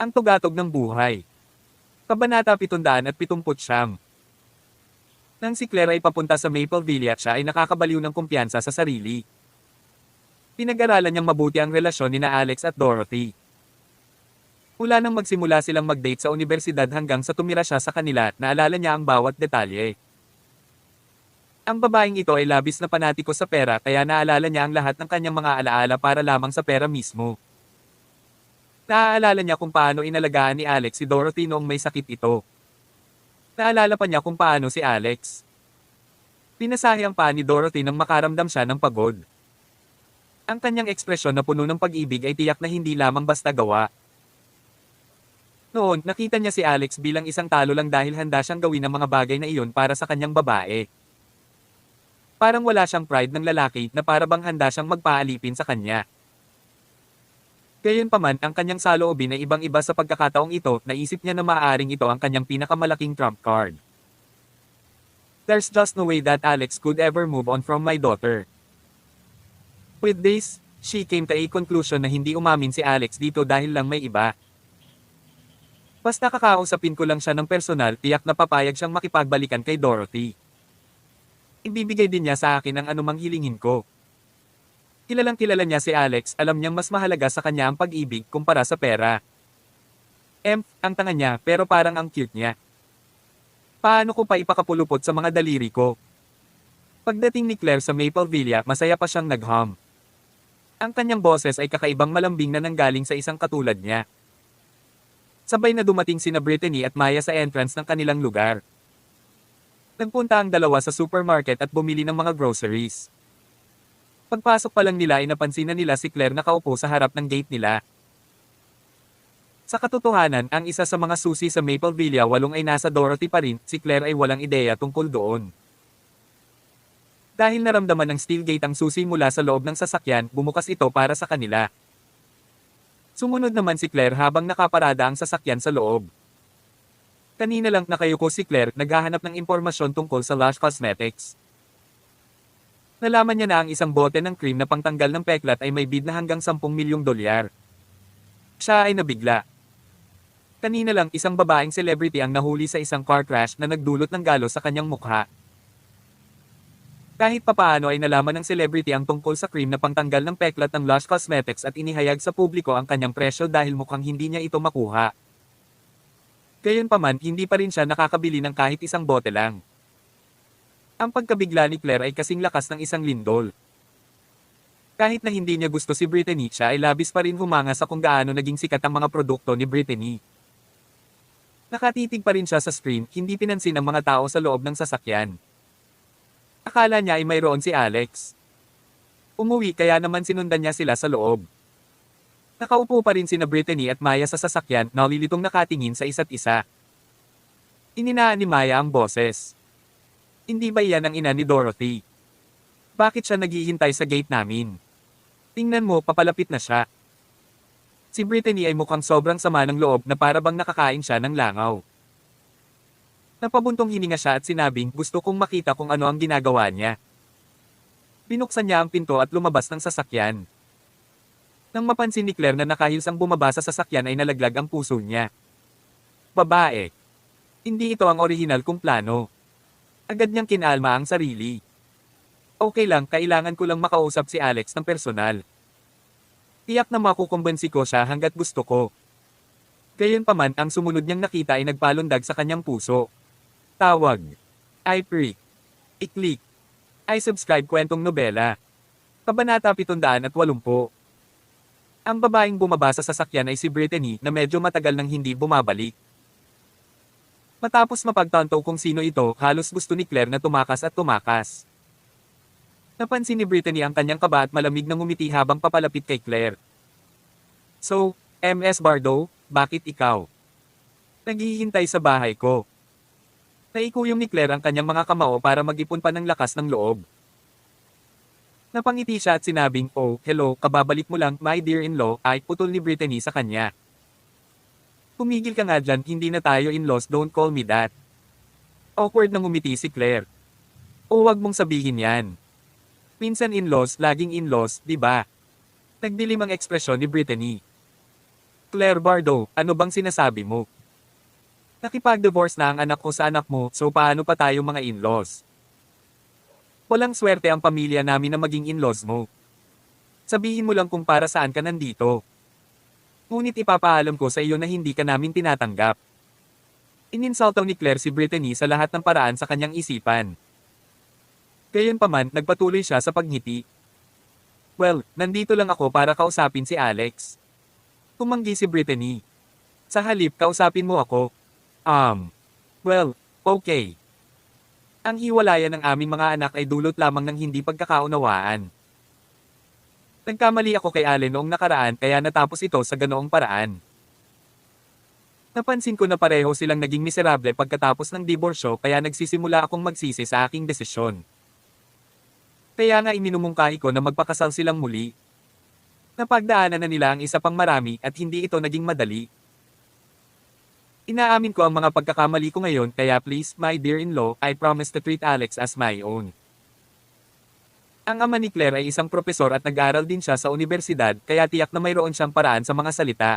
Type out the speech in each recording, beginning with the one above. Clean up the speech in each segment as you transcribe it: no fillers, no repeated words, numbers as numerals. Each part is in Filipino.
Ang tugatog ng buhay. Kabanata 779. Nang si Claire ay papunta sa Maple Villa, siya ay nakakabaliw ng kumpiyansa sa sarili. Pinag-aralan niyang mabuti ang relasyon nina Alex at Dorothy. Mula nang magsimula silang mag-date sa universidad hanggang sa tumira siya sa kanila, naalala niya ang bawat detalye. Ang babaeng ito ay labis na panatiko sa pera, kaya naalala niya ang lahat ng kanyang mga alaala para lamang sa pera mismo. Naaalala niya kung paano inalagaan ni Alex si Dorothy noong may sakit ito. Naalala pa niya kung paano si Alex pinasahe ang paa ni Dorothy nang makaramdam siya ng pagod. Ang kanyang ekspresyon na puno ng pag-ibig ay tiyak na hindi lamang basta gawa. Noon, nakita niya si Alex bilang isang talo lang dahil handa siyang gawin ang mga bagay na iyon para sa kanyang babae. Parang wala siyang pride ng lalaki na para bang handa siyang magpaalipin sa kanya. Gayunpaman, ang kanyang saloobin ay ibang-iba sa pagkakataong ito, naisip niya na maaaring ito ang kanyang pinakamalaking trump card. There's just no way that Alex could ever move on from my daughter. With this, she came to a conclusion na hindi umamin si Alex dito dahil lang may iba. Basta kakausapin ko lang siya ng personal, tiyak na papayag siyang makipagbalikan kay Dorothy. Ibibigay din niya sa akin ang anumang hilingin ko. Kilalang kilala niya si Alex, alam niyang mas mahalaga sa kanya ang pag-ibig kumpara sa pera. Ang tanga niya, pero parang ang cute niya. Paano ko pa ipakapulupot sa mga daliri ko? Pagdating ni Claire sa Maple Villa, masaya pa siyang nag-hum. Ang kanyang boses ay kakaibang malambing na nanggaling sa isang katulad niya. Sabay na dumating sina Brittany at Maya sa entrance ng kanilang lugar. Nagpunta ang dalawa sa supermarket at bumili ng mga groceries. Pagpasok pa lang nila ay napansin na nila si Claire nakaupo sa harap ng gate nila. Sa katotohanan, ang isa sa mga susi sa Maple Villa 8 ay nasa Dorothy pa rin, si Claire ay walang ideya tungkol doon. Dahil naramdaman ng steel gate ang susi mula sa loob ng sasakyan, bumukas ito para sa kanila. Sumunod naman si Claire habang nakaparada ang sasakyan sa loob. Kanina lang nakayuko si Claire, naghahanap ng impormasyon tungkol sa Lush Cosmetics. Nalaman niya na ang isang bote ng cream na pangtanggal ng peklat ay may bid na hanggang 10 milyong dolyar. Siya ay nabigla. Kanina lang isang babaeng celebrity ang nahuli sa isang car crash na nagdulot ng galos sa kanyang mukha. Kahit papaano ay nalaman ng celebrity ang tungkol sa cream na pangtanggal ng peklat ng Lush Cosmetics at inihayag sa publiko ang kanyang presyo dahil mukhang hindi niya ito makuha. Gayunpaman, hindi pa rin siya nakakabili ng kahit isang bote lang. Ang pagkabigla ni Claire ay kasing lakas ng isang lindol. Kahit na hindi niya gusto si Brittany, siya ay labis pa rin humanga sa kung gaano naging sikat ang mga produkto ni Brittany. Nakatitig pa rin siya sa screen, hindi pinansin ang mga tao sa loob ng sasakyan. Akala niya ay mayroon si Alex. Umuwi kaya naman sinundan niya sila sa loob. Nakaupo pa rin sina Brittany at Maya sa sasakyan, nalilitong nakatingin sa isa't isa. Ininaan ni Maya ang boses. Hindi ba iyan ang ina ni Dorothy? Bakit siya naghihintay sa gate namin? Tingnan mo, papalapit na siya. Si Brittany ay mukhang sobrang sama ng loob na para bang nakakain siya ng langaw. Napabuntong hininga siya at sinabing, gusto kong makita kung ano ang ginagawa niya. Binuksan niya ang pinto at lumabas ng sasakyan. Nang mapansin ni Claire na nakahils ang bumaba sa sasakyan ay nalaglag ang puso niya. Babae. Hindi ito ang orihinal kong plano. Agad niyang kinalma ang sarili. Okay lang, kailangan ko lang makausap si Alex ng personal. Tiyak na makukumbensi ko siya hanggat gusto ko. Gayunpaman, ang sumunod niyang nakita ay nagpalundag sa kanyang puso. Tawag. I-prick. I-click. I-subscribe kwentong nobela. Kabanata 780. Ang babaeng bumaba sa sasakyan ay si Brittany na medyo matagal nang hindi bumabalik. Matapos mapagtanto kung sino ito, halos gusto ni Claire na tumakas at tumakas. Napansin ni Brittany ang kanyang kaba at malamig na ngumiti habang papalapit kay Claire. So, Ms. Bardo, bakit ikaw? Naghihintay sa bahay ko. Naikuyom ni Claire ang kanyang mga kamao para mag-ipon pa ng lakas ng loob. Napangiti siya at sinabing, oh, hello, kababalik mo lang, my dear-in-law, ay putol ni Brittany sa kanya. Tumigil ka nga dyan, hindi na tayo in-laws, don't call me that. Awkward na ngumiti si Claire. O wag mong sabihin yan. Minsan in-laws, laging in-laws, di ba? Nagdilim ang ekspresyon ni Brittany. Claire Bardo, ano bang sinasabi mo? Nakipag-divorce na ang anak ko sa anak mo, so paano pa tayo mga in-laws? Walang swerte ang pamilya namin na maging in-laws mo. Sabihin mo lang kung para saan ka nandito. Ngunit ipapaalam ko sa iyo na hindi ka namin tinatanggap. Ininsultaw ni Claire si Brittany sa lahat ng paraan sa kanyang isipan. Gayunpaman, nagpatuloy siya sa pagngiti. Well, nandito lang ako para kausapin si Alex. Tumanggi si Brittany. Sa halip, kausapin mo ako. Well, okay. Ang hiwalayan ng aming mga anak ay dulot lamang ng hindi pagkakaunawaan. Nagkamali ako kay Allen noong nakaraan kaya natapos ito sa ganoong paraan. Napansin ko na pareho silang naging miserable pagkatapos ng diborsyo kaya nagsisimula akong magsisi sa aking desisyon. Kaya nga iminumungkahi ko na magpakasal silang muli. Napagdaanan na nila ang isa pang marami at hindi ito naging madali. Inaamin ko ang mga pagkakamali ko ngayon kaya please, my dear-in-law, I promise to treat Alex as my own. Ang ama ni Claire ay isang propesor at nag-aral din siya sa universidad kaya tiyak na mayroon siyang paraan sa mga salita.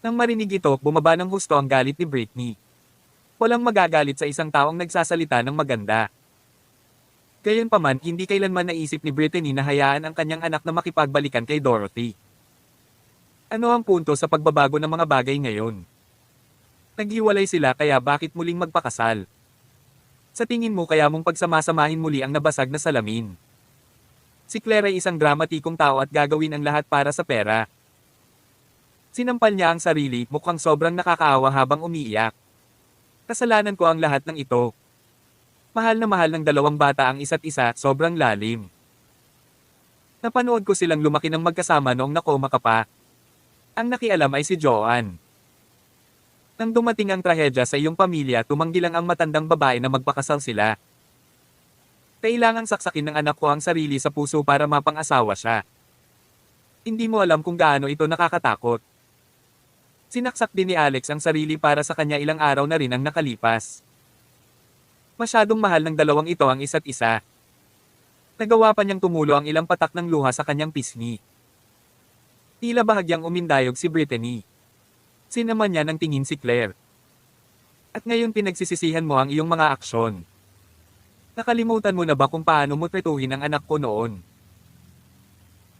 Nang marinig ito, bumaba ng husto ang galit ni Brittany. Walang magagalit sa isang taong nagsasalita ng maganda. Gayunpaman, hindi kailanman naisip ni Brittany na hayaan ang kanyang anak na makipagbalikan kay Dorothy. Ano ang punto sa pagbabago ng mga bagay ngayon? Naghiwalay sila kaya bakit muling magpakasal? Sa tingin mo kaya mong pagsamasamahin muli ang nabasag na salamin? Si Claire ay isang dramatikong tao at gagawin ang lahat para sa pera. Sinampal niya ang sarili, mukhang sobrang nakakaawa habang umiiyak. Kasalanan ko ang lahat ng ito. Mahal na mahal ng dalawang bata ang isa't isa, sobrang lalim. Napanood ko silang lumaki ng magkasama noong nakoma ka pa. Ang nakialam ay si Joanne. Nang dumating ang trahedya sa iyong pamilya, tumanggi lang ang matandang babae na magpakasal sila. Kailangang saksakin ng anak ko ang sarili sa puso para mapang-asawa siya. Hindi mo alam kung gaano ito nakakatakot. Sinaksak din ni Alex ang sarili para sa kanya ilang araw na rin ang nakalipas. Masyadong mahal ng dalawang ito ang isa't isa. Nagawa pa niyang tumulo ang ilang patak ng luha sa kanyang pisngi. Tila bahagyang umindayog si Brittany. Sinaman niya ng tingin si Claire. At ngayon pinagsisisihan mo ang iyong mga aksyon. Nakalimutan mo na ba kung paano mo tretuhin ang anak ko noon?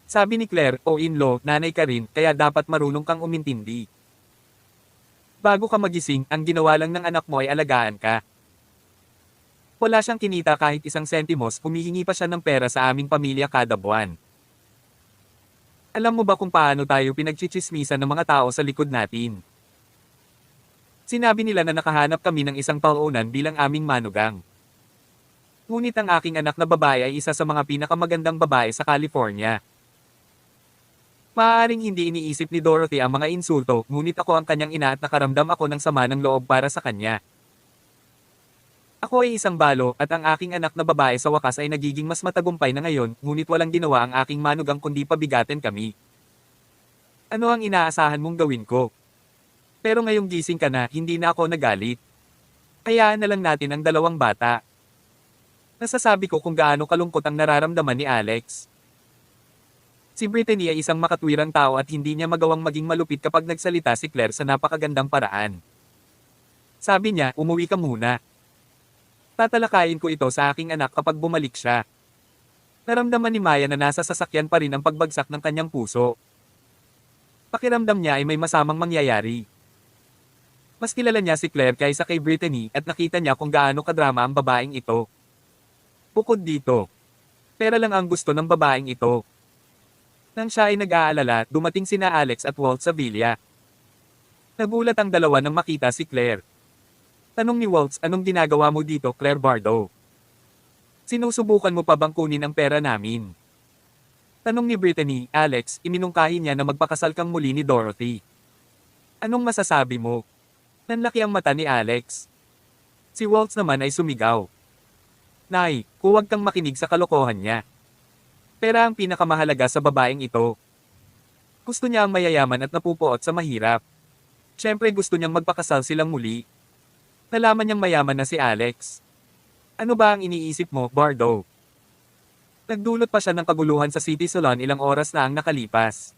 Sabi ni Claire, o in-law, nanay ka rin, kaya dapat marunong kang umintindi. Bago ka magising, ang ginawa lang ng anak mo ay alagaan ka. Wala siyang kinita kahit isang sentimos, humihingi pa siya ng pera sa aming pamilya kada buwan. Alam mo ba kung paano tayo pinagchichismisan ng mga tao sa likod natin? Sinabi nila na nakahanap kami ng isang taunan bilang aming manugang. Ngunit ang aking anak na babae ay isa sa mga pinakamagandang babae sa California. Maaaring hindi iniisip ni Dorothy ang mga insulto, ngunit ako ang kanyang ina at nakaramdam ako ng sama ng loob para sa kanya. Ako ay isang balo at ang aking anak na babae sa wakas ay nagiging mas matagumpay na ngayon, ngunit walang ginawa ang aking manugang kundi pabigatin kami. Ano ang inaasahan mong gawin ko? Pero ngayong gising ka na, hindi na ako nagalit. Hayaan na lang natin ang dalawang bata. Nasasabi ko kung gaano kalungkot ang nararamdaman ni Alex. Si Brittany ay isang makatwirang tao at hindi niya magawang maging malupit kapag nagsalita si Claire sa napakagandang paraan. Sabi niya, umuwi ka muna. Tatalakayin ko ito sa aking anak kapag bumalik siya. Naramdaman ni Maya na nasa sasakyan pa rin ang pagbagsak ng kanyang puso. Pakiramdam niya ay may masamang mangyayari. Mas kilala niya si Claire kaysa kay Brittany at nakita niya kung gaano kadrama ang babaeng ito. Bukod dito, pera lang ang gusto ng babaeng ito. Nang siya ay nag-aalala, dumating sina Alex at Walt sa villa. Nagulat ang dalawa nang makita si Claire. Tanong ni Waltz, anong ginagawa mo dito, Claire Bardo? Sinusubukan mo pa bang kunin ang pera namin? Tanong ni Brittany, Alex, iminungkahi niya na magpakasal kang muli ni Dorothy. Anong masasabi mo? Nanlaki ang mata ni Alex. Si Waltz naman ay sumigaw. Nay, huwag kang makinig sa kalokohan niya. Pera ang pinakamahalaga sa babaeng ito. Gusto niya ang mayayaman at napupuot sa mahirap. Siyempre gusto niyang magpakasal silang muli. Nalaman niyang mayaman na si Alex. Ano ba ang iniisip mo, Bardo? Nagdulot pa siya ng kaguluhan sa City Salon ilang oras na ang nakalipas.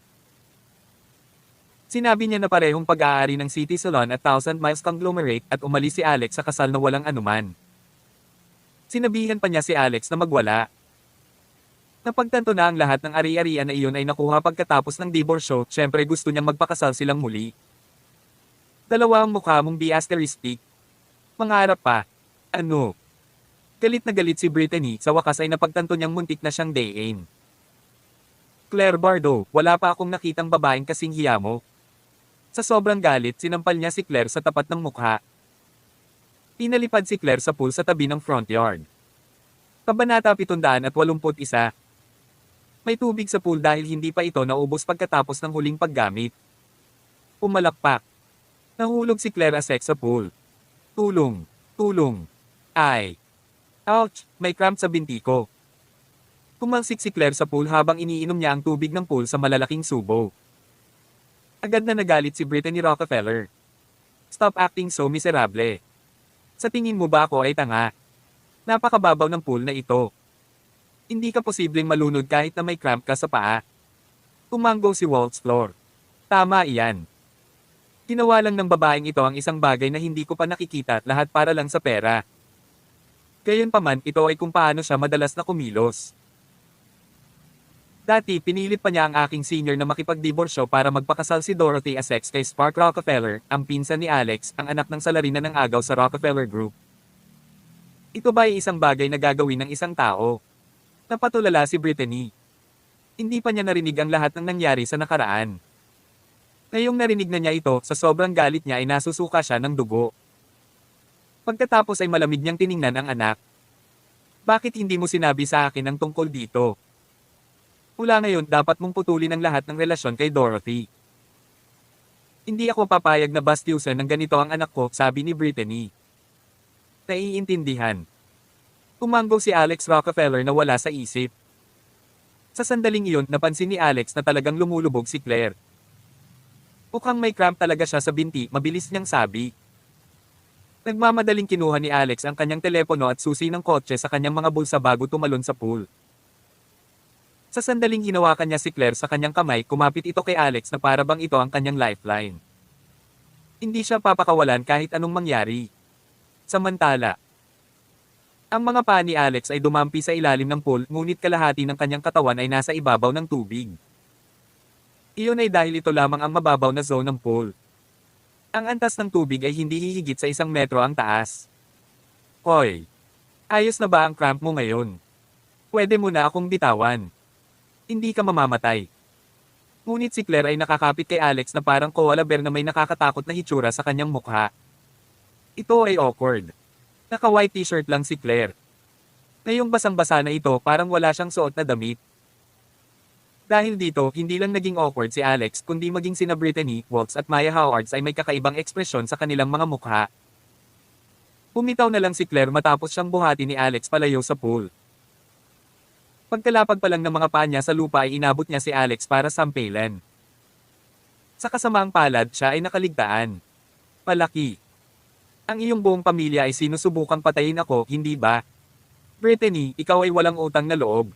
Sinabi niya na parehong pag-aari ng City Salon at Thousand Miles Conglomerate at umalis si Alex sa kasal na walang anuman. Sinabihan pa niya si Alex na magwala. Napagtanto na ang lahat ng ari-arian na iyon ay nakuha pagkatapos ng diborsyo, syempre gusto niyang magpakasal silang muli. Dalawa ang mukha mong B***. Mangarap pa. Ano? Galit na galit si Brittany, sa wakas ay napagtanto niyang muntik na siyang dayin. Claire Bardo, wala pa akong nakitang babaeng kasing hiya mo. Sa sobrang galit, sinampal niya si Claire sa tapat ng mukha. Pinalipad si Claire sa pool sa tabi ng front yard. Kabanata 781. May tubig sa pool dahil hindi pa ito naubos pagkatapos ng huling paggamit. Pumalakpak. Nahulog si Claire Asek sa pool. Tulong! Tulong! Ay! Ouch! May cramp sa binti ko. Tumalsik si Claire sa pool habang iniinom niya ang tubig ng pool sa malalaking subo. Agad na nagalit si Brittany Rockefeller. Stop acting so miserable. Sa tingin mo ba ako ay tanga? Napakababaw ng pool na ito. Hindi ka posibleng malunod kahit na may cramp ka sa paa. Tumanggo si Waltz Floor. Tama iyan. Ginawa lang ng babaeng ito ang isang bagay na hindi ko pa nakikita, lahat para lang sa pera. Gayunpaman, ito ay kung paano siya madalas na kumilos. Dati, pinilit pa niya ang aking senior na makipagdiborsyo para magpakasal si Dorothy Asek kay Spark Rockefeller, ang pinsan ni Alex, ang anak ng salarina ng agaw sa Rockefeller Group. Ito ba ay isang bagay na gagawin ng isang tao? Napatulala si Brittany. Hindi pa niya narinig ang lahat ng nangyari sa nakaraan. Ngayong narinig na niya ito, sa sobrang galit niya ay nasusuka siya ng dugo. Pagkatapos ay malamig niyang tiningnan ang anak. Bakit hindi mo sinabi sa akin ang tungkol dito? Mula ngayon, dapat mong putulin ang lahat ng relasyon kay Dorothy. Hindi ako papayag na bastyusan ng ganito ang anak ko, sabi ni Brittany. Naiintindihan. Tumanggo si Alex Rockefeller na wala sa isip. Sa sandaling iyon, napansin ni Alex na talagang lumulubog si Claire. Mukhang may cramp talaga siya sa binti, mabilis niyang sabi. Nagmamadaling kinuha ni Alex ang kanyang telepono at susi ng kotse sa kanyang mga bulsa bago tumalon sa pool. Sa sandaling hinawakan niya si Claire sa kanyang kamay, kumapit ito kay Alex na para bang ito ang kanyang lifeline. Hindi siya papakawalan kahit anong mangyari. Samantala, ang mga paa ni Alex ay dumampi sa ilalim ng pool, ngunit kalahati ng kanyang katawan ay nasa ibabaw ng tubig. Iyon ay dahil ito lamang ang mababaw na zone ng pool. Ang antas ng tubig ay hindi hihigit sa 1 metro ang taas. Hoy! Ayos na ba ang cramp mo ngayon? Pwede mo na akong bitawan. Hindi ka mamamatay. Ngunit si Claire ay nakakapit kay Alex na parang koala bear na may nakakatakot na hitsura sa kanyang mukha. Ito ay awkward. Naka-white t-shirt lang si Claire. Ngayong basang-basa na ito, parang wala siyang suot na damit. Dahil dito, hindi lang naging awkward si Alex, kundi maging sina Brittany, Waltz at Maya Howards ay may kakaibang ekspresyon sa kanilang mga mukha. Bumitaw na lang si Claire matapos siyang buhati ni Alex palayo sa pool. Pagkalapag pa lang ng mga paa niya sa lupa ay inabot niya si Alex para sampelan. Sa kasamaang palad, siya ay nakaligtaan. Palaki. Ang iyong buong pamilya ay sinusubukang patayin ako, hindi ba? Brittany, ikaw ay walang utang na loob.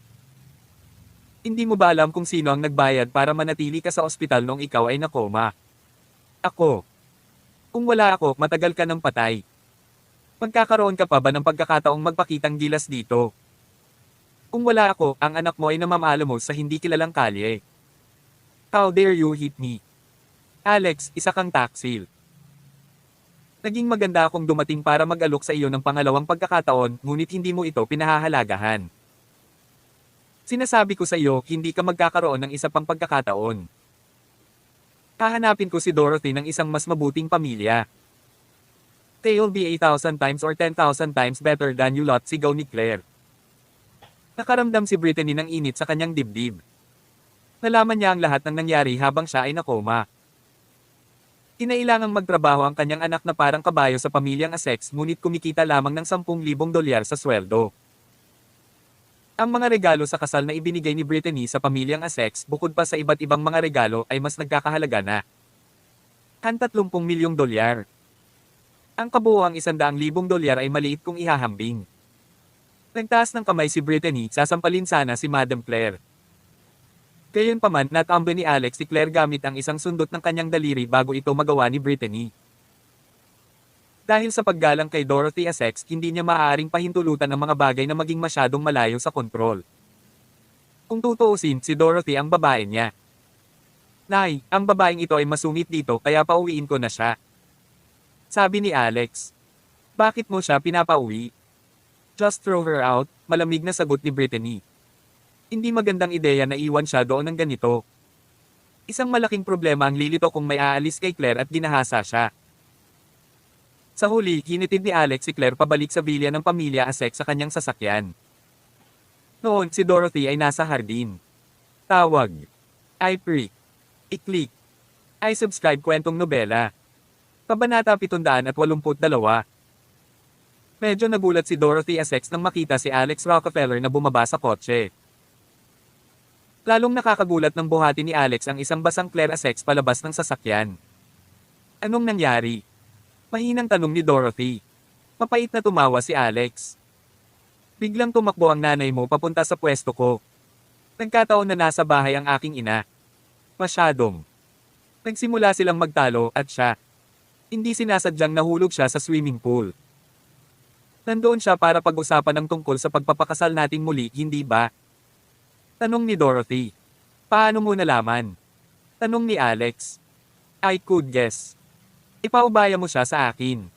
Hindi mo ba alam kung sino ang nagbayad para manatili ka sa ospital noong ikaw ay nakoma? Ako. Kung wala ako, matagal ka ng patay. Magkakaroon ka pa ba ng pagkakataong magpakitang gilas dito? Kung wala ako, ang anak mo ay namamaalamos sa hindi kilalang kalye. How dare you hit me? Alex, isa kang taksil. Naging maganda akong dumating para mag-alok sa iyo ng pangalawang pagkakataon, ngunit hindi mo ito pinahahalagahan. Sinasabi ko sa iyo, hindi ka magkakaroon ng isa pang pagkakataon. Hahanapin ko si Dorothy ng isang mas mabuting pamilya. They'll be 8,000 times or 10,000 times better than you lot, sigaw ni Claire. Nakaramdam si Brittany ng init sa kanyang dibdib. Nalaman niya ang lahat ng nangyari habang siya ay nakoma. Kinailangang magtrabaho ang kanyang anak na parang kabayo sa pamilyang Asek, ngunit kumikita lamang ng 10,000 dolyar sa sweldo. Ang mga regalo sa kasal na ibinigay ni Brittany sa pamilyang Asek, bukod pa sa iba't ibang mga regalo, ay mas nagkakahalaga na. 30 milyong dolyar. Ang kabuuang 100,000 dolyar ay maliit kung ihahambing. Nagtaas ng kamay si Brittany, sasampalin sana si Madam Claire. Gayunpaman, natambo ni Alex si Claire gamit ang isang sundot ng kanyang daliri bago ito magawa ni Brittany. Dahil sa paggalang kay Dorothy as ex, hindi niya maaaring pahintulutan ang mga bagay na maging masyadong malayo sa kontrol. Kung tutuusin, si Dorothy ang babae niya. Nay, ang babaeng ito ay masungit dito kaya pauwiin ko na siya. Sabi ni Alex. Bakit mo siya pinapauwi? Just throw her out, malamig na sagot ni Brittany. Hindi magandang ideya na iwan siya doon ng ganito. Isang malaking problema ang lilito kung may aalis kay Claire at ginahasa siya. Sa huli, hinitid ni Alex si Claire pabalik sa villa ng pamilya Asek sa kanyang sasakyan. Noon, si Dorothy ay nasa hardin. Tawag. I-prick. I-click. I-subscribe kwentong nobela. Kabanata 782. Medyo nagulat si Dorothy Asek nang makita si Alex Rockefeller na bumaba sa kotse. Lalong nakakagulat ng buhati ni Alex ang isang basang Claire Asek palabas ng sasakyan. Anong nangyari? Mahinang tanong ni Dorothy. Mapait na tumawa si Alex. Biglang tumakbo ang nanay mo papunta sa pwesto ko. Nagkataon na nasa bahay ang aking ina. Masyadong. Nagsimula silang magtalo at siya. Hindi sinasadyang nahulog siya sa swimming pool. Nandoon siya para pag-usapan ng tungkol sa pagpapakasal nating muli, hindi ba? Tanong ni Dorothy. Paano mo nalaman? Tanong ni Alex. I could guess. Ipaubaya mo siya sa akin.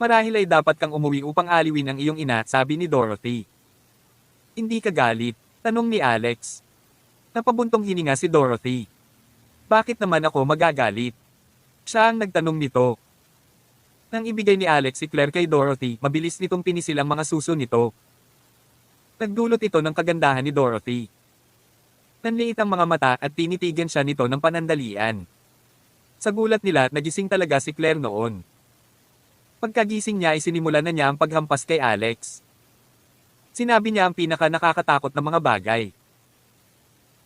Marahil ay dapat kang umuwi upang aliwin ang iyong ina, sabi ni Dorothy. Hindi ka galit? Tanong ni Alex. Napabuntong hininga si Dorothy. Bakit naman ako magagalit? Siya ang nagtanong nito. Nang ibigay ni Alex si Claire kay Dorothy, mabilis nitong pinisil ang mga suso nito. Nagdulot ito ng kagandahan ni Dorothy. Nanliit ang mga mata at tinitigan siya nito ng panandalian. Sa gulat nila, nagising talaga si Claire noon. Pagkagising niya ay sinimulan na niya ang paghampas kay Alex. Sinabi niya ang pinaka-nakakatakot na mga bagay.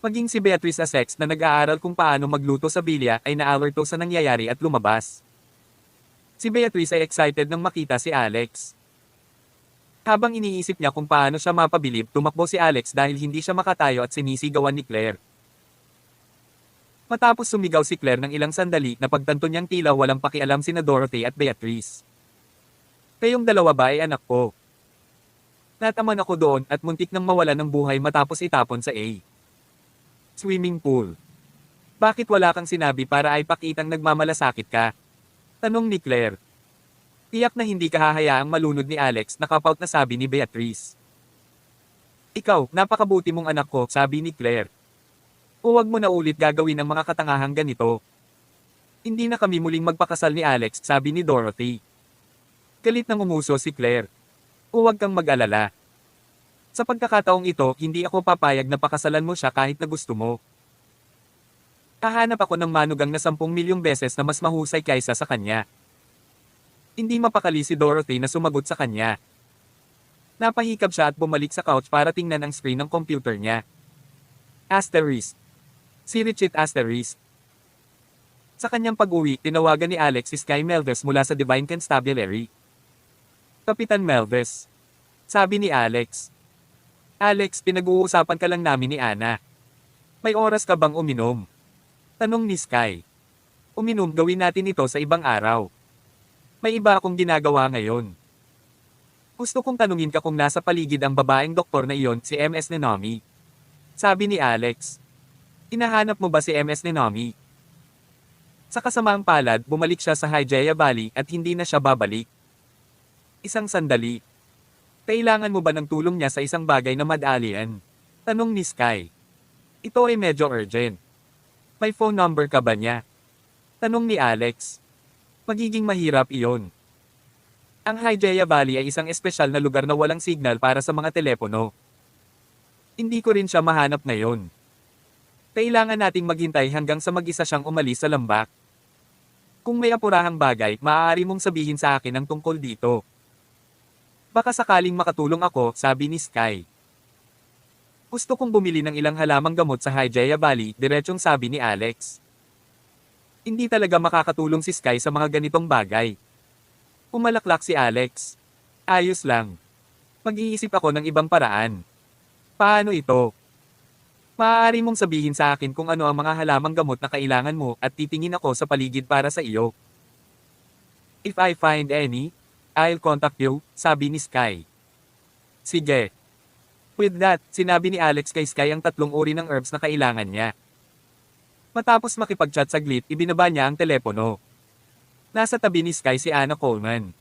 Maging si Beatrice Asek na nag-aaral kung paano magluto sa bilya ay na-alerto sa nangyayari at lumabas. Si Beatrice ay excited nang makita si Alex. Habang iniisip niya kung paano siya mapabilib, tumakbo si Alex dahil hindi siya makatayo at sinisigawan ni Claire. Matapos sumigaw si Claire ng ilang sandali, napagtanto niyang tila walang pakialam sina Dorothy at Beatrice. Kayong dalawa ba ay anak ko? Nataman ako doon at muntik nang mawalan ng buhay matapos itapon sa A. Swimming pool. Bakit wala kang sinabi para ay pakitang nagmamalasakit ka? Tanong ni Claire. Tiyak na hindi ka hahayaang malunod ni Alex, nakapout na sabi ni Beatrice. Ikaw, napakabuti mong anak ko, sabi ni Claire. Huwag mo na ulit gagawin ang mga katangahang ganito. Hindi na kami muling magpakasal ni Alex, sabi ni Dorothy. Galit nang umuso si Claire. Huwag kang mag-alala. Sa pagkakataong ito, hindi ako papayag na pakasalan mo siya kahit na gusto mo. Hahanap ako ng manugang na 10 milyong beses na mas mahusay kaysa sa kanya. Hindi mapakali si Dorothy na sumagot sa kanya. Napahikab siya at bumalik sa couch para tingnan ang screen ng computer niya. Asterisk. Si Richard Asterisk. Sa kanyang pag-uwi, tinawagan ni Alex si Sky Melves mula sa Divine Constabulary. Kapitan Melves. Sabi ni Alex. Alex, pinag-uusapan ka lang namin ni Ana. May oras ka bang uminom? Tanong ni Sky. Uminom, gawin natin ito sa ibang araw. May iba akong ginagawa ngayon. Gusto kong tanungin ka kung nasa paligid ang babaeng doktor na iyon, si MS Nenomi. Sabi ni Alex. Hinahanap mo ba si MS Nenomi? Sa kasamaang palad, bumalik siya sa Hygeia Valley at hindi na siya babalik. Isang sandali. Kailangan mo ba ng tulong niya sa isang bagay na mad-alien? Tanong ni Sky. Ito ay medyo urgent. May phone number ka ba niya? Tanong ni Alex. Magiging mahirap iyon. Ang Hygeia Valley ay isang espesyal na lugar na walang signal para sa mga telepono. Hindi ko rin siya mahanap ngayon. Kailangan nating maghintay hanggang sa mag-isa siyang umalis sa lambak. Kung may apurahang bagay, maaari mong sabihin sa akin ang tungkol dito. Baka sakaling makatulong ako, sabi ni Sky. Gusto kong bumili ng ilang halamang gamot sa Hygeia Valley, diretsong sabi ni Alex. Hindi talaga makakatulong si Sky sa mga ganitong bagay. Umalaklak si Alex. Ayos lang. Mag-iisip ako ng ibang paraan. Paano ito? Maaari mong sabihin sa akin kung ano ang mga halamang gamot na kailangan mo at titingin ako sa paligid para sa iyo. If I find any, I'll contact you, sabi ni Sky. Sige. With that, sinabi ni Alex kay Sky ang 3 uri ng herbs na kailangan niya. Matapos makipag-chat saglit, ibinaba niya ang telepono. Nasa tabi ni Sky si Anna Coleman.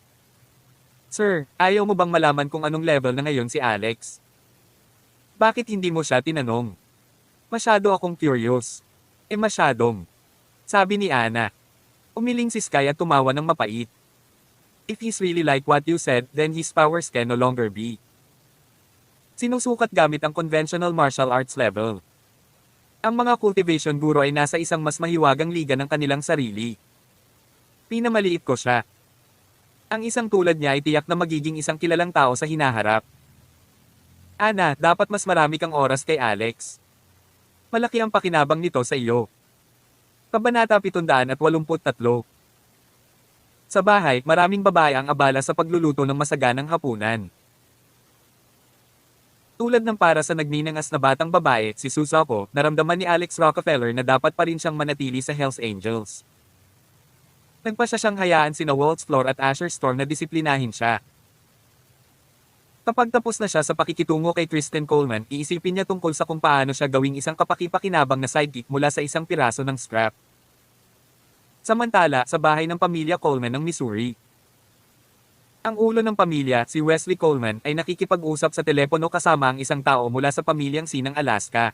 Sir, ayaw mo bang malaman kung anong level na ngayon si Alex? Bakit hindi mo siya tinanong? Masyado akong curious. Masyadong. Sabi ni Anna. Umiling si Sky at tumawa ng mapait. If he's really like what you said, then his powers can no longer be. Sinusukat gamit ang conventional martial arts level. Ang mga cultivation guro ay nasa isang mas mahiwagang liga ng kanilang sarili. Pinamaliit ko siya. Ang isang tulad niya ay tiyak na magiging isang kilalang tao sa hinaharap. Ana, dapat mas marami kang oras kay Alex. Malaki ang pakinabang nito sa iyo. Kabanata 783. Sa bahay, maraming babae ang abala sa pagluluto ng masaganang hapunan. Tulad ng para sa nagninangas na batang babae, si Susako, naramdaman ni Alex Rockefeller na dapat pa rin siyang manatili sa Hells Angels. Nagpasya siyang hayaan sina Waltz Floor at Asher Storm na disiplinahin siya. Kapag tapos na siya sa pakikitungo kay Kristen Coleman, iisipin niya tungkol sa kung paano siya gawing isang kapaki-pakinabang na sidekick mula sa isang piraso ng scrap. Samantala, sa bahay ng pamilya Coleman ng Missouri. Ang ulo ng pamilya, si Wesley Coleman, ay nakikipag-usap sa telepono kasama ang isang tao mula sa pamilyang C ng Alaska.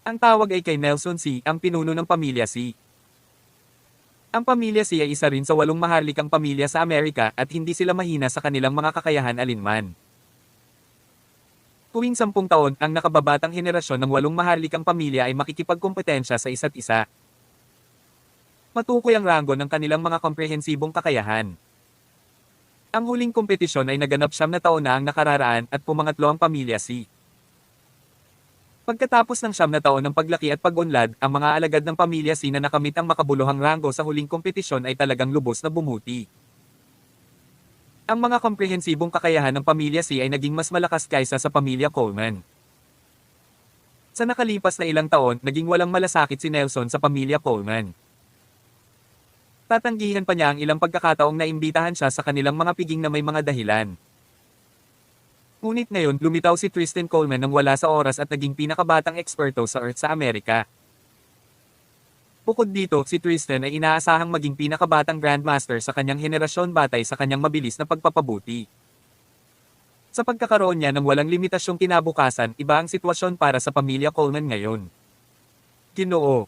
Ang tawag ay kay Nelson C., ang pinuno ng pamilya C. Ang pamilya C ay isa rin sa 8 maharlikang pamilya sa Amerika at hindi sila mahina sa kanilang mga kakayahan alinman. Tuwing 10 taon, ang nakababatang henerasyon ng 8 maharlikang pamilya ay makikipagkompetensya sa isa't isa. Matukoy ang ranggo ng kanilang mga komprehensibong kakayahan. Ang huling kompetisyon ay naganap 9 na taon na ang nakararaan at pumangatlo ang pamilya C. Pagkatapos ng 9 na taon ng paglaki at pag-unlad, ang mga alagad ng pamilya C na nakamit ang makabuluhang ranggo sa huling kompetisyon ay talagang lubos na bumuti. Ang mga komprehensibong kakayahan ng pamilya C ay naging mas malakas kaysa sa pamilya Coleman. Sa nakalipas na ilang taon, naging walang malasakit si Nelson sa pamilya Coleman. Tatanggihan pa niya ang ilang pagkakataong naimbitahan siya sa kanilang mga piging na may mga dahilan. Ngunit ngayon, lumitaw si Kristen Coleman nang wala sa oras at naging pinakabatang eksperto sa Earth sa Amerika. Bukod dito, si Kristen ay inaasahang maging pinakabatang Grandmaster sa kanyang henerasyon batay sa kanyang mabilis na pagpapabuti. Sa pagkakaroon niya ng walang limitasyong kinabukasan, iba ang sitwasyon para sa pamilya Coleman ngayon. Ginoo.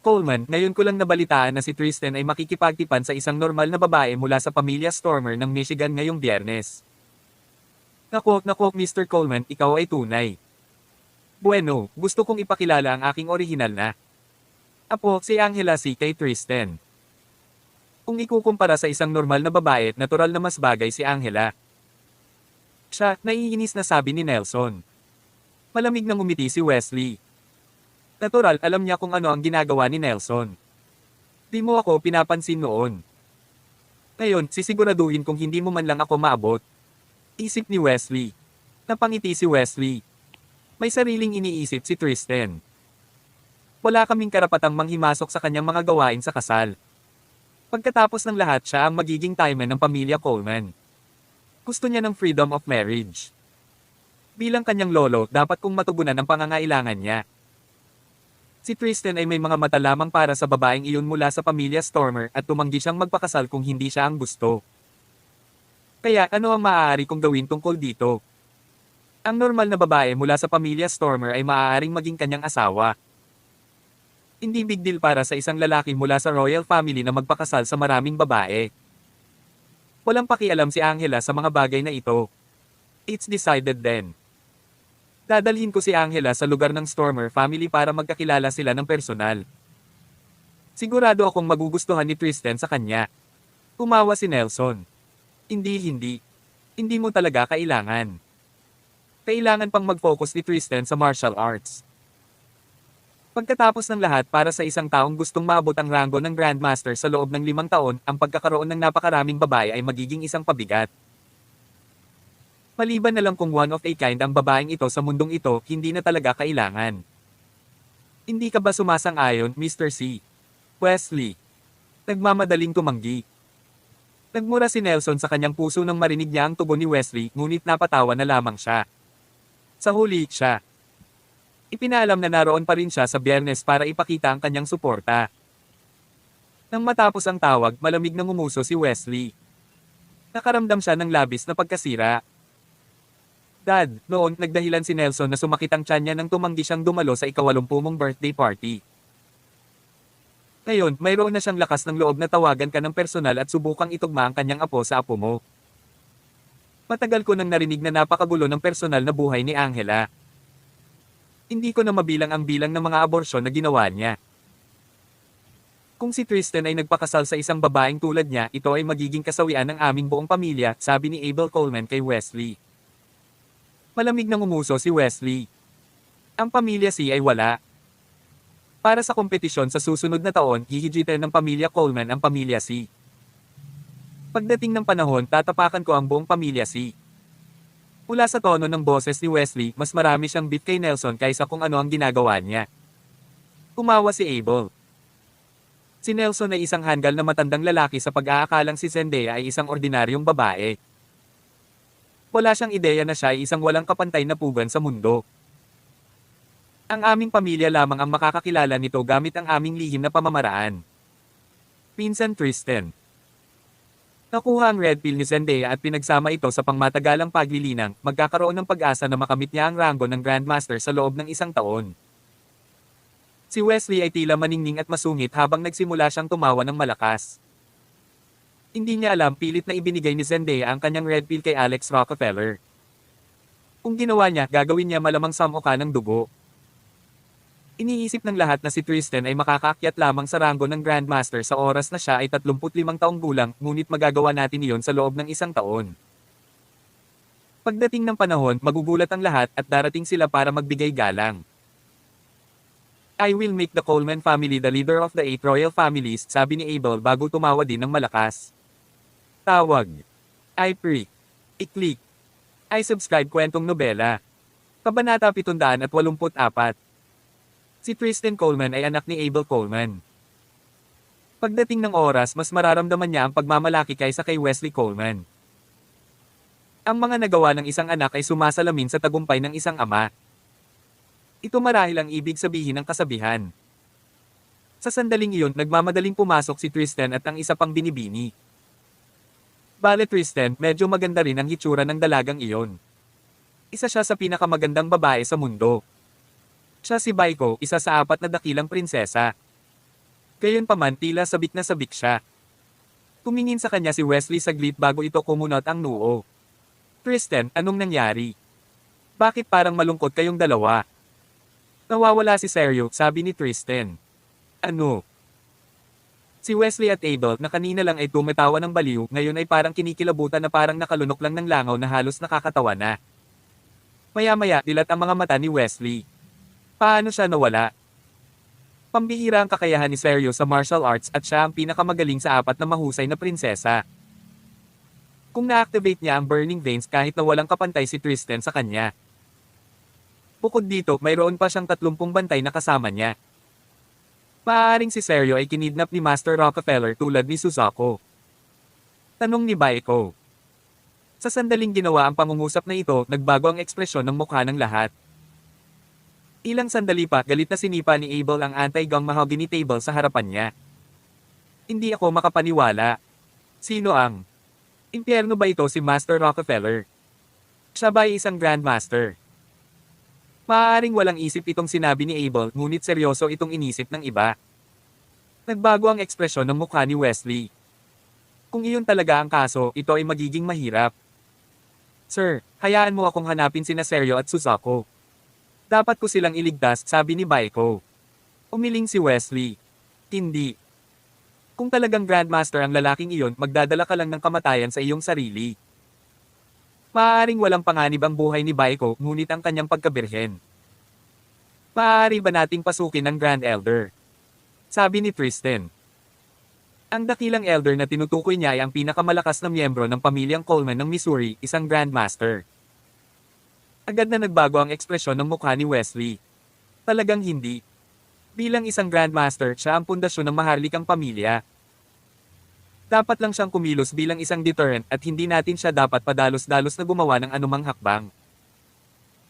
Coleman, ngayon ko lang nabalitaan na si Kristen ay makikipagtipan sa isang normal na babae mula sa pamilya Stormer ng Michigan ngayong Biyernes. Naku, Mr. Coleman, ikaw ay tunay. Bueno, gusto kong ipakilala ang aking orihinal na apo, si Angela C. kay Kristen. Kung ikukumpara sa isang normal na babae, natural na mas bagay si Angela. Siya, naiinis na sabi ni Nelson. Malamig nang umiti si Wesley. Natural, alam niya kung ano ang ginagawa ni Nelson. Di mo ako pinapansin noon. Ngayon, sisiguraduhin kung hindi mo man lang ako maabot. Isip ni Wesley. Napangiti si Wesley. May sariling iniisip si Kristen. Wala kaming karapatang manghimasok sa kanyang mga gawain sa kasal. Pagkatapos ng lahat, siya ang magiging timeman ng pamilya Coleman. Gusto niya ng freedom of marriage. Bilang kanyang lolo, dapat kong matugunan ang pangangailangan niya. Si Kristen ay may mga mata lamang para sa babaeng iyon mula sa pamilya Stormer at tumanggi siyang magpakasal kung hindi siya ang gusto. Kaya ano ang maaari kong gawin tungkol dito? Ang normal na babae mula sa pamilya Stormer ay maaaring maging kanyang asawa. Hindi big deal para sa isang lalaki mula sa royal family na magpakasal sa maraming babae. Walang pakialam si Angela sa mga bagay na ito. It's decided then. Dadalhin ko si Angela sa lugar ng Stormer family para magkakilala sila ng personal. Sigurado akong magugustuhan ni Kristen sa kanya. Tumawa si Nelson. Hindi. Hindi mo talaga kailangan. Kailangan pang mag-focus ni Kristen sa martial arts. Pagkatapos ng lahat, para sa isang taong gustong maabot ang ranggo ng Grandmaster sa loob ng 5 taon, ang pagkakaroon ng napakaraming babae ay magiging isang pabigat. Maliban na lang kung one of a kind ang babaeng ito sa mundong ito, hindi na talaga kailangan. Hindi ka ba sumasang-ayon, Mr. C? Wesley. Nagmamadaling tumanggi. Nagmura si Nelson sa kanyang puso nang marinig niya ang tugon ni Wesley, ngunit napatawa na lamang siya. Sa huli, siya. Ipinaalam na naroon pa rin siya sa Biyernes para ipakita ang kanyang suporta. Nang matapos ang tawag, malamig na ngumuso si Wesley. Nakaramdam siya ng labis na pagkasira. Dad, noon nagdahilan si Nelson na sumakit ang tiyan niya nang tumanggi siyang dumalo sa ika-80 mong birthday party. Ngayon, mayroon na siyang lakas ng loob na tawagan ka ng personal at subukang itugma ang kanyang apo sa apo mo. Matagal ko nang narinig na napakagulo ng personal na buhay ni Angela. Hindi ko na mabilang ang bilang ng mga aborsyon na ginawa niya. Kung si Tristan ay nagpakasal sa isang babaeng tulad niya, ito ay magiging kasawian ng aming buong pamilya, sabi ni Abel Coleman kay Wesley. Malamig na ngumuso si Wesley. Ang pamilya C ay wala. Para sa kompetisyon sa susunod na taon, hihigitan ng pamilya Coleman ang pamilya C. Pagdating ng panahon, tatapakan ko ang buong pamilya C. Mula sa tono ng boses ni Wesley, mas marami siyang beef kay Nelson kaysa kung ano ang ginagawa niya. Umawa si Abel. Si Nelson ay isang hanggal na matandang lalaki sa pag-aakalang si Zendaya ay isang ordinaryong babae. Wala siyang ideya na siya ay isang walang kapantay na pugan sa mundo. Ang aming pamilya lamang ang makakakilala nito gamit ang aming lihim na pamamaraan. Pinsan Tristan. Nakuha ang red pill ni Zendaya at pinagsama ito sa pangmatagalang paglilinang, magkakaroon ng pag-asa na makamit niya ang ranggo ng Grandmaster sa loob ng 1 taon. Si Wesley ay tila maningning at masungit habang nagsimula siyang tumawa ng malakas. Hindi niya alam pilit na ibinigay ni Zendaya ang kanyang red pill kay Alex Rockefeller. Kung ginawa niya, gagawin niya malamang samuka ng dugo. Iniisip ng lahat na si Tristan ay makakaakyat lamang sa ranggo ng Grandmaster sa oras na siya ay 35 taong gulang, ngunit magagawa natin iyon sa loob ng 1 taon. Pagdating ng panahon, magugulat ang lahat at darating sila para magbigay galang. I will make the Coleman family the leader of the 8 royal families, sabi ni Abel bago tumawa din ng malakas. Tawag. I pre. I-click. I subscribe kwentong nobela. Kabanata 784. Si Tristan Coleman ay anak ni Abel Coleman. Pagdating ng oras, mas mararamdaman niya ang pagmamalaki kaysa kay Wesley Coleman. Ang mga nagawa ng isang anak ay sumasalamin sa tagumpay ng isang ama. Ito marahil ang ibig sabihin ng kasabihan. Sa sandaling iyon, nagmamadaling pumasok si Tristan at ang isa pang binibini. Bale Tristan, medyo maganda rin ang hitsura ng dalagang iyon. Isa siya sa pinakamagandang babae sa mundo. Siya si Baiko, isa sa 4 na dakilang prinsesa. Gayunpaman tila sabik na sabik siya. Tumingin sa kanya si Wesley saglit bago ito kumunot ang noo. Tristan, anong nangyari? Bakit parang malungkot kayong dalawa? Nawawala si Sergio, sabi ni Tristan. Ano? Si Wesley at Abel na kanina lang ay tumatawa ng baliw, ngayon ay parang kinikilabutan na parang nakalunok lang ng langaw na halos nakakatawa na. Maya-maya, dilat ang mga mata ni Wesley. Paano siya nawala? Pambihira ang kakayahan ni Sergio sa martial arts at siya ang pinakamagaling sa 4 na mahusay na prinsesa. Kung na-activate niya ang burning veins kahit na walang kapantay si Tristan sa kanya. Bukod dito, mayroon pa siyang 30 bantay na kasama niya. Maaaring si Sergio ay kinidnap ni Master Rockefeller tulad ni Suzaku. Tanong ni Baiko. Sa sandaling ginawa ang pangungusap na ito, nagbago ang ekspresyon ng mukha ng lahat. Ilang sandali pa, galit na sinipa ni Abel ang anti-gang mahogany table sa harapan niya. Hindi ako makapaniwala. Sino ang? Impyerno ba ito si Master Rockefeller? Siya ba ay isang Grandmaster? Maaaring walang isip itong sinabi ni Abel, ngunit seryoso itong inisip ng iba. Nagbago ang ekspresyon ng mukha ni Wesley. Kung iyon talaga ang kaso, ito ay magiging mahirap. Sir, hayaan mo akong hanapin sina Sergio at Suzaku. Dapat ko silang iligtas, sabi ni Baiko. Umiling si Wesley. Hindi. Kung talagang Grandmaster ang lalaking iyon, magdadala ka lang ng kamatayan sa iyong sarili. Maaaring walang panganib ang buhay ni Baiko, ngunit ang kanyang pagkabirhen. Maaari ba nating pasukin ang Grand Elder? Sabi ni Tristan. Ang dakilang elder na tinutukoy niya ay ang pinakamalakas na miyembro ng pamilyang Coleman ng Missouri, isang Grandmaster. Agad na nagbago ang ekspresyon ng mukha ni Wesley. Talagang hindi. Bilang isang Grandmaster, siya ang pundasyon ng maharlikang pamilya. Dapat lang siyang kumilos bilang isang deterrent at hindi natin siya dapat padalos-dalos na gumawa ng anumang hakbang.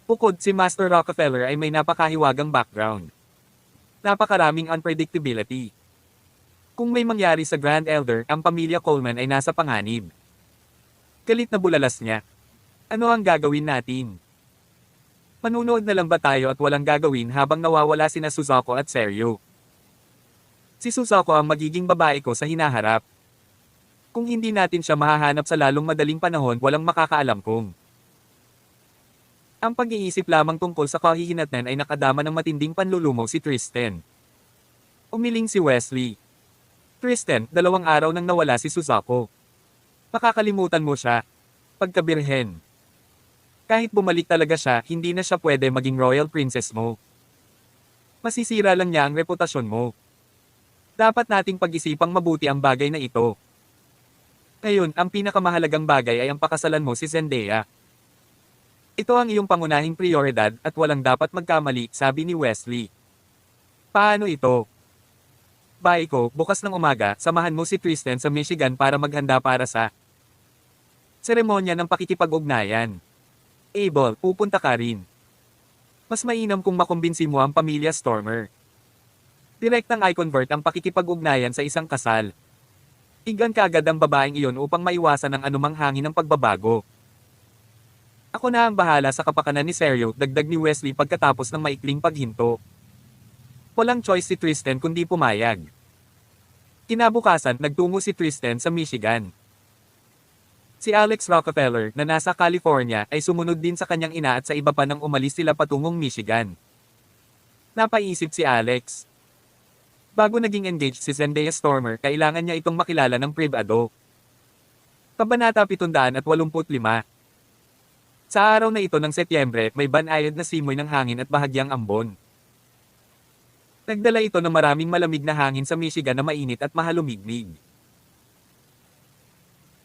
Bukod, si Master Rockefeller ay may napakahiwagang background. Napakaraming unpredictability. Kung may mangyari sa Grand Elder, ang pamilya Coleman ay nasa panganib. Galit na bulalas niya. Ano ang gagawin natin? Manunood na lang ba tayo at walang gagawin habang nawawala sina Suzaku at Seryo? Si Suzaku ang magiging babae ko sa hinaharap. Kung hindi natin siya mahahanap sa lalong madaling panahon, walang makakaalam kung. Ang pag-iisip lamang tungkol sa kahihinatnan ay nakadama ng matinding panlulumo si Tristan. Umiling si Wesley. Tristan, 2 araw nang nawala si Suzaku. Makakalimutan mo siya. Pagkabirhen. Kahit bumalik talaga siya, hindi na siya pwede maging royal princess mo. Masisira lang niya ang reputasyon mo. Dapat nating pag-isipang mabuti ang bagay na ito. Ngayon, ang pinakamahalagang bagay ay ang pakasalan mo si Zendaya. Ito ang iyong pangunahing prioridad at walang dapat magkamali, sabi ni Wesley. Paano ito? Bye ko, bukas ng umaga, samahan mo si Tristan sa Michigan para maghanda para sa seremonya ng pakikipag-ugnayan. Abel, pupunta ka rin. Mas mainam kung makumbinsi mo ang pamilya Stormer. Direktang i-convert ang pakikipag-ugnayan sa isang kasal. Igan kaagad ang babaeng iyon upang maiwasan ang anumang hangin ng pagbabago. Ako na ang bahala sa kapakanan ni Seryo, dagdag ni Wesley pagkatapos ng maikling paghinto. Walang choice si Tristan kundi pumayag. Kinabukasan, nagtungo si Tristan sa Michigan. Si Alex Rockefeller, na nasa California, ay sumunod din sa kanyang ina at sa iba pa nang umalis sila patungong Michigan. Napaisip si Alex. Bago naging engaged si Zendaya Stormer, kailangan niya itong makilala ng pribado. Kabanata 785. Sa araw na ito ng Setyembre, may banayad na simoy ng hangin at bahagyang ambon. Nagdala ito ng maraming malamig na hangin sa Michigan na mainit at mahalumigmig.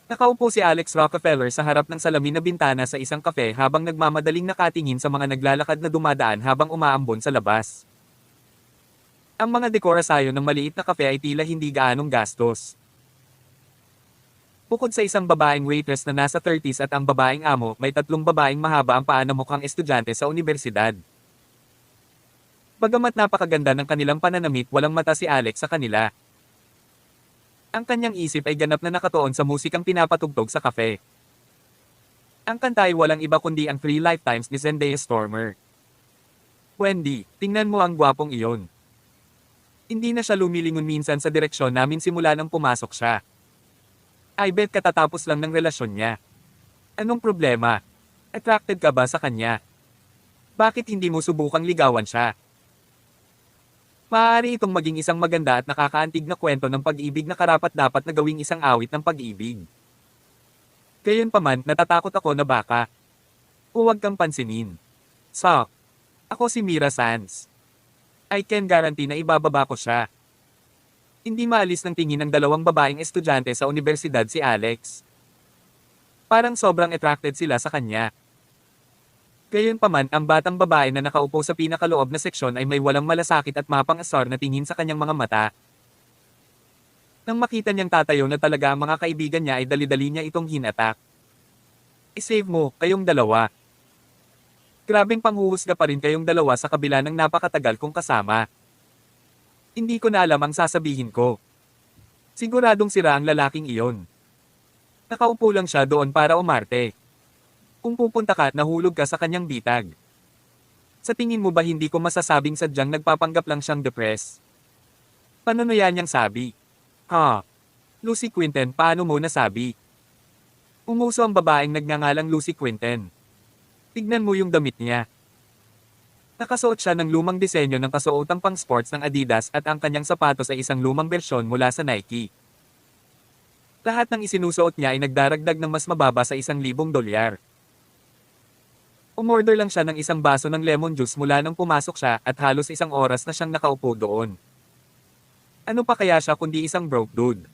Nakaupo si Alex Rockefeller sa harap ng salamin na bintana sa isang kafe habang nagmamadaling nakatingin sa mga naglalakad na dumadaan habang umaambon sa labas. Ang mga dekorasyon ng maliit na kafe ay tila hindi gaanong gastos. Bukod sa isang babaeng waitress na nasa 30s at ang babaeng amo, may 3 babaeng mahaba ang paa na mukhang estudyante sa unibersidad. Bagamat napakaganda ng kanilang pananamit, walang mata si Alex sa kanila. Ang kanyang isip ay ganap na nakatuon sa musikang pinapatugtog sa kafe. Ang kanta ay walang iba kundi ang 3 Lifetimes ni Zendaya Stormer. Wendy, tingnan mo ang gwapong iyon. Hindi na siya lumilingon minsan sa direksyon namin simula nang pumasok siya. I bet katatapos lang ng relasyon niya. Anong problema? Attracted ka ba sa kanya? Bakit hindi mo subukang ligawan siya? Maaari itong maging isang maganda at nakakaantig na kwento ng pag-ibig na karapat-dapat na gawing isang awit ng pag-ibig. Gayunpaman, natatakot ako na baka. Huwag kang pansinin. Sok. Ako si Mira Sands. I can guarantee na ibababa ko siya. Hindi maalis ng tingin ng 2 babaeng estudyante sa universidad si Alex. Parang sobrang attracted sila sa kanya. Gayunpaman, ang batang babae na nakaupo sa pinakaloob na seksyon ay may walang malasakit at mapang-asar na tingin sa kanyang mga mata. Nang makita niyang tatayo na talaga ang mga kaibigan niya ay dali-dali niya itong hinatak. I-save mo, kayong 2. Grabeng panghuhusga pa rin kayong 2 sa kabila ng napakatagal kong kasama. Hindi ko na alam ang sasabihin ko. Siguradong sira ang lalaking iyon. Nakaupo lang siya doon para umarte. Kung pupunta ka, nahulog ka sa kanyang bitag. Sa tingin mo ba hindi ko masasabing sadyang nagpapanggap lang siyang depressed? Panunuya niyang sabi. Lucy Quinten, paano mo nasabi? Umuso ang babaeng nagngangalang Lucy Quinten. Tignan mo yung damit niya. Nakasuot siya ng lumang disenyo ng kasuotang pang-sports ng Adidas at ang kanyang sapatos ay isang lumang bersyon mula sa Nike. Lahat ng isinusuot niya ay nagdaragdag ng mas mababa sa $1,000. Umorder lang siya ng isang baso ng lemon juice mula nang pumasok siya at halos 1 oras na siyang nakaupo doon. Ano pa kaya siya kundi isang broke dude?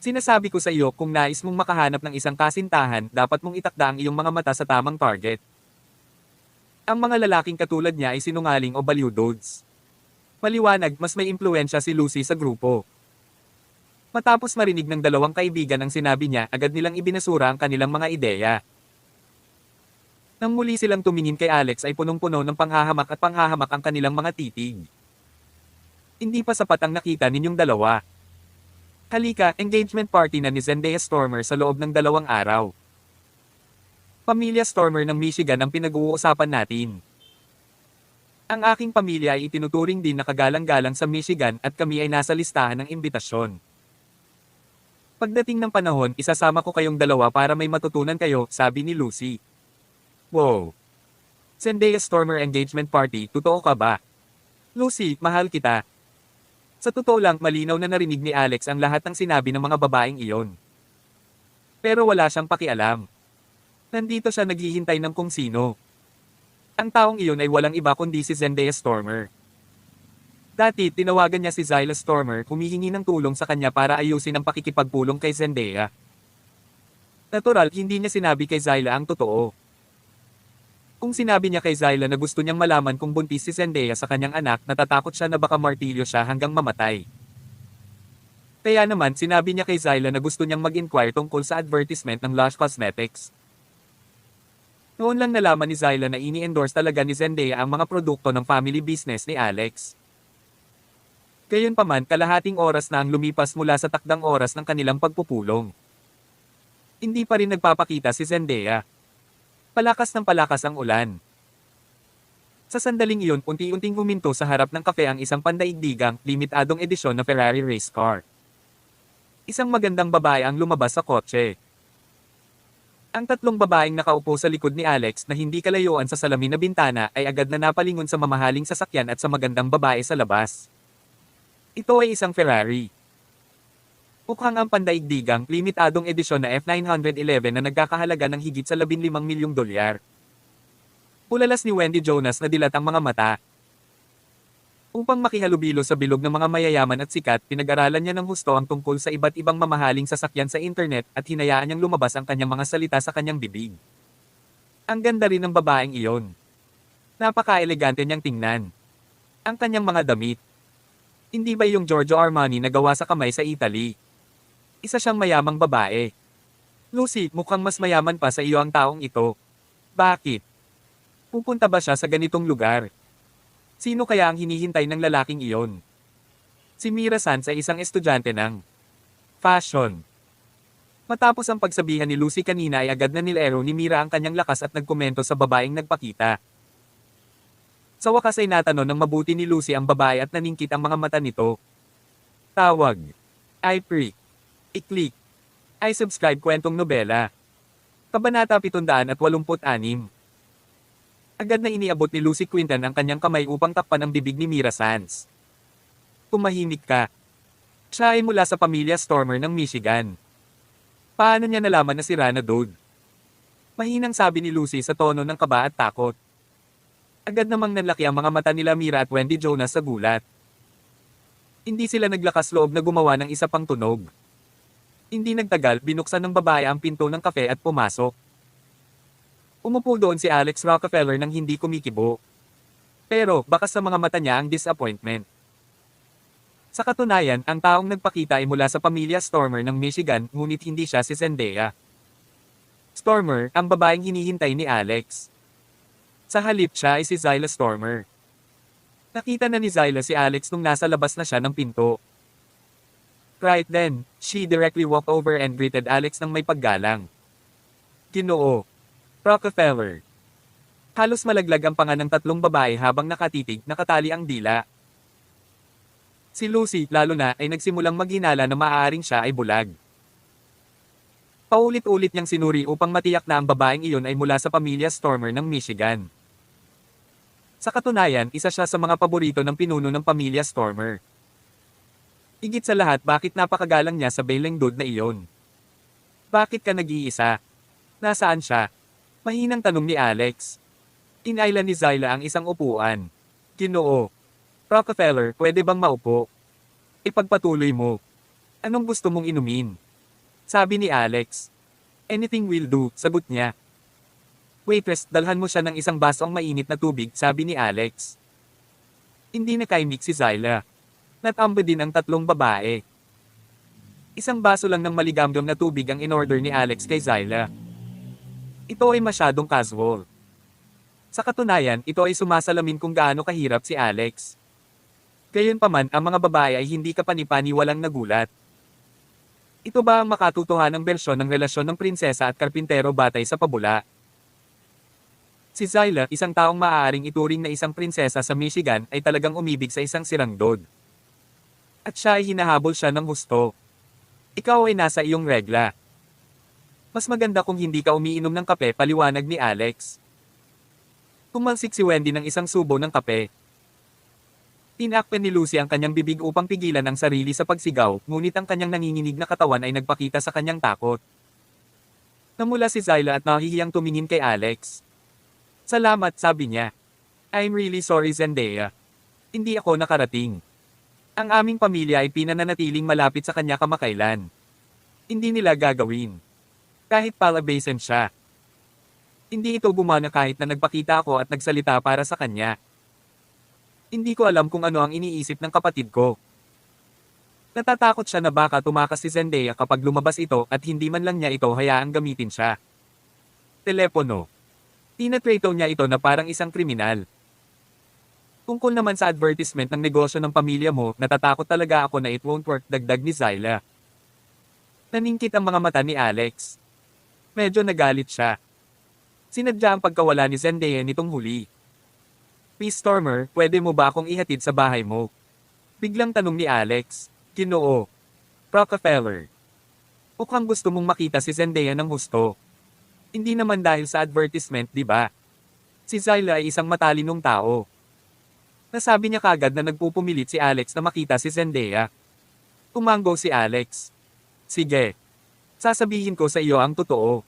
Sinasabi ko sa iyo, kung nais mong makahanap ng isang kasintahan, dapat mong itakda ang iyong mga mata sa tamang target. Ang mga lalaking katulad niya ay sinungaling o baliw-dods. Maliwanag, mas may impluwensya si Lucy sa grupo. Matapos marinig ng dalawang kaibigan ang sinabi niya, agad nilang ibinasura ang kanilang mga ideya. Nang muli silang tumingin kay Alex ay punong-puno ng panghahamak at panghahamak ang kanilang mga titig. Hindi pa sapat ang nakita ninyong dalawa. Halika, engagement party na ni Zendaya Stormer sa loob ng 2 araw. Pamilya Stormer ng Michigan ang pinag-uusapan natin. Ang aking pamilya ay itinuturing din na kagalang-galang sa Michigan at kami ay nasa listahan ng imbitasyon. Pagdating ng panahon, isasama ko kayong dalawa para may matutunan kayo, sabi ni Lucy. Wow! Zendaya Stormer engagement party, totoo ka ba? Lucy, mahal kita. Sa totoo lang, malinaw na narinig ni Alex ang lahat ng sinabi ng mga babaeng iyon. Pero wala siyang pakialam. Nandito siya naghihintay ng kung sino. Ang taong iyon ay walang iba kundi si Zendaya Stormer. Dati, tinawagan niya si Zyla Stormer, humihingi ng tulong sa kanya para ayusin ang pakikipagpulong kay Zendaya. Natural, hindi niya sinabi kay Zyla ang totoo. Kung sinabi niya kay Zyla na gusto niyang malaman kung buntis si Zendaya sa kanyang anak, natatakot siya na baka martilyo siya hanggang mamatay. Kaya naman, sinabi niya kay Zyla na gusto niyang mag-inquire tungkol sa advertisement ng Lush Cosmetics. Noon lang nalaman ni Zyla na ini-endorse talaga ni Zendaya ang mga produkto ng family business ni Alex. Gayunpaman, kalahating oras na ang lumipas mula sa takdang oras ng kanilang pagpupulong. Hindi pa rin nagpapakita si Zendaya. Palakas ng palakas ang ulan. Sa sandaling iyon, unti-unting huminto sa harap ng kafe ang isang pandaigdigang, limitadong edisyon na Ferrari race car. Isang magandang babae ang lumabas sa kotse. Ang 3 babaeng nakaupo sa likod ni Alex na hindi kalayuan sa salamin na bintana ay agad na napalingon sa mamahaling sasakyan at sa magandang babae sa labas. Ito ay isang Ferrari. Mukhang ang pandaigdigang, limitadong edisyon na F911 na nagkakahalaga ng higit sa $15 milyong. Pulalas ni Wendy Jonas na dilat ang mga mata. Upang makihalubilo sa bilog ng mga mayayaman at sikat, pinag-aralan niya ng husto ang tungkol sa iba't ibang mamahaling sasakyan sa internet at hinayaan niyang lumabas ang kanyang mga salita sa kanyang bibig. Ang ganda rin ng babaeng iyon. Napaka-elegante niyang tingnan. Ang kanyang mga damit. Hindi ba yung Giorgio Armani na gawa sa kamay sa Italy? Isa siyang mayamang babae. Lucy, mukhang mas mayaman pa sa iyo ang taong ito. Bakit? Pupunta ba siya sa ganitong lugar? Sino kaya ang hinihintay ng lalaking iyon? Si Mira Sanz ay isang estudyante ng fashion. Matapos ang pagsabihan ni Lucy kanina ay agad na nilero ni Mira ang kanyang lakas at nagkomento sa babaeng nagpakita. Sa wakas ay natanong ng mabuti ni Lucy ang babae at naningkit ang mga mata nito. Tawag. I-prick. I-click. I-subscribe kwentong nobela. Kabanata 786. Agad na iniabot ni Lucy Quintan ang kanyang kamay upang takpan ang bibig ni Mira Sanz. Tumahimik ka. Siya ay mula sa pamilya Stormer ng Michigan. Paano niya nalaman na si Rana Dode? Mahinang sabi ni Lucy sa tono ng kaba at takot. Agad namang nanlaki ang mga mata nila Mira at Wendy Jonas sa gulat. Hindi sila naglakas loob na gumawa ng isa pang tunog. Hindi nagtagal, binuksan ng babae ang pinto ng kafe at pumasok. Umupo doon si Alex Rockefeller nang hindi kumikibo. Pero, baka sa mga mata niya ang disappointment. Sa katunayan, ang taong nagpakita ay mula sa pamilya Stormer ng Michigan, ngunit hindi siya si Zendaya. Stormer, ang babaeng hinihintay ni Alex. Sa halip siya ay si Zyla Stormer. Nakita na ni Zyla si Alex nung nasa labas na siya ng pinto. Right then, she directly walked over and greeted Alex ng may paggalang. Ginoo. Rockefeller. Halos malaglag ang panga ng 3 babae habang nakatitig, nakatali ang dila. Si Lucy, lalo na, ay nagsimulang maghinala na maaaring siya ay bulag. Paulit-ulit niyang sinuri upang matiyak na ang babaeng iyon ay mula sa pamilya Stormer ng Michigan. Sa katunayan, isa siya sa mga paborito ng pinuno ng pamilya Stormer. Higit sa lahat, bakit napakagalang niya sa Bailing Dude na iyon? Bakit ka nag-iisa? Nasaan siya? Mahinang tanong ni Alex. Inayla ni Zyla ang isang upuan. Ginoo. Rockefeller, pwede bang maupo? Ipagpatuloy mo. Anong gusto mong inumin? Sabi ni Alex. Anything will do, sagot niya. Waitress, dalhan mo siya ng isang basong mainit na tubig, sabi ni Alex. Hindi nakaimik si Zyla. Natambo din ang tatlong babae. Isang baso lang ng maligamgam na tubig ang in-order ni Alex kay Zyla. Ito ay masyadong casual. Sa katunayan, ito ay sumasalamin kung gaano kahirap si Alex. Gayunpaman, ang mga babae ay hindi kapani-paniwalang nagulat. Ito ba ang makatutuhanang bersyon ng relasyon ng prinsesa at karpintero batay sa pabula? Si Zyla, isang taong maaaring ituring na isang prinsesa sa Michigan, ay talagang umibig sa isang sirangdod. At siya ay hinahabol siya ng husto. Ikaw ay nasa iyong regla. Mas maganda kung hindi ka umiinom ng kape, paliwanag ni Alex. Tumalsik si Wendy ng isang subo ng kape. Tinakpan ni Lucy ang kanyang bibig upang pigilan ang sarili sa pagsigaw, ngunit ang kanyang nanginginig na katawan ay nagpakita sa kanyang takot. Namula si Zyla at nahihiyang tumingin kay Alex. Salamat, sabi niya. I'm really sorry, Zendaya. Hindi ako nakarating. Ang aming pamilya ay pinananatiling malapit sa kanya kamakailan. Hindi nila gagawin. Kahit palabasin siya. Hindi ito gumana kahit na nagpakita ako at nagsalita para sa kanya. Hindi ko alam kung ano ang iniisip ng kapatid ko. Natatakot siya na baka tumakas si Zendaya kapag lumabas ito at hindi man lang niya ito hayaang gamitin siya. Telepono. Tinatrato niya ito na parang isang kriminal. Tungkol naman sa advertisement ng negosyo ng pamilya mo, natatakot talaga ako na it won't work, dagdag ni Zyla. Naningkit ang mga mata ni Alex. Medyo nagalit siya. Sinadya ang pagkawala ni Zendaya nitong huli. Miss Stormer, pwede mo ba akong ihatid sa bahay mo? Biglang tanong ni Alex. Ginoo. Rockefeller. Mukhang gusto mong makita si Zendaya ng husto. Hindi naman dahil sa advertisement, di ba? Si Zyla ay isang matalinong tao. Nasabi niya kagad na nagpupumilit si Alex na makita si Zendaya. Tumanggo si Alex. Sige. Sasabihin ko sa iyo ang totoo.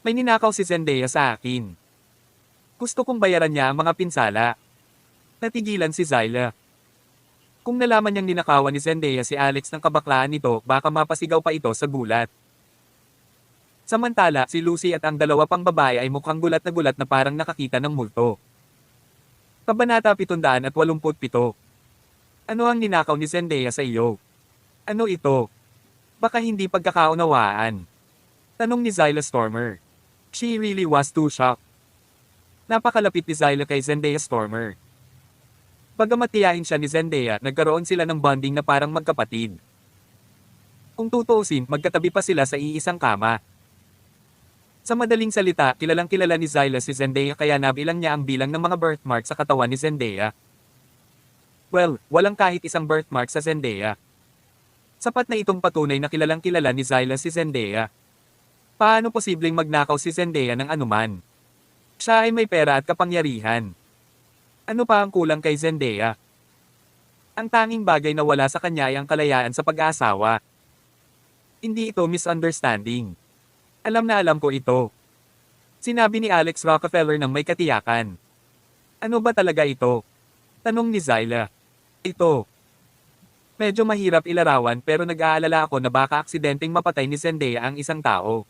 May ninakaw si Zendaya sa akin. Gusto kong bayaran niya ang mga pinsala. Natigilan si Zyla. Kung nalaman niyang ninakawan ni Zendaya si Alex ng kabaklaan nito, baka mapasigaw pa ito sa gulat. Samantala, si Lucy at ang dalawa pang babae ay mukhang gulat na parang nakakita ng multo. Kabanata 787. Ano ang ninakaw ni Zendaya sa iyo? Ano ito? Baka hindi pagkakaunawaan. Tanong ni Zyla Stormer. She really was too shocked. Napakalapit ni Zyla kay Zendaya Stormer. Bagamat tiyahin siya ni Zendaya, nagkaroon sila ng bonding na parang magkapatid. Kung tutuusin, magkatabi pa sila sa iisang kama. Sa madaling salita, kilalang-kilala ni Zyla si Zendaya kaya nabilang niya ang bilang ng mga birthmark sa katawan ni Zendaya. Well, walang kahit isang birthmark sa Zendaya. Sapat na itong patunay na kilalang-kilala ni Zyla si Zendaya. Paano posibleng magnakaw si Zendaya ng anuman? Siya ay may pera at kapangyarihan. Ano pa ang kulang kay Zendaya? Ang tanging bagay na wala sa kanya ay ang kalayaan sa pag-aasawa. Hindi ito misunderstanding. Alam na alam ko ito. Sinabi ni Alex Rockefeller ng may katiyakan. Ano ba talaga ito? Tanong ni Zyla. Ito. Medyo mahirap ilarawan pero nag-aalala ako na baka aksidenteng mapatay ni Zendaya ang isang tao.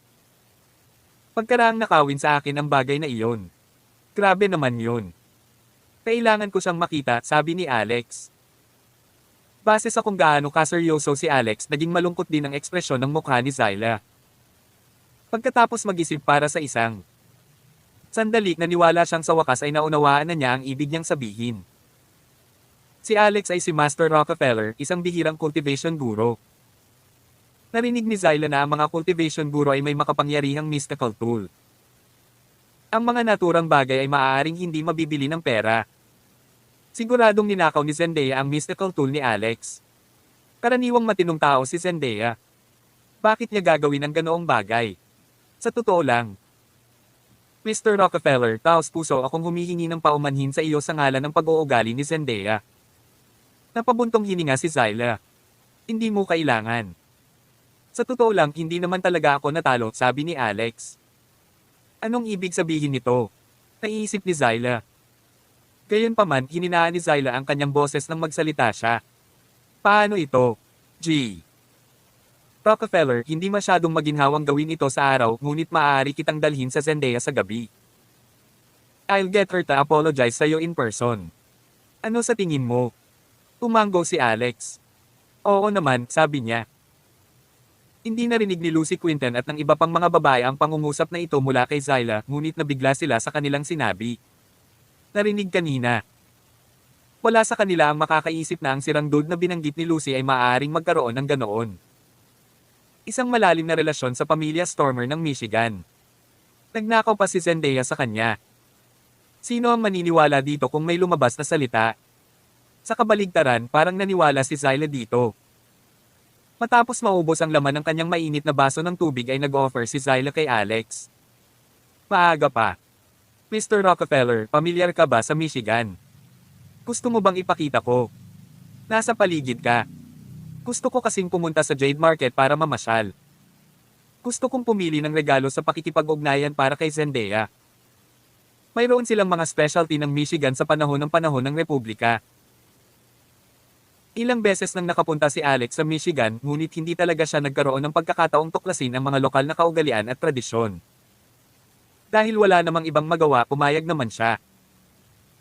Pagkaraang nakawin sa akin ang bagay na iyon. Grabe naman yun. Kailangan ko siyang makita, sabi ni Alex. Base sa kung gaano kaseryoso si Alex, naging malungkot din ang ekspresyon ng mukha ni Zyla. Pagkatapos mag-isip para sa isang sandali, naniwala siyang sa wakas ay naunawaan na niya ang ibig niyang sabihin. Si Alex ay si Master Rockefeller, isang bihirang cultivation guro. Narinig ni Zyla na ang mga cultivation guro ay may makapangyarihang mystical tool. Ang mga naturang bagay ay maaaring hindi mabibili ng pera. Siguradong ninakaw ni Zendaya ang mystical tool ni Alex. Karaniwang matinong tao si Zendaya. Bakit niya gagawin ang ganoong bagay? Sa totoo lang. Mr. Rockefeller, taos puso akong humihingi ng paumanhin sa iyo sa ngalan ng pag-uugali ni Zendaya. Napabuntong hininga si Zyla. Hindi mo kailangan. Sa totoo lang, hindi naman talaga ako natalo, sabi ni Alex. Anong ibig sabihin nito? Naiisip ni Zyla. Gayunpaman, hininaan ni Zyla ang kanyang boses nang magsalita siya. Paano ito? G. Rockefeller, hindi masyadong maginhawang gawin ito sa araw, ngunit maaari kitang dalhin sa Zendaya sa gabi. I'll get her to apologize sa'yo in person. Ano sa tingin mo? Umanggo si Alex. Oo naman, sabi niya. Hindi narinig ni Lucy Quinton at ng iba pang mga babae ang pangungusap na ito mula kay Zyla, ngunit nabigla sila sa kanilang sinabi. Narinig kanina. Wala sa kanila ang makakaisip na ang sirang dude na binanggit ni Lucy ay maaaring magkaroon ng ganoon. Isang malalim na relasyon sa pamilya Stormer ng Michigan. Nagnakaw pa si Zendaya sa kanya. Sino ang maniniwala dito kung may lumabas na salita? Sa kabaligtaran, parang naniwala si Zyla dito. Matapos maubos ang laman ng kanyang mainit na baso ng tubig ay nag-offer si Zyla kay Alex. Maaga pa. Mr. Rockefeller, pamilyar ka ba sa Michigan? Gusto mo bang ipakita ko? Nasa paligid ka. Gusto ko kasing pumunta sa Jade Market para mamasyal. Gusto kong pumili ng regalo sa pakikipag-ugnayan para kay Zendaya. Mayroon silang mga specialty ng Michigan sa panahon ng Republika. Ilang beses nang nakapunta si Alex sa Michigan, ngunit hindi talaga siya nagkaroon ng pagkakataong tuklasin ang mga lokal na kaugalian at tradisyon. Dahil wala namang ibang magawa, pumayag naman siya.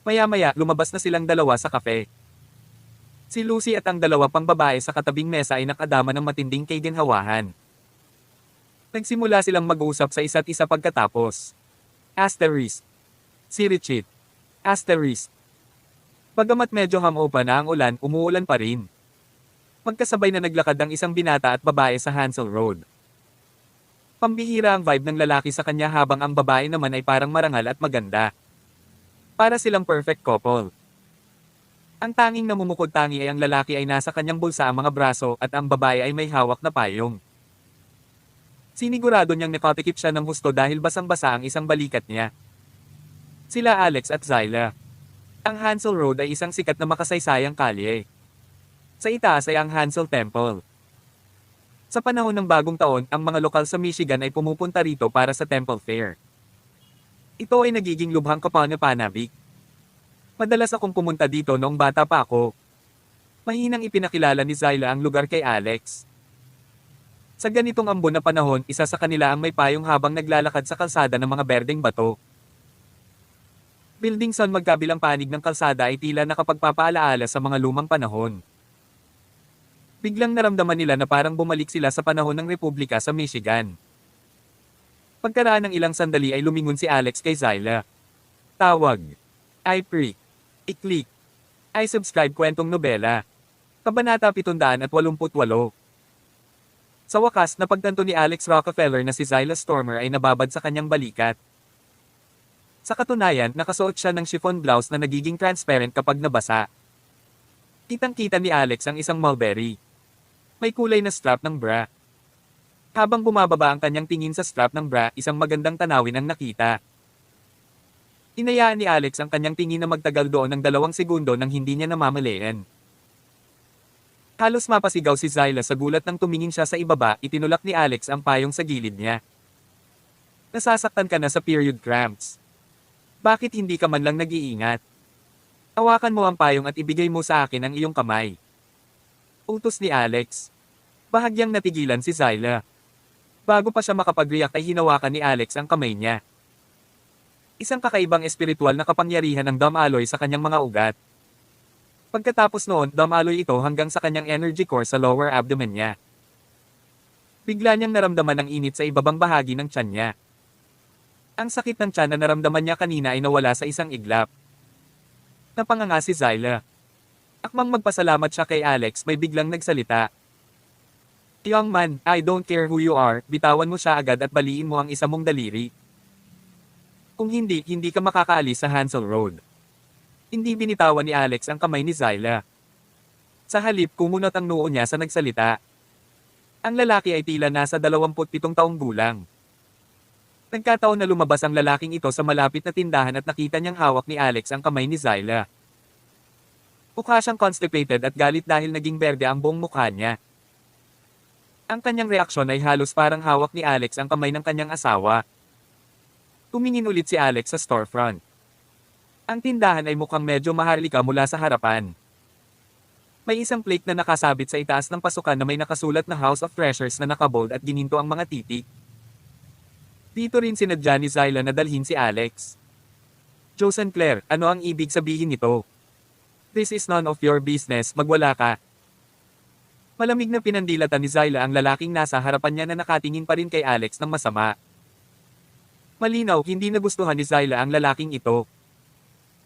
Maya-maya, lumabas na silang dalawa sa kafe. Si Lucy at ang dalawa pang babae sa katabing mesa ay nakadama ng matinding kaiginhawahan. Nagsimula silang mag-usap sa isa't isa pagkatapos. Asterisk. Si Richie. Asterisk. Bagamat medyo hamopa na ang ulan, umuulan pa rin. Magkasabay na naglakad ang isang binata at babae sa Hansel Road. Pambihira ang vibe ng lalaki sa kanya habang ang babae naman ay parang marangal at maganda. Para silang perfect couple. Ang tanging namumukod-tangi ay ang lalaki ay nasa kanyang bulsa ang mga braso at ang babae ay may hawak na payong. Sinigurado niyang nakatikip siya ng husto dahil basang-basa ang isang balikat niya. Sila Alex at Zyla. Ang Hansel Road ay isang sikat na makasaysayang kalye. Sa itaas ay ang Hansel Temple. Sa panahon ng bagong taon, ang mga lokal sa Michigan ay pumupunta rito para sa Temple Fair. Ito ay nagiging lubhang kapanabik. Madalas akong pumunta dito noong bata pa ako. Mahinang ipinakilala ni Zyla ang lugar kay Alex. Sa ganitong ambon na panahon, isa sa kanila ang may payong habang naglalakad sa kalsada ng mga berdeng bato. Building sa magkabilang panig ng kalsada ay tila nakapagpapaalaala sa mga lumang panahon. Biglang naramdaman nila na parang bumalik sila sa panahon ng Republika sa Michigan. Pagkaraan ng ilang sandali ay lumingon si Alex kay Zyla. Tawag. I-Freak. I-Click. I-Subscribe kwentong nobela. Kabanata 788. Sa wakas, napagtanto ni Alex Rockefeller na si Zyla Stormer ay nababad sa kanyang balikat. Sa katunayan, nakasuot siya ng chiffon blouse na nagiging transparent kapag nabasa. Kitang-kita ni Alex ang isang mulberry. May kulay na strap ng bra. Habang bumababa ang kanyang tingin sa strap ng bra, isang magandang tanawin ang nakita. Inayaan ni Alex ang kanyang tingin na magtagal doon ng 2 segundo nang hindi niya namamalayan. Halos mapasigaw si Zyla sa gulat nang tumingin siya sa ibaba, itinulak ni Alex ang payong sa gilid niya. Nasasaktan ka na sa period cramps. Bakit hindi ka man lang nag-iingat? Hawakan mo ang payong at ibigay mo sa akin ang iyong kamay. Utos ni Alex. Bahagyang natigilan si Zyla. Bago pa siya makapag-react ay hinawakan ni Alex ang kamay niya. Isang kakaibang espiritual na kapangyarihan ng damaloy sa kanyang mga ugat. Pagkatapos noon, damaloy ito hanggang sa kanyang energy core sa lower abdomen niya. Bigla niyang naramdaman ang init sa ibabang bahagi ng tiyan niya. Ang sakit ng tiyan na naramdaman niya kanina ay nawala sa isang iglap. Napanganga si Zyla. Akmang magpasalamat siya kay Alex, may biglang nagsalita. Young man, I don't care who you are, bitawan mo siya agad at baliin mo ang isa mong daliri. Kung hindi, hindi ka makakaalis sa Hansel Road. Hindi binitawan ni Alex ang kamay ni Zyla. Sa halip, kumunot ang noo niya sa nagsalita. Ang lalaki ay tila nasa 27 taong gulang. Nagkataon na lumabas ang lalaking ito sa malapit na tindahan at nakita niyang hawak ni Alex ang kamay ni Zyla. Mukha siyang constipated at galit dahil naging berde ang buong mukha niya. Ang kanyang reaksyon ay halos parang hawak ni Alex ang kamay ng kanyang asawa. Tumingin ulit si Alex sa storefront. Ang tindahan ay mukhang medyo maharlika mula sa harapan. May isang plate na nakasabit sa itaas ng pasukan na may nakasulat na House of Treasures na nakabold at gininto ang mga titik. Dito rin sinadya ni Zyla na dalhin si Alex. Joe Sinclair, ano ang ibig sabihin nito? This is none of your business, magwala ka. Malamig na pinandilatan ni Zyla ang lalaking nasa harapan niya na nakatingin pa rin kay Alex ng masama. Malinaw, hindi nagustuhan ni Zyla ang lalaking ito.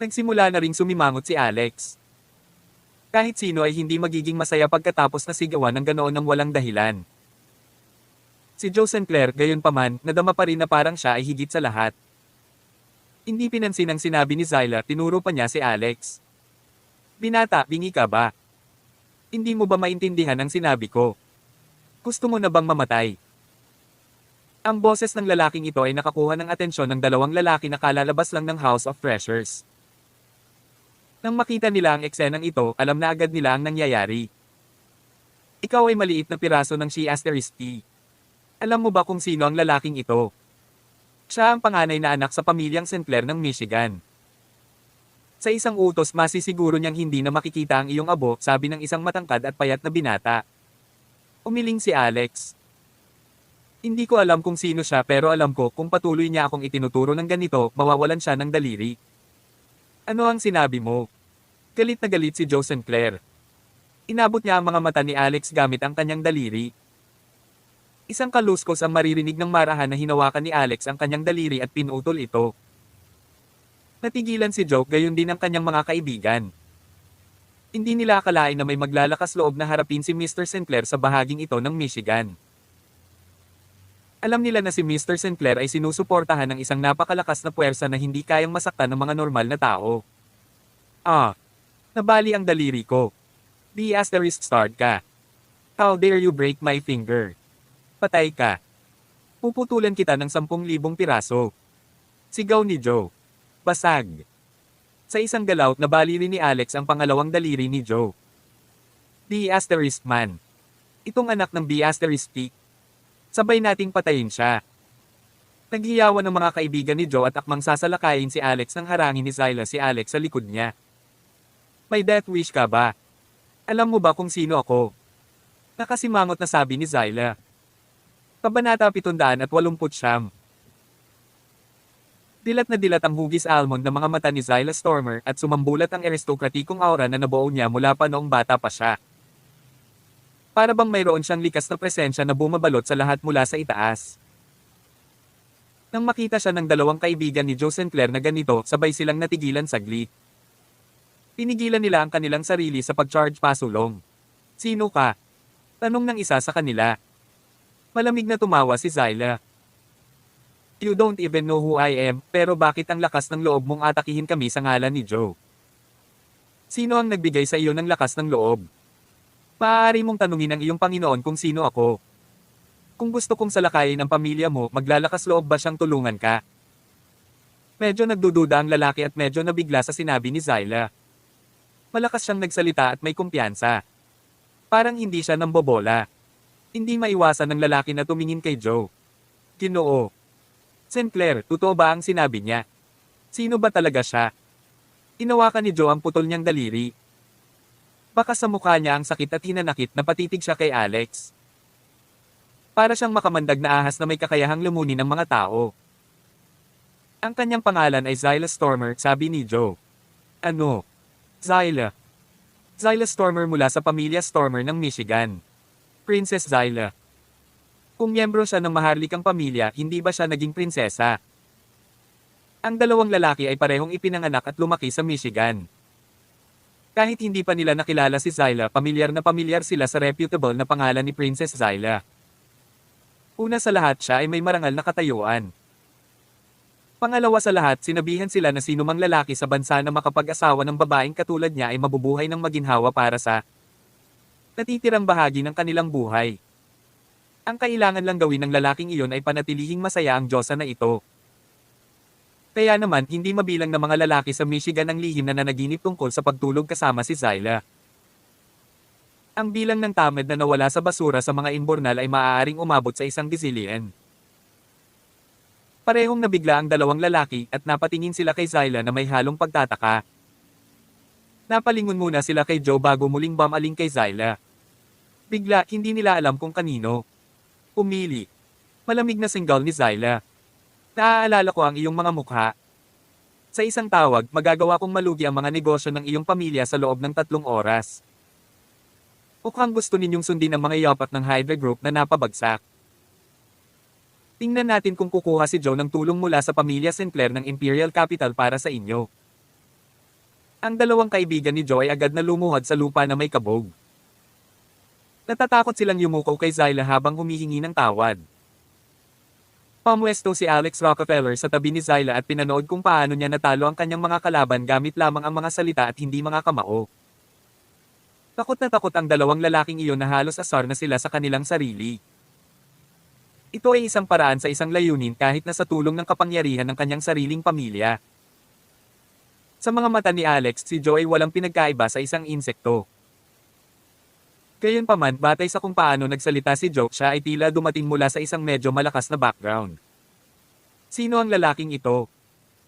Nagsimula na ring sumimangot si Alex. Kahit sino ay hindi magiging masaya pagkatapos na sigawan ng ganoon ng walang dahilan. Si Joe Sinclair, gayunpaman, nadama pa rin na parang siya ay higit sa lahat. Hindi pinansin ang sinabi ni Zyla, tinuro pa niya si Alex. Binata, bingi ka ba? Hindi mo ba maintindihan ang sinabi ko? Gusto mo na bang mamatay? Ang boses ng lalaking ito ay nakakuha ng atensyon ng dalawang lalaki na kalalabas lang ng House of Treasures. Nang makita nila ang eksenang ito, alam na agad nila ang nangyayari. Ikaw ay maliit na piraso ng She-Asterisk. Alam mo ba kung sino ang lalaking ito? Siya ang panganay na anak sa pamilyang Sinclair ng Michigan. Sa isang utos masisiguro niyang hindi na makikita ang iyong abo, sabi ng isang matangkad at payat na binata. Umiling si Alex. Hindi ko alam kung sino siya pero alam ko kung patuloy niya akong itinuturo ng ganito, mawawalan siya ng daliri. Ano ang sinabi mo? Galit na galit si Joe Sinclair. Inabot niya ang mga mata ni Alex gamit ang kanyang daliri. Isang kaluskos ang maririnig ng marahan na hinawakan ni Alex ang kanyang daliri at pinutol ito. Natigilan si Joe gayon din ang kanyang mga kaibigan. Hindi nila akalain na may maglalakas loob na harapin si Mr. Sinclair sa bahaging ito ng Michigan. Alam nila na si Mr. Sinclair ay sinusuportahan ng isang napakalakas na puwersa na hindi kayang masaktan ng mga normal na tao. Nabali ang daliri ko. She-Asterisk ka. How dare you break my finger? Patay ka. Puputulan kita ng 10,000 piraso. Sigaw ni Joe. Basag. Sa isang galaw, nabali rin ni Alex ang pangalawang daliri ni Joe. She-Asterisk man. Itong anak ng She-Asterisk. Sabay nating patayin siya. Naghiyawan ng mga kaibigan ni Joe at akmang sasalakayin si Alex nang harangin ni Zyla si Alex sa likod niya. May death wish ka ba? Alam mo ba kung sino ako? Nakasimangot na sabi ni Zyla. Kabanata 789. Dilat na dilat ang hugis almond ng mga mata ni Zyla Stormer at sumambulat ang aristokratikong aura na nabuo niya mula pa noong bata pa siya. Para bang mayroon siyang likas na presensya na bumabalot sa lahat mula sa itaas. Nang makita siya ng dalawang kaibigan ni Joe Sinclair na ganito, sabay silang natigilan saglit. Pinigilan nila ang kanilang sarili sa pag-charge pasulong. Sino ka? Tanong ng isa sa kanila. Malamig na tumawa si Zyla. You don't even know who I am, pero bakit ang lakas ng loob mong atakihin kami sa ngalan ni Joe? Sino ang nagbigay sa iyo ng lakas ng loob? Maaari mong tanungin ang iyong Panginoon kung sino ako. Kung gusto kong salakayin ang pamilya mo, maglalakas loob ba siyang tulungan ka? Medyo nagdududa ang lalaki at medyo nabigla sa sinabi ni Zyla. Malakas siyang nagsalita at may kumpiyansa. Parang hindi siya nambobola. Hindi maiwasan ng lalaki na tumingin kay Joe. Ginoo. Sinclair, totoo ba ang sinabi niya? Sino ba talaga siya? Inawakan ni Joe ang putol niyang daliri. Baka sa mukha niya ang sakit at hinanakit na patitig siya kay Alex. Para siyang makamandag na ahas na may kakayahang lumunin ng mga tao. Ang kanyang pangalan ay Zyla Stormer, sabi ni Joe. Ano? Zyla. Zyla Stormer mula sa pamilya Stormer ng Michigan. Princess Zyla. Kung miyembro siya ng maharlikang pamilya, hindi ba siya naging prinsesa? Ang dalawang lalaki ay parehong ipinanganak at lumaki sa Michigan. Kahit hindi pa nila nakilala si Zyla, pamilyar na pamilyar sila sa reputable na pangalan ni Princess Zyla. Una sa lahat, siya ay may marangal na katayuan. Pangalawa sa lahat, sinabihan sila na sinumang lalaki sa bansa na makapag-asawa ng babaeng katulad niya ay mabubuhay ng maginhawa para sa natitirang bahagi ng kanilang buhay. Ang kailangan lang gawin ng lalaking iyon ay panatilihing masaya ang Diyosa na ito. Kaya naman, hindi mabilang na mga lalaki sa Michigan ang lihim na nanaginip tungkol sa pagtulog kasama si Zyla. Ang bilang ng tamad na nawala sa basura sa mga imbornal ay maaaring umabot sa 1,000,000. Parehong nabigla ang dalawang lalaki at napatingin sila kay Zyla na may halong pagtataka. Napalingon muna sila kay Joe bago muling bumaling kay Zyla. Bigla, hindi nila alam kung kanino. Umili. Malamig na singgal ni Zyla. Naaalala ko ang iyong mga mukha. Sa isang tawag, magagawa kong malugi ang mga negosyo ng iyong pamilya sa loob ng 3 oras. Mukhang gusto ninyong sundin ang mga yapat ng Hydra Group na napabagsak. Tingnan natin kung kukuha si Joe ng tulong mula sa pamilya Sinclair ng Imperial Capital para sa inyo. Ang dalawang kaibigan ni Joe ay agad na lumuhod sa lupa na may kabog. Natatakot silang yumuko kay Zyla habang humihingi ng tawad. Pumwesto si Alex Rockefeller sa tabi ni Zyla at pinanood kung paano niya natalo ang kanyang mga kalaban gamit lamang ang mga salita at hindi mga kamao. Takot na takot ang dalawang lalaking iyon na halos asar na sila sa kanilang sarili. Ito ay isang paraan sa isang layunin kahit na sa tulong ng kapangyarihan ng kanyang sariling pamilya. Sa mga mata ni Alex, si Joe ay walang pinagkaiba sa isang insekto. Gayunpaman, batay sa kung paano nagsalita si Joe, siya ay tila dumating mula sa isang medyo malakas na background. Sino ang lalaking ito?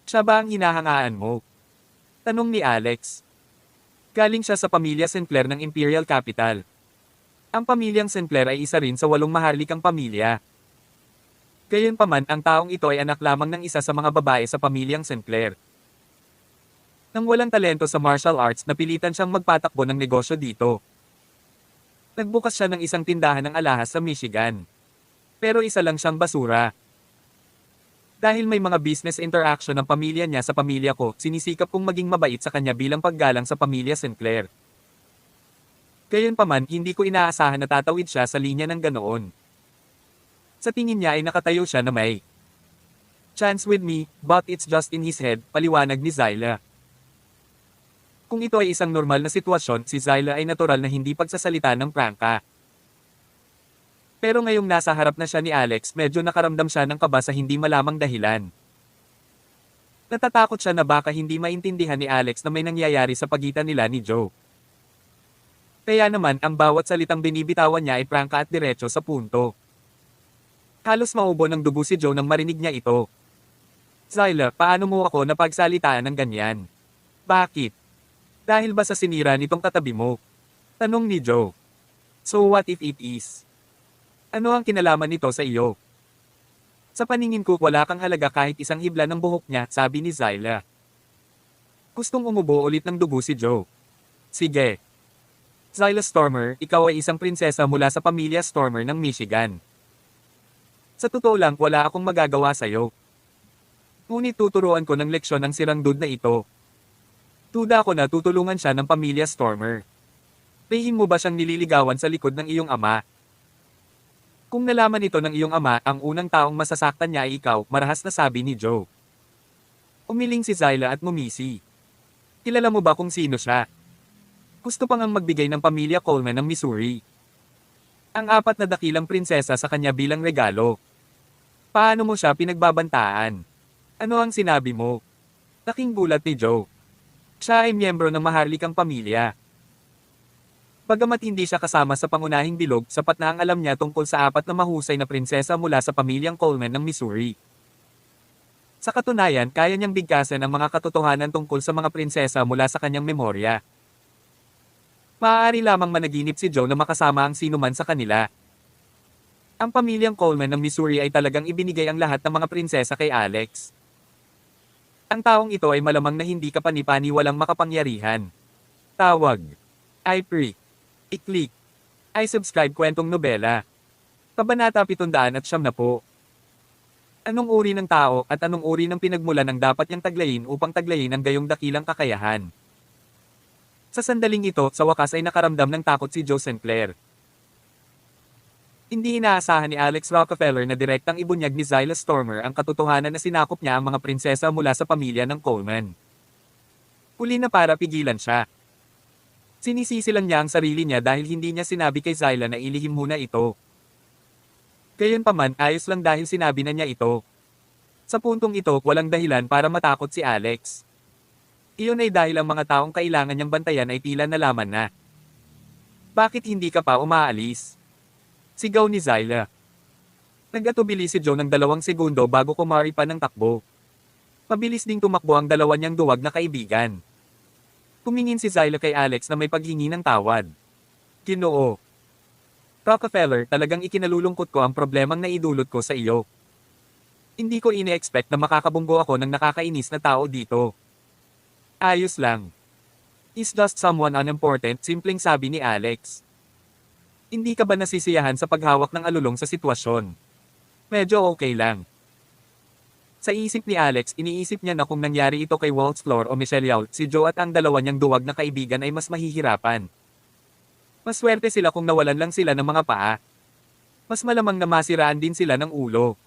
Siya ba ang hinahangaan mo? Tanong ni Alex. Galing siya sa pamilya Sinclair ng Imperial Capital. Ang pamilyang Sinclair ay isa rin sa 8 maharlikang pamilya. Gayunpaman, ang taong ito ay anak lamang ng isa sa mga babae sa pamilyang Sinclair. Nang walang talento sa martial arts, napilitan siyang magpatakbo ng negosyo dito. Nagbukas siya ng isang tindahan ng alahas sa Michigan. Pero isa lang siyang basura. Dahil may mga business interaction ng pamilya niya sa pamilya ko, sinisikap kong maging mabait sa kanya bilang paggalang sa pamilya Sinclair. Gayunpaman, hindi ko inaasahan na tatawid siya sa linya ng ganoon. Sa tingin niya ay nakatayo siya na may chance with me, but it's just in his head, paliwanag ni Zyla. Kung ito ay isang normal na sitwasyon, si Zyla ay natural na hindi pagsasalita ng prangka. Pero ngayong nasa harap na siya ni Alex, medyo nakaramdam siya ng kaba sa hindi malamang dahilan. Natatakot siya na baka hindi maintindihan ni Alex na may nangyayari sa pagitan nila ni Joe. Kaya naman, ang bawat salitang binibitawan niya ay prangka at diretso sa punto. Halos maubo ng dugo si Joe nang marinig niya ito. Zyla, paano mo ako napagsalitaan ng ganyan? Bakit? Dahil ba sa sinira nitong katabi mo? Tanong ni Joe. So what if it is? Ano ang kinalaman nito sa iyo? Sa paningin ko, wala kang halaga kahit isang hibla ng buhok niya, sabi ni Zyla. Gustong umubo ulit ng dugo si Joe. Sige. Zyla Stormer, ikaw ay isang prinsesa mula sa pamilya Stormer ng Michigan. Sa totoo lang, wala akong magagawa sa iyo. Ngunit tuturuan ko ng leksyon ang sirang dude na ito. Tuda ko na tutulungan siya ng pamilya Stormer. Rehin mo ba siyang nililigawan sa likod ng iyong ama? Kung nalaman ito ng iyong ama, ang unang taong masasaktan niya ay ikaw, marahas na sabi ni Joe. Umiling si Zyla at ngumisi. Kilala mo ba kung sino siya? Gusto pang ang magbigay ng pamilya Coleman ng Missouri. Ang 4 na dakilang prinsesa sa kanya bilang regalo. Paano mo siya pinagbabantaan? Ano ang sinabi mo? Laking gulat ni Joe. Siya ay miyembro ng maharlikang pamilya. Bagamat hindi siya kasama sa pangunahing bilog, sapat na ang alam niya tungkol sa 4 na mahusay na prinsesa mula sa pamilyang Coleman ng Missouri. Sa katunayan, kaya niyang bigkasan ang mga katotohanan tungkol sa mga prinsesa mula sa kanyang memorya. Maaari lamang managinip si Joe na makasama ang sinuman sa kanila. Ang pamilyang Coleman ng Missouri ay talagang ibinigay ang lahat ng mga prinsesa kay Alex. Ang taong ito ay malamang na hindi kapani-pani walang makapangyarihan. Tawag. I-pre. I-click. I-subscribe kwentong nobela. Kabanata 700 na po. Anong uri ng tao at anong uri ng pinagmulan ang dapat niyang taglayin upang taglayin ang gayong dakilang kakayahan? Sa sandaling ito, sa wakas ay nakaramdam ng takot si Joe Sinclair. Hindi inaasahan ni Alex Rockefeller na direktang ibunyag ni Zyla Stormer ang katotohanan na sinakop niya ang mga prinsesa mula sa pamilya ng Coleman. Huli na para pigilan siya. Sinisisi lang niya ang sarili niya dahil hindi niya sinabi kay Zyla na ilihim muna ito. Gayunpaman, ayos lang dahil sinabi na niya ito. Sa puntong ito, walang dahilan para matakot si Alex. Iyon ay dahil ang mga taong kailangan niyang bantayan ay tila nalaman na. Bakit hindi ka pa umaalis? Sigaw ni Zyla. Nag-atubili si Joe ng 2 segundo bago kumari pa ng takbo. Mabilis ding tumakbo ang dalawa niyang duwag na kaibigan. Tumingin si Zyla kay Alex na may paghingi ng tawad. Ginoo. Rockefeller, talagang ikinalulungkot ko ang problemang naidulot ko sa iyo. Hindi ko ine-expect na makakabunggo ako ng nakakainis na tao dito. Ayos lang. Is just someone unimportant, simpleng sabi ni Alex. Hindi ka ba nasisiyahan sa paghawak ng alulong sa sitwasyon? Medyo okay lang. Sa isip ni Alex, iniisip niya na kung nangyari ito kay Waltz Floor o Michelle Yao, si Joe at ang dalawa niyang duwag na kaibigan ay mas mahihirapan. Maswerte sila kung nawalan lang sila ng mga paa. Mas malamang na masiraan din sila ng ulo.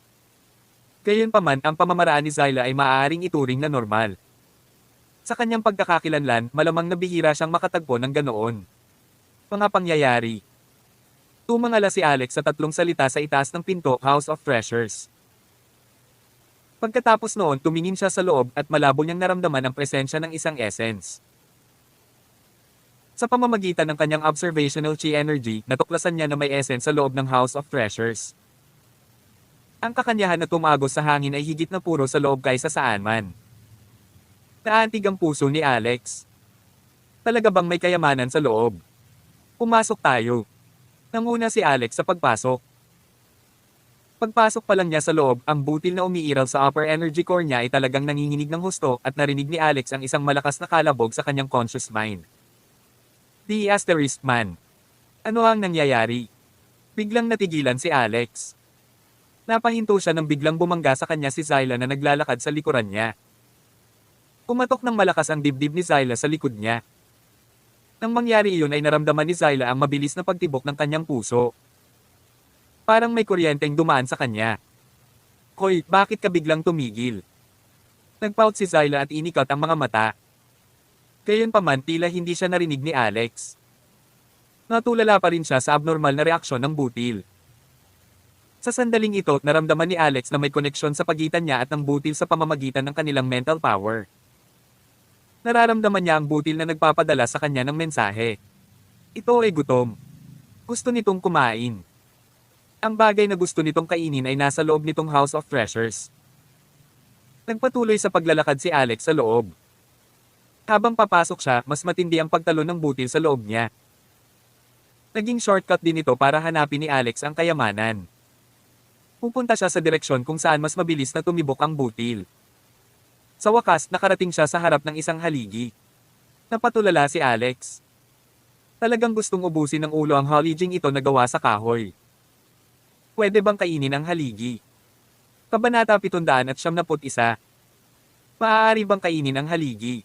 Gayunpaman, ang pamamaraan ni Zyla ay maaaring ituring na normal. Sa kanyang pagkakakilanlan, malamang nabihira siyang makatagpo ng ganoon. Mga pangyayari. Tumangala si Alex sa tatlong salita sa itaas ng pinto, House of Treasures. Pagkatapos noon, tumingin siya sa loob at malabo niyang naramdaman ang presensya ng isang essence. Sa pamamagitan ng kanyang observational chi energy, natuklasan niya na may essence sa loob ng House of Treasures. Ang kakanyahan na tumagos sa hangin ay higit na puro sa loob kaysa saan man. Naantig ang puso ni Alex. Talaga bang may kayamanan sa loob? Pumasok tayo. Nanguna si Alex sa pagpasok. Pagpasok pa lang niya sa loob, ang butil na umiiral sa upper energy core niya ay talagang nanginginig ng husto at narinig ni Alex ang isang malakas na kalabog sa kanyang conscious mind. The Asterisk Man. Ano ang nangyayari? Biglang natigilan si Alex. Napahinto siya nang biglang bumangga sa kanya si Zyla na naglalakad sa likuran niya. Kumatok ng malakas ang dibdib ni Zyla sa likod niya. Nang mangyari iyon ay naramdaman ni Zyla ang mabilis na pagtibok ng kanyang puso. Parang may kuryenteng dumaan sa kanya. Hoy, bakit ka biglang tumigil? Nagpout si Zyla at inikot ang mga mata. Gayunpaman, tila hindi siya narinig ni Alex. Natulala pa rin siya sa abnormal na reaksyon ng butil. Sa sandaling ito, naramdaman ni Alex na may koneksyon sa pagitan niya at ng butil sa pamamagitan ng kanilang mental power. Nararamdaman niya ang butil na nagpapadala sa kanya ng mensahe. Ito ay gutom. Gusto nitong kumain. Ang bagay na gusto nitong kainin ay nasa loob nitong House of Treasures. Nagpatuloy sa paglalakad si Alex sa loob. Habang papasok siya, mas matindi ang pagtalon ng butil sa loob niya. Naging shortcut din ito para hanapin ni Alex ang kayamanan. Pupunta siya sa direksyon kung saan mas mabilis na tumibok ang butil. Sa wakas, nakarating siya sa harap ng isang haligi. Napatulala si Alex. Talagang gustong ubusin ng ulo ang haliging ito na gawa sa kahoy. Pwede bang kainin ang haligi? Kabanata 771. Maaari bang kainin ang haligi?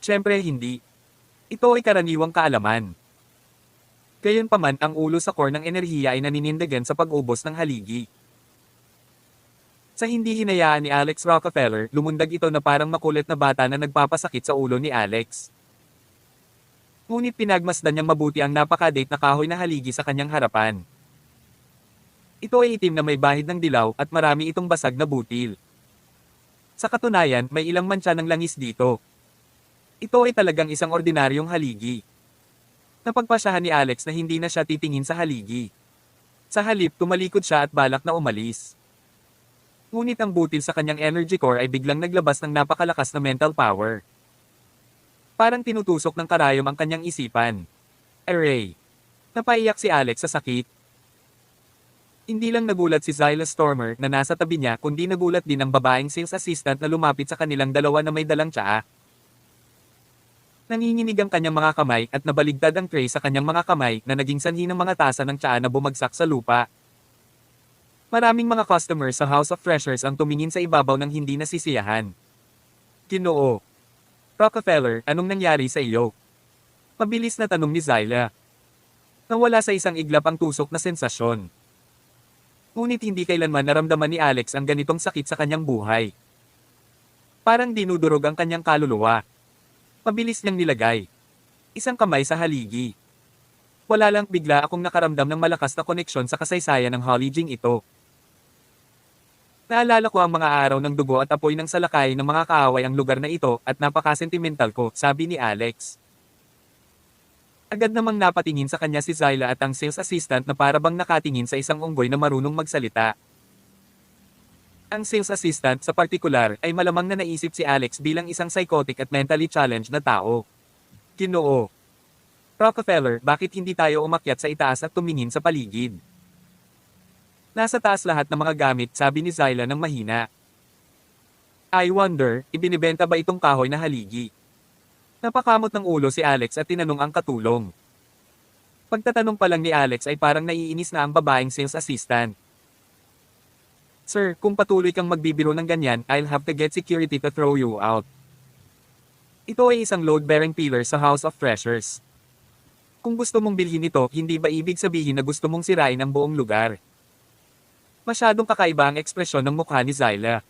Siyempre hindi. Ito ay karaniwang kaalaman. Gayunpaman, ang ulo sa core ng enerhiya ay naninindigan sa pag-ubos ng haligi. Sa hindi hinayaan ni Alex Rockefeller, lumundag ito na parang makulit na bata na nagpapasakit sa ulo ni Alex. Ngunit pinagmasdan niyang mabuti ang napakadate na kahoy na haligi sa kanyang harapan. Ito ay itim na may bahid ng dilaw at marami itong basag na butil. Sa katunayan, may ilang mantsa ng langis dito. Ito ay talagang isang ordinaryong haligi. Napagpasyahan ni Alex na hindi na siya titingin sa haligi. Sa halip, tumalikod siya at balak na umalis. Ngunit ang butil sa kanyang energy core ay biglang naglabas ng napakalakas na mental power. Parang tinutusok ng karayom ang kanyang isipan. Array. Napaiyak si Alex sa sakit. Hindi lang nagulat si Zyla Stormer na nasa tabi niya kundi nagulat din ang babaeng sales assistant na lumapit sa kanilang dalawa na may dalang tsaa. Nanginginig ang kanyang mga kamay at nabaligtad ang tray sa kanyang mga kamay na naging sanhi ng mga tasa ng tsaa na bumagsak sa lupa. Maraming mga customers sa House of Treasures ang tumingin sa ibabaw ng hindi nasisiyahan. Ginoo. Rockefeller, anong nangyari sa iyo? Mabilis na tanong ni Zyla. Nawala sa isang iglap ang tusok na sensasyon. Ngunit hindi kailanman naramdaman ni Alex ang ganitong sakit sa kanyang buhay. Parang dinudurog ang kanyang kaluluwa. Mabilis niyang nilagay. Isang kamay sa haligi. Wala lang, bigla akong nakaramdam ng malakas na koneksyon sa kasaysayan ng haliging ito. Naalala ko ang mga araw ng dugo at apoy ng salakay ng mga kaaway ang lugar na ito at napaka-sentimental ko, sabi ni Alex. Agad namang napatingin sa kanya si Zyla at ang sales assistant na para bang nakatingin sa isang unggoy na marunong magsalita. Ang sales assistant sa partikular ay malamang na naisip si Alex bilang isang psychotic at mentally challenged na tao. Ginoo. Rockefeller, bakit hindi tayo umakyat sa itaas at tumingin sa paligid? Nasa taas lahat ng mga gamit, sabi ni Zyla ng mahina. I wonder, ibinibenta ba itong kahoy na haligi? Napakamot ng ulo si Alex at tinanong ang katulong. Pagtatanong pa lang ni Alex ay parang naiinis na ang babaeng sales assistant. Sir, kung patuloy kang magbibiro ng ganyan, I'll have to get security to throw you out. Ito ay isang load-bearing pillar sa House of Treasures. Kung gusto mong bilhin ito, hindi ba ibig sabihin na gusto mong sirain ang buong lugar? Masyadong kakaiba ang ekspresyon ng mukha ni Zyla.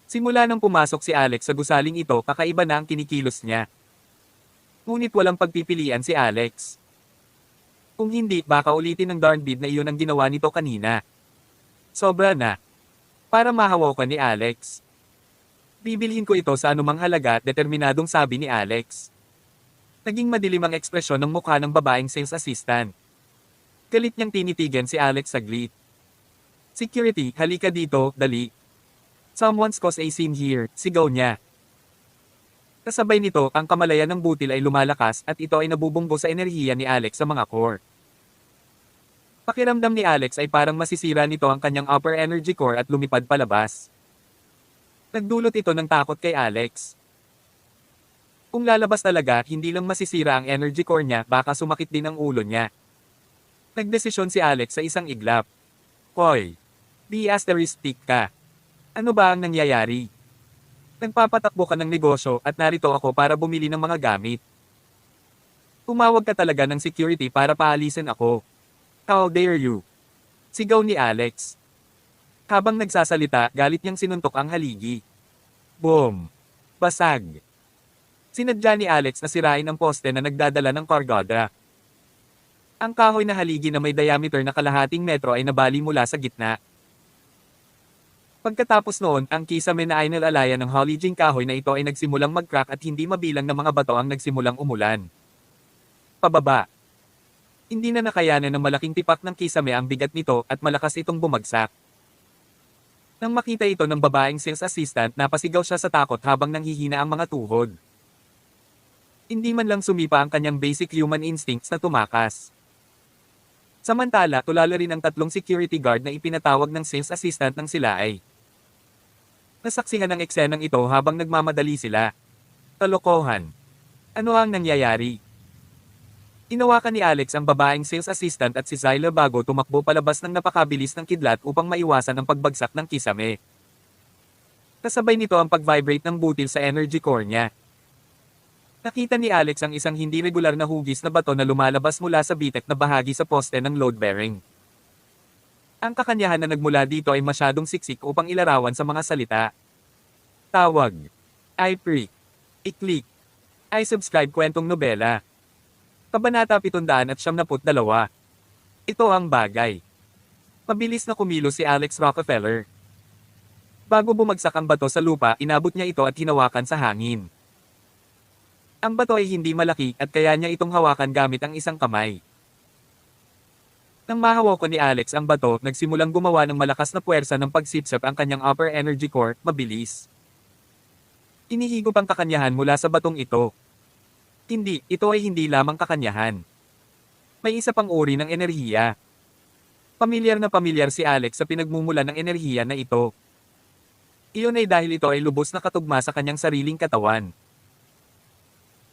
Simula nang pumasok si Alex sa gusaling ito, kakaiba na ang kinikilos niya. Ngunit walang pagpipilian si Alex. Kung hindi, baka ulitin ng darn bid na iyon ang ginawa nito kanina. Sobra na. Para mahawakan ni Alex. Bibilhin ko ito sa anumang halaga, determinadong sabi ni Alex. Naging madilim ang ekspresyon ng mukha ng babaeng sales assistant. Galit niyang tinitigan si Alex saglit. Security, halika dito, dali. Someone's caused a scene here, sigaw niya. Kasabay nito, ang kamalayan ng butil ay lumalakas at ito ay nabubunggo sa enerhiya ni Alex sa mga core. Pakiramdam ni Alex ay parang masisira nito ang kanyang upper energy core at lumipad palabas. Nagdulot ito ng takot kay Alex. Kung lalabas talaga, hindi lang masisira ang energy core niya, baka sumakit din ang ulo niya. Nagdesisyon si Alex sa isang iglap. Hoy, be asterisk ka. Ano ba ang nangyayari? Nagpapatakbo ka ng negosyo at narito ako para bumili ng mga gamit. Tumawag ka talaga ng security para paalisin ako. How dare you? Sigaw ni Alex. Habang nagsasalita, galit niyang sinuntok ang haligi. Boom! Basag! Sinadya ni Alex na sirain ang poste na nagdadala ng kargada. Ang kahoy na haligi na may diameter na kalahating metro ay nabali mula sa gitna. Pagkatapos noon, ang kisame na ay nalalayan ng haliging kahoy na ito ay nagsimulang mag-crack at hindi mabilang na mga bato ang nagsimulang umulan. Pababa. Hindi na nakayanan ng malaking tipak ng kisame ang bigat nito at malakas itong bumagsak. Nang makita ito ng babaeng sales assistant, napasigaw siya sa takot habang nanghihina ang mga tuhod. Hindi man lang sumipa ang kanyang basic human instincts na tumakas. Samantala, tulala rin ang tatlong security guard na ipinatawag ng sales assistant ng sila ay. Nasaksihan ang eksenang ito habang nagmamadali sila. Kalokohan. Ano ang nangyayari? Inawakan ni Alex ang babaeng sales assistant at si Zyla bago tumakbo palabas ng napakabilis ng kidlat upang maiwasan ang pagbagsak ng kisame. Kasabay nito ang pag-vibrate ng butil sa energy core niya. Nakita ni Alex ang isang hindi regular na hugis na bato na lumalabas mula sa bitek na bahagi sa poste ng load bearing. Ang kakanyahan na nagmula dito ay masyadong siksik upang ilarawan sa mga salita. Tawag. I prick. I-click. I subscribe kwentong nobela. Kabanata 772. Ito ang bagay. Mabilis na kumilos si Alex Rockefeller. Bago bumagsak ang bato sa lupa, inabot niya ito at hinawakan sa hangin. Ang bato ay hindi malaki at kaya niya itong hawakan gamit ang isang kamay. Nang mahawakan ni Alex ang bato, nagsimulang gumawa ng malakas na puwersa ng pagsipsip ang kanyang upper energy core, mabilis. Inihigop ang kakanyahan mula sa batong ito. Hindi, ito ay hindi lamang kakanyahan. May isa pang uri ng enerhiya. Pamilyar na pamilyar si Alex sa pinagmumula ng enerhiya na ito. Iyon ay dahil ito ay lubos na katugma sa kanyang sariling katawan.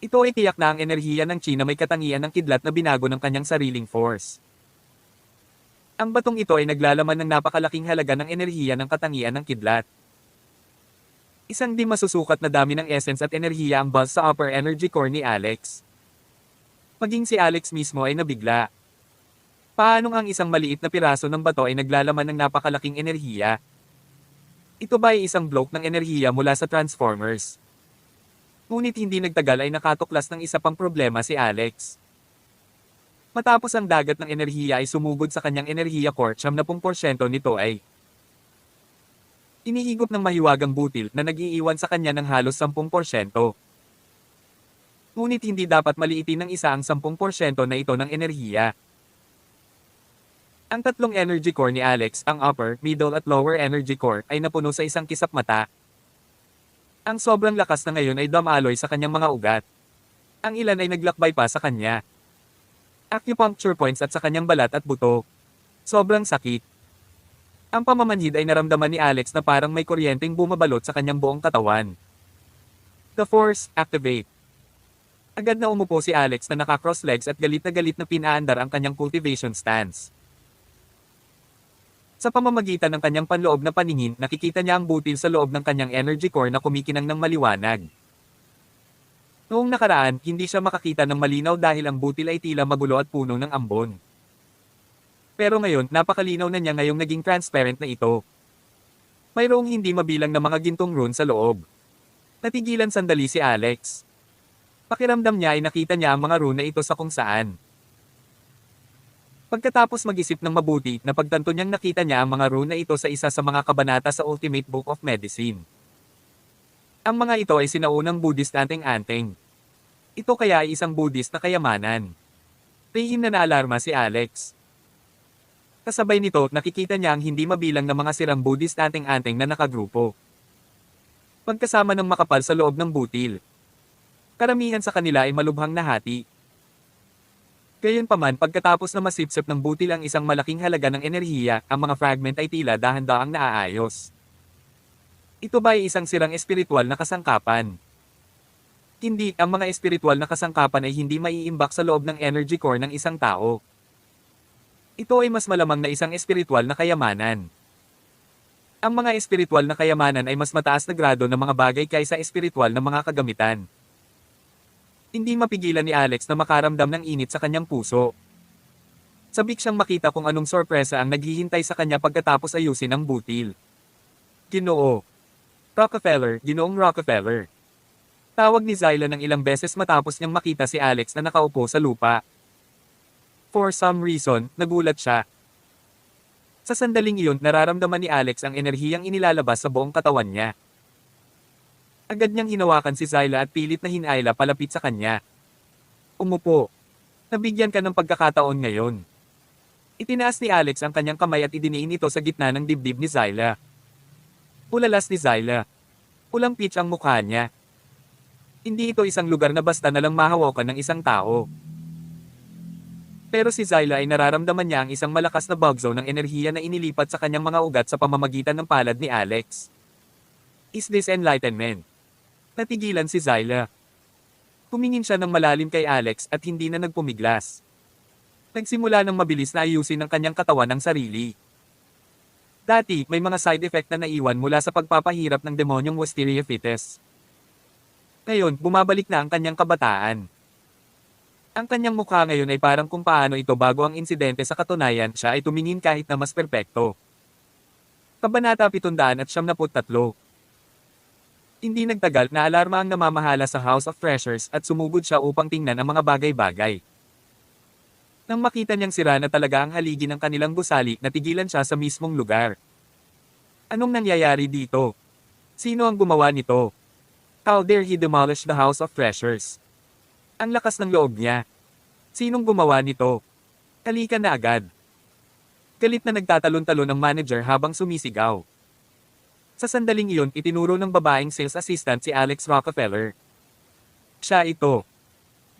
Ito ay tiyak na ang enerhiya ng Chi na may katangian ng kidlat na binago ng kanyang sariling force. Ang batong ito ay naglalaman ng napakalaking halaga ng enerhiya ng katangian ng kidlat. Isang di masusukat na dami ng essence at enerhiya ang buzz sa upper energy core ni Alex. Maging si Alex mismo ay nabigla. Paanong ang isang maliit na piraso ng bato ay naglalaman ng napakalaking enerhiya? Ito ba ay isang bloke ng enerhiya mula sa Transformers? Ngunit hindi nagtagal ay nakatuklas ng isa pang problema si Alex. Matapos ang dagat ng enerhiya ay sumugod sa kanyang enerhiya core, 70% nito ay inihigop ng mahiwagang butil na nag-iiwan sa kanya ng halos 10%. Ngunit hindi dapat maliitin ng isa ang 10% na ito ng enerhiya. Ang tatlong energy core ni Alex, ang upper, middle at lower energy core, ay napuno sa isang kisap mata. Ang sobrang lakas na ngayon ay dumaloy sa kanyang mga ugat. Ang ilan ay naglakbay pa sa kanya. Acupuncture points at sa kanyang balat at buto. Sobrang sakit. Ang pamamanhid ay naramdaman ni Alex na parang may kuryenteng bumabalot sa kanyang buong katawan. The Force, activate. Agad na umupo si Alex na naka-cross legs at galit na pinaandar ang kanyang cultivation stance. Sa pamamagitan ng kanyang panloob na paningin, nakikita niya ang butil sa loob ng kanyang energy core na kumikinang ng maliwanag. Noong nakaraan, hindi siya makakita ng malinaw dahil ang butil ay tila magulo at puno ng ambon. Pero ngayon, napakalinaw na niya ngayong naging transparent na ito. Mayroong hindi mabilang na mga gintong rune sa loob. Natigilan sandali si Alex. Pakiramdam niya ay nakita niya ang mga rune na ito sa kung saan. Pagkatapos mag-isip ng mabuti, napagtanto niyang nakita niya ang mga rune na ito sa isa sa mga kabanata sa Ultimate Book of Medicine. Ang mga ito ay sinaunang Buddhist anteng-anteng. Ito kaya ay isang Buddhist na kayamanan. Lihim na naalarma si Alex. Kasabay nito, nakikita niya ang hindi mabilang na mga sirang Buddhist anteng-anteng na nakagrupo. Magkasama ng makapal sa loob ng butil. Karamihan sa kanila ay malubhang nahati. Gayunpaman, pagkatapos na masipsip ng butil ang isang malaking halaga ng enerhiya, ang mga fragment ay tila dahan-daang naaayos. Ito ba ay isang sirang espiritual na kasangkapan? Hindi, ang mga espiritual na kasangkapan ay hindi maiimbak sa loob ng energy core ng isang tao. Ito ay mas malamang na isang espiritual na kayamanan. Ang mga espiritual na kayamanan ay mas mataas na grado ng mga bagay kaysa espiritual na mga kagamitan. Hindi mapigilan ni Alex na makaramdam ng init sa kanyang puso. Sabik siyang makita kung anong sorpresa ang naghihintay sa kanya pagkatapos ayusin ang butil. Ginoo. Rockefeller, Ginoong Rockefeller. Tawag ni Zyla ng ilang beses matapos niyang makita si Alex na nakaupo sa lupa. For some reason, nagulat siya. Sa sandaling iyon, nararamdaman ni Alex ang enerhiyang inilalabas sa buong katawan niya. Agad niyang hinawakan si Zyla at pilit na hinayla palapit sa kanya. Umupo. Nabigyan ka ng pagkakataon ngayon. Itinaas ni Alex ang kanyang kamay at idiniin ito sa gitna ng dibdib ni Zyla. Ulalas ni Zyla. Pulang pitch ang mukha niya. Hindi ito isang lugar na basta na lang mahawakan ng isang tao. Pero si Zyla ay nararamdaman niya ang isang malakas na bug zone ng enerhiya na inilipat sa kanyang mga ugat sa pamamagitan ng palad ni Alex. Is this enlightenment? Natigilan si Zyla. Tumingin siya ng malalim kay Alex at hindi na nagpumiglas. Nagsimula ng mabilis na ayusin ng kanyang katawan ng sarili. Dati, may mga side effect na naiwan mula sa pagpapahirap ng demonyong Wisteria Fittes. Ngayon, bumabalik na ang kanyang kabataan. Ang kanyang mukha ngayon ay parang kung paano ito bago ang insidente sa katunayan siya ay tumingin kahit na mas perpekto. Kabanata 773. Hindi nagtagal na alarma ang namamahala sa House of Treasures at sumugod siya upang tingnan ang mga bagay-bagay. Nang makita niyang sira na talaga ang haligi ng kanilang gusali, natigilan siya sa mismong lugar. Anong nangyayari dito? Sino ang gumawa nito? How dare he demolish the House of Treasures? Ang lakas ng loob niya. Sinong gumawa nito? Halika na agad. Galit na nagtatalon-talon ang manager habang sumisigaw. Sa sandaling iyon, itinuro ng babaeng sales assistant si Alex Rockefeller. Siya ito.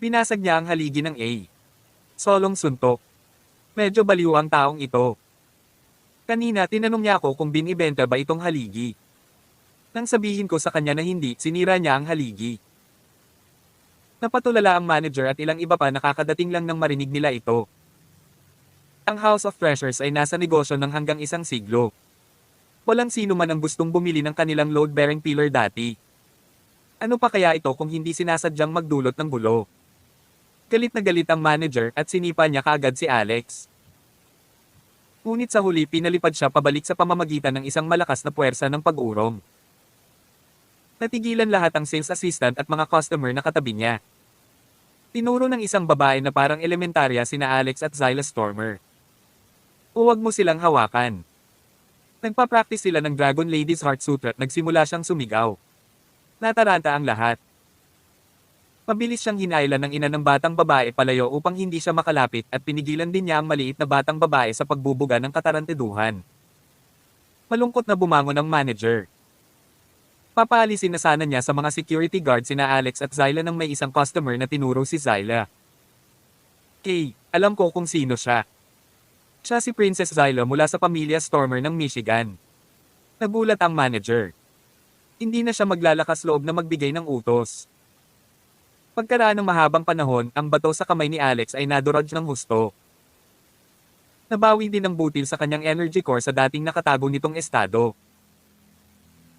Binasag niya ang haligi ng A. Solong suntok. Medyo baliw ang taong ito. Kanina tinanong niya ako kung binibenta ba itong haligi. Nang sabihin ko sa kanya na hindi, sinira niya ang haligi. Napatulala ang manager at ilang iba pa nakakadating lang nang marinig nila ito. Ang House of Treasures ay nasa negosyo ng hanggang 1 siglo. Walang sino man ang gustong bumili ng kanilang load-bearing pillar dati. Ano pa kaya ito kung hindi sinasadyang magdulot ng gulo? Galit na galit ang manager at sinipa niya kaagad si Alex. Ngunit sa huli pinalipad siya pabalik sa pamamagitan ng isang malakas na puwersa ng pag-urong. Natigilan lahat ang sales assistant at mga customer na katabi niya. Tinuro ng isang babae na parang elementarya sina Alex at Zyla Stormer. Huwag mo silang hawakan. Nagpa-practice sila ng Dragon Lady's Heart Sutra at nagsimula siyang sumigaw. Nataranta ang lahat. Mabilis siyang hinailan ng ina ng batang babae palayo upang hindi siya makalapit at pinigilan din niya ang maliit na batang babae sa pagbubuga ng katarantiduhan. Malungkot na bumangon ang manager. Papaalisin na sana niya sa mga security guard sina Alex at Zyla nang may isang customer na tinuro si Zyla. Kay, alam ko kung sino siya. Siya si Princess Zyla mula sa pamilya Stormer ng Michigan. Nagulat ang manager. Hindi na siya maglalakas loob na magbigay ng utos. Pagkaraan ng mahabang panahon, ang bato sa kamay ni Alex ay nadurog ng husto. Nabawi din ng butil sa kanyang energy core sa dating nakatago nitong estado.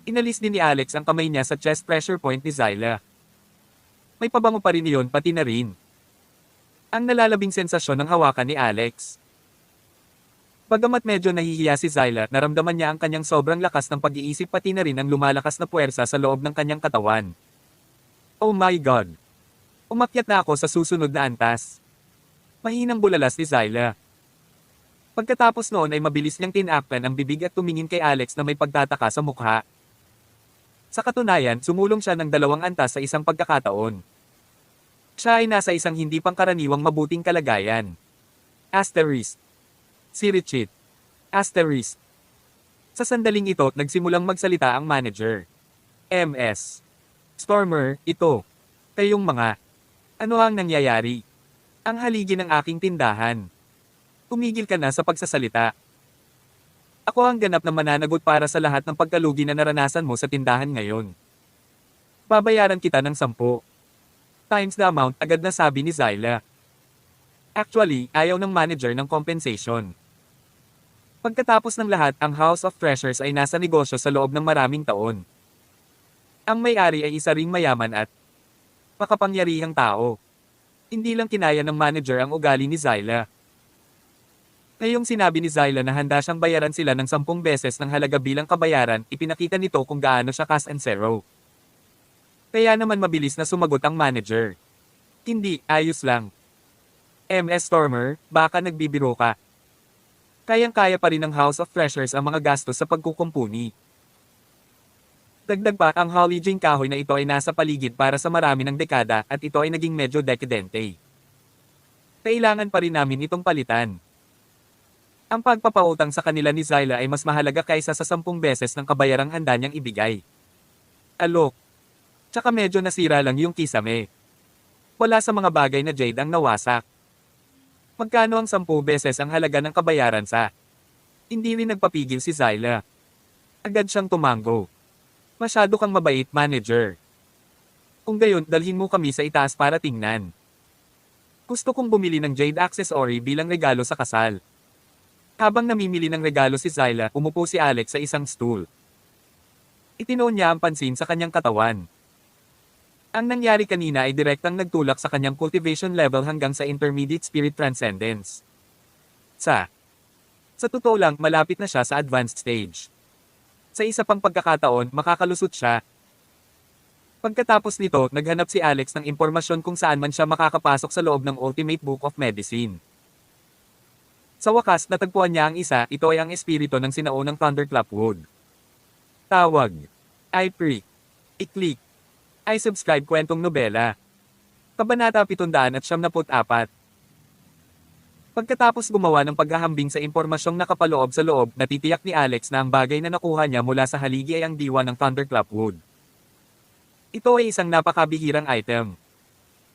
Inalis din ni Alex ang kamay niya sa chest pressure point ni Zyla. May pabango pa rin iyon pati na rin ang nalalabing sensasyon ng hawakan ni Alex. Bagamat medyo nahihiya si Zyla, naramdaman niya ang kanyang sobrang lakas ng pag-iisip pati na rin ang lumalakas na puwersa sa loob ng kanyang katawan. Oh my God! Umakyat na ako sa susunod na antas. Mahinang bulalas ni Zyla. Pagkatapos noon ay mabilis niyang tinakpan ang bibig at tumingin kay Alex na may pagtataka sa mukha. Sa katunayan, sumulong siya ng 2 antas sa isang pagkakataon. Siya ay nasa isang hindi pangkaraniwang mabuting kalagayan. Asterisk. Si Richit. Asterisk. Sa sandaling ito, nagsimulang magsalita ang manager. MS. Stormer, ito. Kayong mga. Ano ang nangyayari? Ang haligi ng aking tindahan. Tumigil ka na sa pagsasalita. Ako ang ganap na mananagot para sa lahat ng pagkalugi na naranasan mo sa tindahan ngayon. Babayaran kita ng 10 times the amount, agad na sabi ni Zyla. Actually, ayaw ng manager ng compensation. Pagkatapos ng lahat, ang House of Treasures ay nasa negosyo sa loob ng maraming taon. Ang may-ari ay isa ring mayaman at makapangyarihang tao. Hindi lang kinaya ng manager ang ugali ni Zyla. Ngayong sinabi ni Zyla na handa siyang bayaran sila ng 10 beses ng halaga bilang kabayaran, ipinakita nito kung gaano siya kas-ensero. Kaya naman mabilis na sumagot ang manager. Hindi, ayos lang. MS Stormer, baka nagbibiro ka. Kayang-kaya pa rin ng House of Treasures ang mga gastos sa pagkukumpuni. Dagdag pa, ang Holly Jane kahoy na ito ay nasa paligid para sa marami ng dekada at ito ay naging medyo dekadente. Kailangan pa rin namin itong palitan. Ang pagpapautang sa kanila ni Zyla ay mas mahalaga kaysa sa 10 beses ng kabayarang handa niyang ibigay. Alok. Tsaka medyo nasira lang yung kisame. Wala sa mga bagay na jade ang nawasak. Magkano ang 10 beses ang halaga ng kabayaran sa? Hindi rin nagpapigil si Zyla. Agad siyang tumango. Masyado kang mabait, manager. Kung gayon, dalhin mo kami sa itaas para tingnan. Gusto kong bumili ng jade accessory bilang regalo sa kasal. Habang namimili ng regalo si Zyla, umupo si Alex sa isang stool. Itinoon niya ang pansin sa kanyang katawan. Ang nangyari kanina ay direktang nagtulak sa kanyang cultivation level hanggang sa intermediate spirit transcendence. Sa totoo lang, malapit na siya sa advanced stage. Sa isa pang pagkakataon, makakalusot siya. Pagkatapos nito, naghanap si Alex ng impormasyon kung saan man siya makakapasok sa loob ng Ultimate Book of Medicine. Sa wakas, natagpuan niya ang isa, ito ay ang espiritu ng sinaunang Thunderclap Wood. Tawag. I-Prick. I-Click. I-Subscribe kwentong nobela. Kabanata 774. Pagkatapos gumawa ng paghahambing sa impormasyong nakapaloob sa loob, natitiyak ni Alex na ang bagay na nakuha niya mula sa haligi ay ang diwa ng Thunderclap Wood. Ito ay isang napakabihirang item.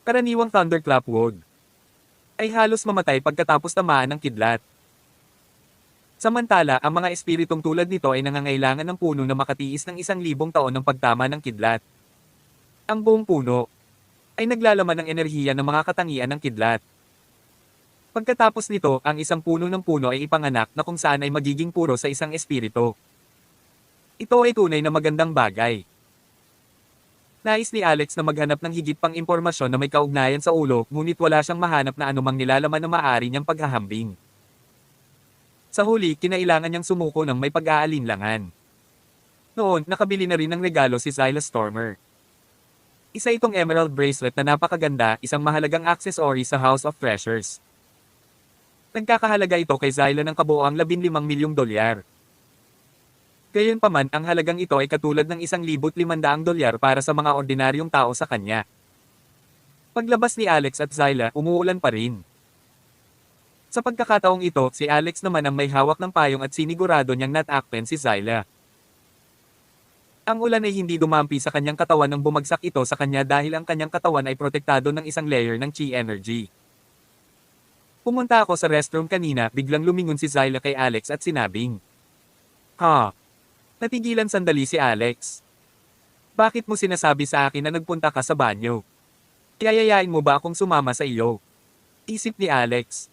Karaniwang Thunderclap Wood ay halos mamatay pagkatapos tamaan ng kidlat. Samantala, ang mga espiritong tulad nito ay nangangailangan ng puno na makatiis ng 1,000 taon ng pagtama ng kidlat. Ang buong puno ay naglalaman ng enerhiya ng mga katangian ng kidlat. Pagkatapos nito, ang isang puno ng puno ay ipanganak na kung saan ay magiging puro sa isang espiritu. Ito ay tunay na magandang bagay. Nais ni Alex na maghanap ng higit pang impormasyon na may kaugnayan sa ulo, ngunit wala siyang mahanap na anumang nilalaman na maaari niyang paghahambing. Sa huli, kinailangan niyang sumuko ng may pag-aalinlangan. Noon, nakabili na rin ng regalo si Zyla Stormer. Isa itong emerald bracelet na napakaganda, isang mahalagang accessory sa House of Treasures. Nagkakahalaga ito kay Zyla ng kabuoang $15 milyong. Gayunpaman, ang halagang ito ay katulad ng $1,500 para sa mga ordinaryong tao sa kanya. Paglabas ni Alex at Zyla, umuulan pa rin. Sa pagkakataong ito, si Alex naman ang may hawak ng payong at sinigurado niyang natakpen si Zyla. Ang ulan ay hindi dumampi sa kanyang katawan nang bumagsak ito sa kanya dahil ang kanyang katawan ay protektado ng isang layer ng chi energy. Pumunta ako sa restroom kanina, biglang lumingon si Zyla kay Alex at sinabing, "Ha?" Natigilan sandali si Alex. "Bakit mo sinasabi sa akin na nagpunta ka sa banyo? Yayayain mo ba akong sumama sa iyo?" Isip ni Alex.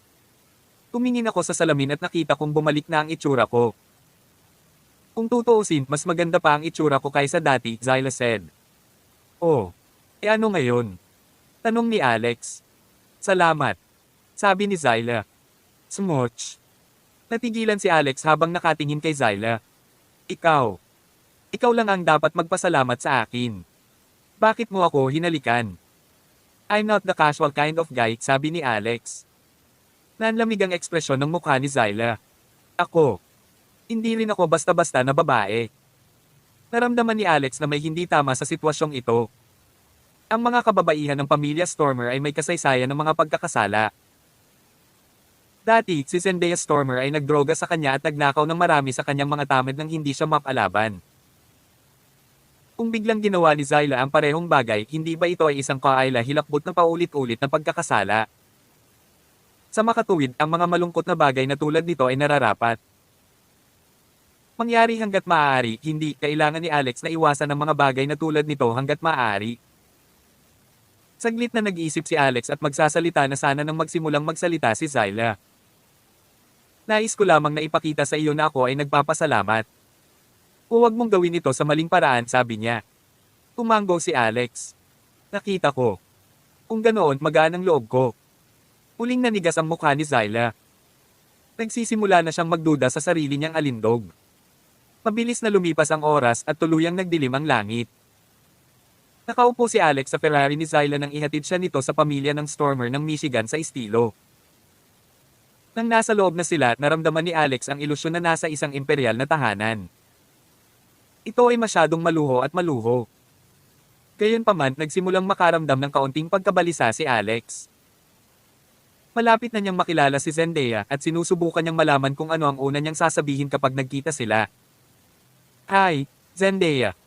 Tumingin ako sa salamin at nakita kong bumalik na ang itsura ko. "Kung tutuusin, mas maganda pa ang itsura ko kaysa dati," Zyla said. "Oh, ano ngayon?" Tanong ni Alex. "Salamat," sabi ni Zyla. "Smooch." Natigilan si Alex habang nakatingin kay Zyla. "Ikaw. Ikaw lang ang dapat magpasalamat sa akin. Bakit mo ako hinalikan?" "I'm not the casual kind of guy," sabi ni Alex. Nanlamig ang ekspresyon ng mukha ni Zyla. "Ako. Hindi rin ako basta-basta na babae." Naramdaman ni Alex na may hindi tama sa sitwasyong ito. Ang mga kababaihan ng pamilya Stormer ay may kasaysayan ng mga pagkakasala. Dati, si Zendaya Stormer ay nagdroga sa kanya at nagnakaw ng marami sa kanyang mga tamad nang hindi siya mapalaban. Kung biglang ginawa ni Zyla ang parehong bagay, hindi ba ito ay isang kaayla hilakbot na paulit-ulit na pagkakasala? Sa makatuwid, ang mga malungkot na bagay na tulad nito ay nararapat mangyari hanggat maaari, hindi kailangan ni Alex na iwasan ang mga bagay na tulad nito hanggat maaari. Saglit na nag-iisip si Alex at magsasalita na sana nang magsimulang magsalita si Zyla. "Nais ko lamang na ipakita sa iyo na ako ay nagpapasalamat. Huwag mong gawin ito sa maling paraan," sabi niya. Tumanggo si Alex. "Nakita ko. Kung ganoon, magaan ang loob ko." Muling nanigas ang mukha ni Zyla. Nagsisimula na siyang magduda sa sarili niyang alindog. Mabilis na lumipas ang oras at tuluyang nagdilim ang langit. Nakaupo si Alex sa Ferrari ni Zyla nang ihatid siya nito sa pamilya ng Stormer ng Michigan sa estilo. Nang nasa loob na sila, naramdaman ni Alex ang ilusyon na nasa isang imperial na tahanan. Ito ay masyadong maluho at maluho. Gayunpaman, nagsimulang makaramdam ng kaunting pagkabalisa si Alex. Malapit na niyang makilala si Zendaya at sinusubukan niyang malaman kung ano ang una niyang sasabihin kapag nagkita sila. "Hi, Zendaya.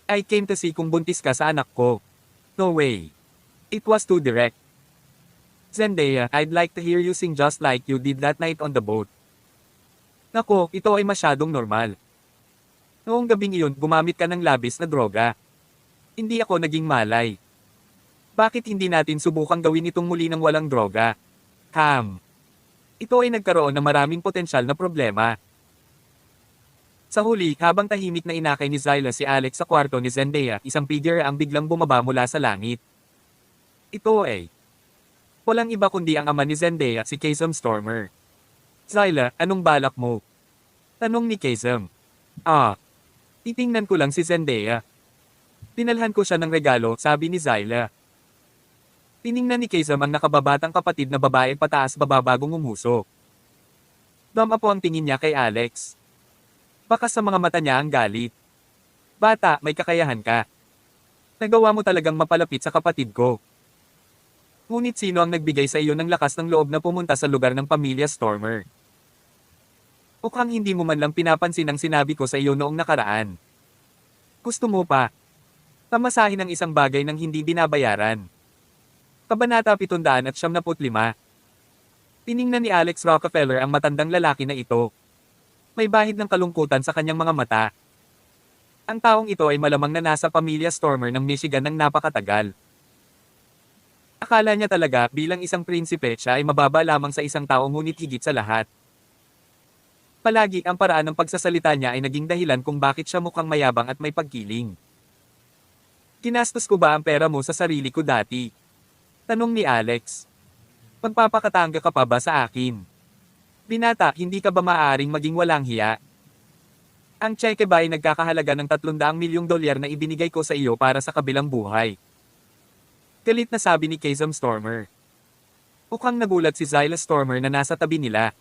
I came to see kung buntis ka sa anak ko." "No way. It was too direct." "Zendaya, I'd like to hear you sing just like you did that night on the boat." "Nako, ito ay masyadong normal. Noong gabing iyon, gumamit ka ng labis na droga. Hindi ako naging malay. Bakit hindi natin subukang gawin itong muli ng walang droga?" Ito ay nagkaroon ng maraming potensyal na problema." Sa huli, habang tahimik na inakay ni Zyla si Alex sa kwarto ni Zendaya, isang figure ang biglang bumaba mula sa langit. Ito ay walang iba kundi ang ama ni Zendaya, si Kazam Stormer. "Zyla, anong balak mo?" tanong ni Kazam. Titingnan ko lang si Zendaya. Dinalhan ko siya ng regalo," sabi ni Zyla. Tiningnan ni Kazam ang nakababatang kapatid na babae pataas baba bagong umuso. Dama po ang tingin niya kay Alex. Baka sa mga mata niya ang galit. "Bata, may kakayahan ka. Nagawa mo talagang mapalapit sa kapatid ko. Ngunit sino ang nagbigay sa iyo ng lakas ng loob na pumunta sa lugar ng pamilya Stormer? Mukhang hindi mo man lang pinapansin ang sinabi ko sa iyo noong nakaraan. Gusto mo pa pamasahin ang isang bagay ng hindi binabayaran." Kabanata 775. Tiningnan ni Alex Rockefeller ang matandang lalaki na ito. May bahid ng kalungkutan sa kanyang mga mata. Ang taong ito ay malamang na nasa pamilya Stormer ng Michigan ng napakatagal. Akala niya talaga bilang isang prinsipe siya ay mababa lamang sa isang tao, ngunit higit sa lahat. Palagi ang paraan ng pagsasalita niya ay naging dahilan kung bakit siya mukhang mayabang at may pagkiling. "Ginastos ko ba ang pera mo sa sarili ko dati?" tanong ni Alex. "Magpapakatanga ka pa ba sa akin? Binata, hindi ka ba maaaring maging walang hiya? Ang tseke ba ay nagkakahalaga ng $300 milyong na ibinigay ko sa iyo para sa kabilang buhay?" Galit na sabi ni Kazam Stormer. Mukhang nagulat si Zyla Stormer na nasa tabi nila.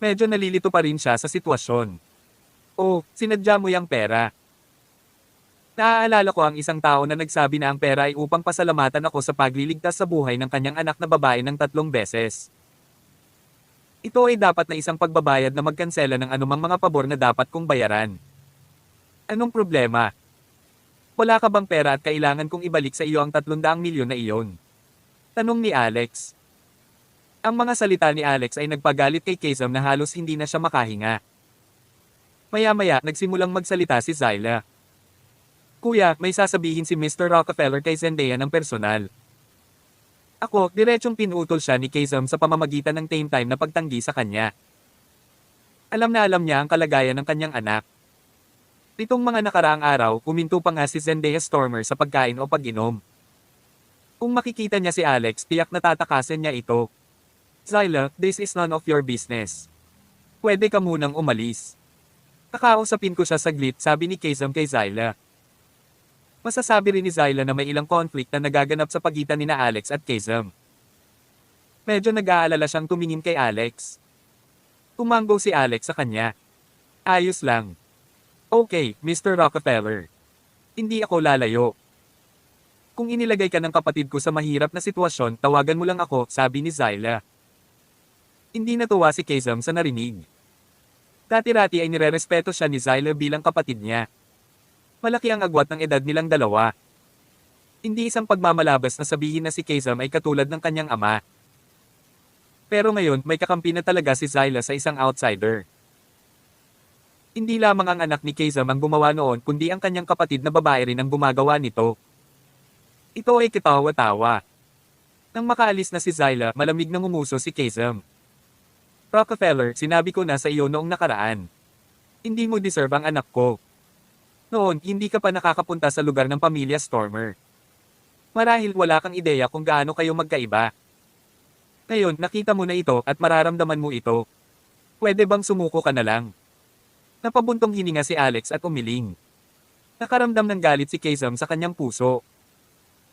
Medyo nalilito pa rin siya sa sitwasyon. "Oh, sinadya mo yang pera." Naaalala ko ang isang tao na nagsabi na ang pera ay upang pasalamatan ako sa pagliligtas sa buhay ng kanyang anak na babae ng 3 beses. Ito ay dapat na isang pagbabayad na magkansela ng anumang mga pabor na dapat kong bayaran. Anong problema? Wala ka bang pera at kailangan kong ibalik sa iyo ang 300 milyon na iyon? Tanong ni Alex. Ang mga salita ni Alex ay nagpagalit kay Kazam na halos hindi na siya makahinga. Maya-maya, nagsimulang magsalita si Zyla. Kuya, may sasabihin si Mr. Rockefeller kay Zendaya ng personal. Ako, diretsong pinutol siya ni Kazam sa pamamagitan ng tame time na pagtanggi sa kanya. Alam na alam niya ang kalagayan ng kanyang anak. Nitong mga nakaraang araw, huminto pa nga si Zendaya Stormer sa pagkain o pag-inom. Kung makikita niya si Alex, tiyak na tatakasin niya ito. Zyla, this is none of your business. Pwede ka munang umalis. Kakausapin ko siya saglit, sabi ni Kazam kay Zyla. Masasabi rin ni Zyla na may ilang conflict na nagaganap sa pagitan nina Alex at Kazam. Medyo nag-aalala siyang tumingin kay Alex. Tumanggo si Alex sa kanya. Ayos lang. Okay, Mr. Rockefeller. Hindi ako lalayo. Kung inilagay ka ng kapatid ko sa mahirap na sitwasyon, tawagan mo lang ako, sabi ni Zyla. Hindi natuwa si Kazam sa narinig. Dati-rati ay nirerespeto siya ni Zyla bilang kapatid niya. Malaki ang agwat ng edad nilang dalawa. Hindi isang pagmamalabas na sabihin na si Kazam ay katulad ng kanyang ama. Pero ngayon, may kakampi na talaga si Zyla sa isang outsider. Hindi lamang ang anak ni Kazam ang gumawa noon kundi ang kanyang kapatid na babae rin ang gumagawa nito. Ito ay kitawa-tawa. Nang makaalis na si Zyla, malamig na ngumuso si Kazam. Rockefeller, sinabi ko na sa iyo noong nakaraan. Hindi mo deserve ang anak ko. Noon, hindi ka pa nakakapunta sa lugar ng pamilya Stormer. Marahil wala kang ideya kung gaano kayo magkaiba. Ngayon, nakita mo na ito at mararamdaman mo ito. Pwede bang sumuko ka na lang? Napabuntong hininga si Alex at umiling. Nakaramdam ng galit si Kazam sa kanyang puso.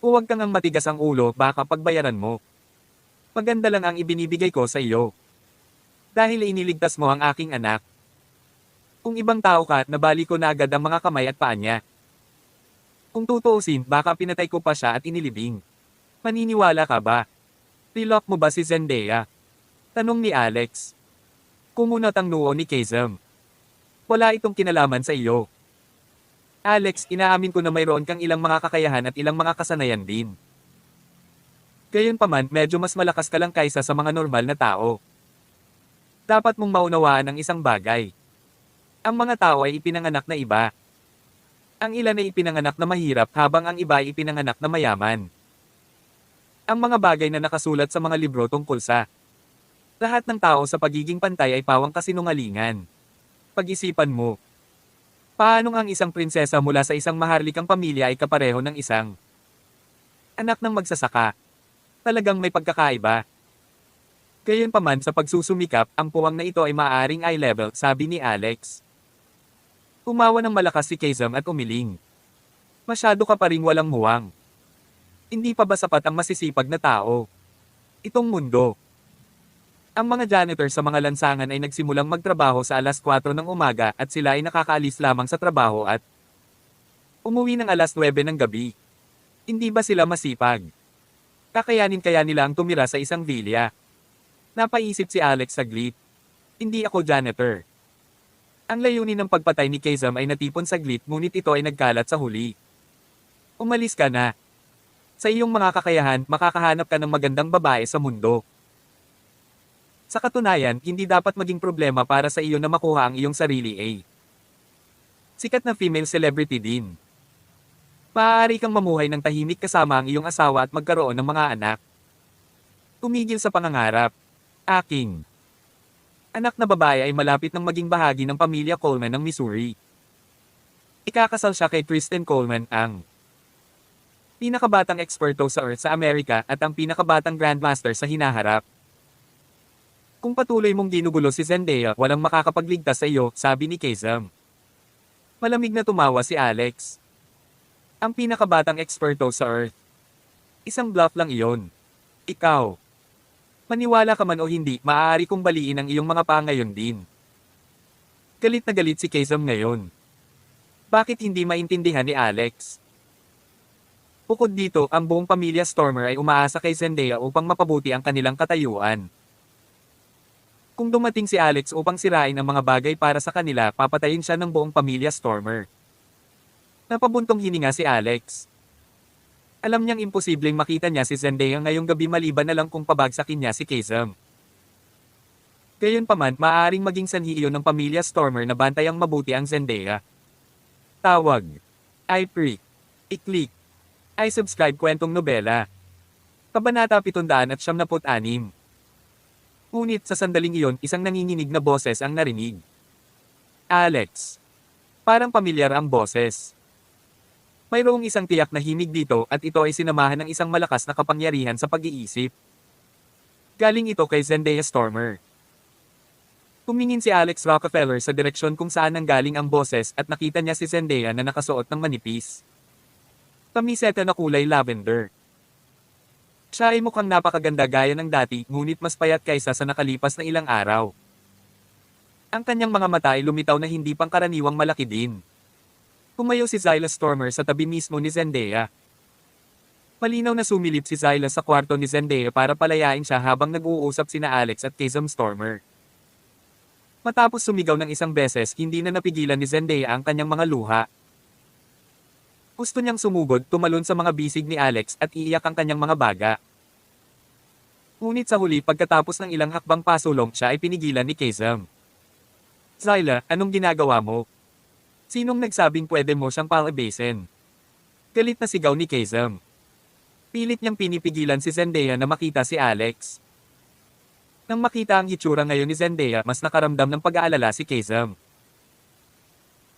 Huwag kang ang matigas ang ulo, baka pagbayaran mo. Maganda lang ang ibinibigay ko sa iyo. Dahil iniligtas mo ang aking anak. Kung ibang tao ka, nabali ko na agad ang mga kamay at paa niya. Kung tutuusin, baka pinatay ko pa siya at inilibing. Maniniwala ka ba? Relock mo ba si Zendaya? Tanong ni Alex. Kumunot ang noo ni Kazam. Wala itong kinalaman sa iyo. Alex, inaamin ko na mayroon kang ilang mga kakayahan at ilang mga kasanayan din. Gayunpaman, medyo mas malakas ka lang kaysa sa mga normal na tao. Dapat mong maunawaan ang isang bagay. Ang mga tao ay ipinanganak na iba. Ang ilan ay ipinanganak na mahirap habang ang iba ay ipinanganak na mayaman. Ang mga bagay na nakasulat sa mga libro tungkol sa lahat ng tao sa pagiging pantay ay pawang kasinungalingan. Pag-isipan mo. Paano ang isang prinsesa mula sa isang maharlikang pamilya ay kapareho ng isang anak ng magsasaka? Talagang may pagkakaiba. Gayunpaman sa pagsusumikap, ang puwang na ito ay maaaring eye level, sabi ni Alex. Umawa ng malakas si Kazam at umiling. Masyado ka pa ring walang muwang. Hindi pa ba sapat ang masisipag na tao? Itong mundo. Ang mga janitor sa mga lansangan ay nagsimulang magtrabaho sa alas 4 ng umaga at sila ay nakakaalis lamang sa trabaho at umuwi ng alas 9 ng gabi. Hindi ba sila masipag? Kakayanin kaya nila ang tumira sa isang villa? Napaisip si Alex saglit. Hindi ako janitor. Ang layunin ng pagpatay ni Kazam ay natipon saglit ngunit ito ay nagkalat sa huli. Umalis ka na. Sa iyong mga kakayahan, makakahanap ka ng magandang babae sa mundo. Sa katunayan, hindi dapat maging problema para sa iyo na makuha ang iyong sarili sikat na female celebrity din. Maaari kang mamuhay ng tahimik kasama ang iyong asawa at magkaroon ng mga anak. Tumigil sa pangangarap. Aking anak na babae ay malapit ng maging bahagi ng pamilya Coleman ng Missouri. Ikakasal siya kay Kristen Coleman, ang pinakabatang eksperto sa Earth sa Amerika at ang pinakabatang Grandmaster sa hinaharap. Kung patuloy mong ginugulo si Zendaya, walang makakapagligtas sa iyo, sabi ni Kazam. Malamig na tumawa si Alex. Ang pinakabatang eksperto sa Earth. Isang bluff lang iyon. Ikaw. Maniwala ka man o hindi, maaari kong baliin ang iyong mga paa ngayon din. Galit na galit si Kazam ngayon. Bakit hindi maintindihan ni Alex? Bukod dito, ang buong pamilya Stormer ay umaasa kay Zendaya upang mapabuti ang kanilang katayuan. Kung dumating si Alex upang sirain ang mga bagay para sa kanila, papatayin siya ng buong pamilya Stormer. Napabuntong hininga si Alex. Alam niyang imposibleng makita niya si Zendaya ngayong gabi maliban na lang kung pabagsakin niya si Kazam. Gayunpaman, maaaring maging sanhi iyon ng pamilya Stormer na bantayang mabuti ang Zendaya. Tawag. I-Freak. I-Click. I-Subscribe kwentong nobela. Kabanata 776. Ngunit sa sandaling iyon, isang nanginginig na boses ang narinig. Alex. Parang pamilyar ang boses. Mayroong isang tiyak na himig dito at ito ay sinamahan ng isang malakas na kapangyarihan sa pag-iisip. Galing ito kay Zendaya Stormer. Tumingin si Alex Rockefeller sa direksyon kung saan nanggaling ang boses at nakita niya si Zendaya na nakasuot ng manipis. Kamiseta na kulay lavender. Siya ay mukhang napakaganda gaya ng dati ngunit mas payat kaysa sa nakalipas na ilang araw. Ang kanyang mga mata ay lumitaw na hindi pangkaraniwang malaki din. Tumayo si Zyla Stormer sa tabi mismo ni Zendaya. Malinaw na sumilip si Zyla sa kwarto ni Zendaya para palayain siya habang nag-uusap sina Alex at Kazam Stormer. Matapos sumigaw ng isang beses, hindi na napigilan ni Zendaya ang kanyang mga luha. Gusto niyang sumugod, tumalon sa mga bisig ni Alex at iiyak ang kanyang mga baga. Ngunit sa huli pagkatapos ng ilang hakbang pasulong siya ay pinigilan ni Kazam. Zyla, anong ginagawa mo? Sinong nagsabing pwede mo siyang palabasin? Galit na sigaw ni Kazam. Pilit niyang pinipigilan si Zendaya na makita si Alex. Nang makita ang hitsura ngayon ni Zendaya, mas nakaramdam ng pag-aalala si Kazam.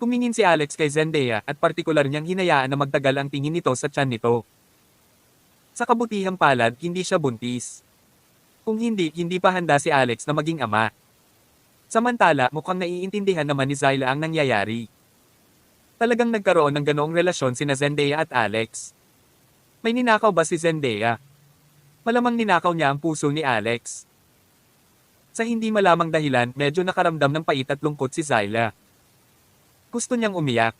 Tumingin si Alex kay Zendaya at partikular niyang hinayaan na magtagal ang tingin nito sa tiyan nito. Sa kabutihang palad, hindi siya buntis. Kung hindi, hindi pa handa si Alex na maging ama. Samantala, mukhang naiintindihan naman ni Zyla ang nangyayari. Talagang nagkaroon ng ganoong relasyon sina Zendaya at Alex. May ninakaw ba si Zendaya? Malamang ninakaw niya ang puso ni Alex. Sa hindi malamang dahilan, medyo nakaramdam ng pait at lungkot si Zyla. Gusto niyang umiyak.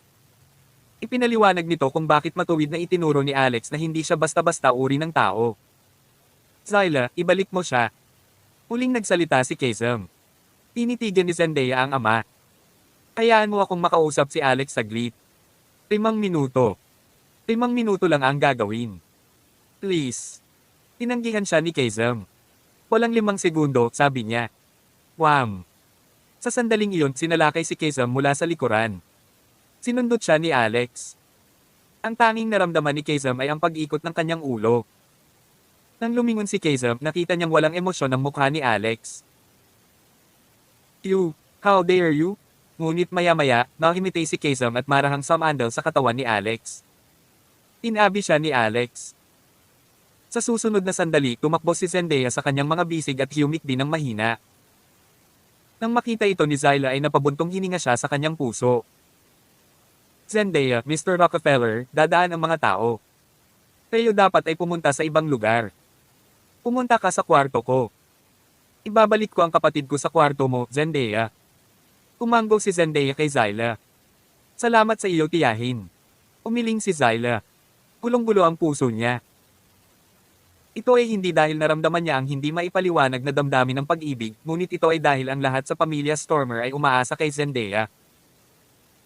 Ipinaliwanag nito kung bakit matuwid na itinuro ni Alex na hindi siya basta-basta uri ng tao. Zyla, ibalik mo siya. Huling nagsalita si Kazam. Tinitigan ni Zendaya ang ama. Hayaan mo akong makausap si Alex saglit. 5 minuto. 5 minuto lang ang gagawin. Please. Tinanggihan siya ni Kazam. Walang 5 segundo, sabi niya. Wham! Sa sandaling iyon, sinalakay si Kazam mula sa likuran. Sinundot siya ni Alex. Ang tanging naramdaman ni Kazam ay ang pag-ikot ng kanyang ulo. Nang lumingon si Kazam, nakita niyang walang emosyon ang mukha ni Alex. You, how dare you? Ngunit maya-maya, nahimitay si Kazam at marahang sumandal sa katawan ni Alex. Tinabi siya ni Alex. Sa susunod na sandali, tumakbo si Zendaya sa kanyang mga bisig at humik din ng mahina. Nang makita ito ni Zyla ay napabuntong hininga siya sa kanyang puso. Zendaya, Mr. Rockefeller, dadaan ang mga tao. Tayo dapat ay pumunta sa ibang lugar. Pumunta ka sa kwarto ko. Ibabalik ko ang kapatid ko sa kwarto mo, Zendaya. Umanggo si Zendaya kay Zyla. Salamat sa iyo, tiyahin. Umiling si Zyla. Gulong-gulo ang puso niya. Ito ay hindi dahil naramdaman niya ang hindi maipaliwanag na damdamin ng pag-ibig, ngunit ito ay dahil ang lahat sa pamilya Stormer ay umaasa kay Zendaya.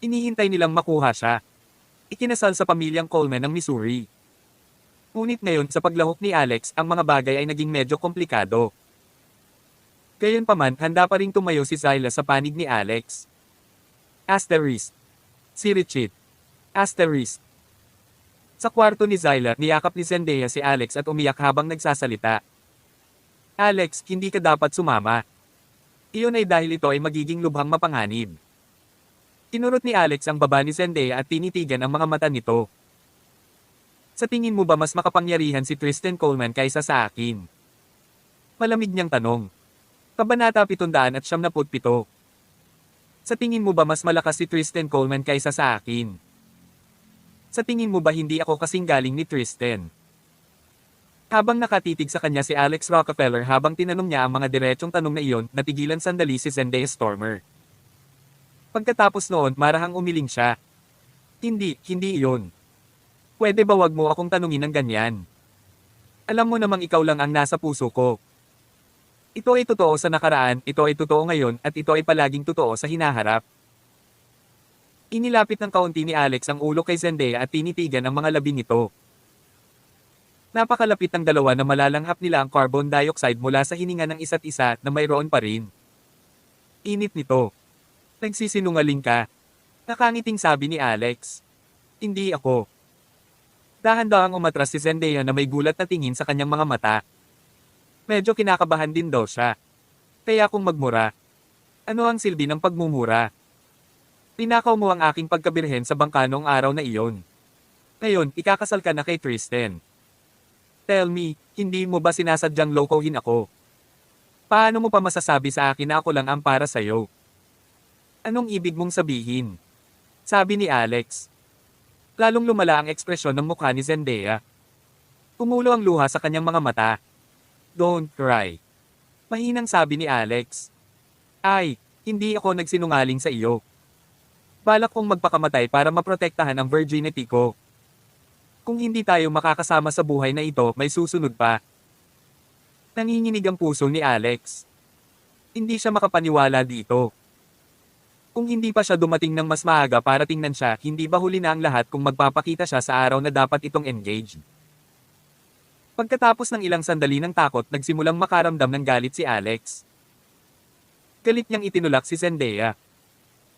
Inihintay nilang makuha siya. Ikinasal sa pamilyang Coleman ng Missouri. Ngunit ngayon sa paglahok ni Alex, ang mga bagay ay naging medyo komplikado. Gayunpaman, handa pa ring tumayo si Zyla sa panig ni Alex. Asterisk. Si Richit. Asterisk. Sa kwarto ni Zyla, niyakap ni Zendaya si Alex at umiyak habang nagsasalita. Alex, hindi ka dapat sumama. Iyon ay dahil ito ay magiging lubhang mapanganib. Tinurot ni Alex ang baba ni Zendaya at tinitigan ang mga mata nito. Sa tingin mo ba mas makapangyarihan si Tristan Coleman kaysa sa akin? Malamig niyang tanong. Kabanata 777. Sa tingin mo ba mas malakas si Tristan Coleman kaysa sa akin? Sa tingin mo ba hindi ako kasing galing ni Tristan? Habang nakatitig sa kanya si Alex Rockefeller habang tinanong niya ang mga diretsong tanong na iyon, natigilan sandali si Zendaya Stormer. Pagkatapos noon, marahang umiling siya. Hindi iyon. Pwede ba wag mo akong tanungin ng ganyan? Alam mo namang ikaw lang ang nasa puso ko. Ito ay totoo sa nakaraan, ito ay totoo ngayon, at ito ay palaging totoo sa hinaharap. Inilapit ng kaunti ni Alex ang ulo kay Zendaya at tinitigan ang mga labi nito. Napakalapit ng dalawa na malalanghap nila ang carbon dioxide mula sa hininga ng isa't isa na mayroon pa rin. Init nito. Nagsisinungaling ka. Nakangiting sabi ni Alex. Hindi ako. Dahan-dahang umatras si Zendaya na may gulat na tingin sa kanyang mga mata. Medyo kinakabahan din daw siya. Kaya kung magmura, ano ang silbi ng pagmumura? Tinakaw mo ang aking pagkabirhen sa bangka noong araw na iyon. Ngayon, ikakasal ka na kay Tristan. Tell me, hindi mo ba sinasadyang lokohin ako? Paano mo pa masasabi sa akin na ako lang ang para sa'yo? Anong ibig mong sabihin? Sabi ni Alex. Lalong lumala ang ekspresyon ng mukha ni Zendaya. Pumulo ang luha sa kanyang mga mata. Don't cry. Mahinang sabi ni Alex. Ay, hindi ako nagsinungaling sa iyo. Balak kong magpakamatay para maprotektahan ang virginity ko. Kung hindi tayo makakasama sa buhay na ito, may susunod pa. Nanginginig ang puso ni Alex. Hindi siya makapaniwala dito. Kung hindi pa siya dumating ng mas maaga para tingnan siya, hindi ba huli na ang lahat kung magpapakita siya sa araw na dapat itong engaged? Pagkatapos ng ilang sandali ng takot, nagsimulang makaramdam ng galit si Alex. Galit niyang itinulak si Zendaya.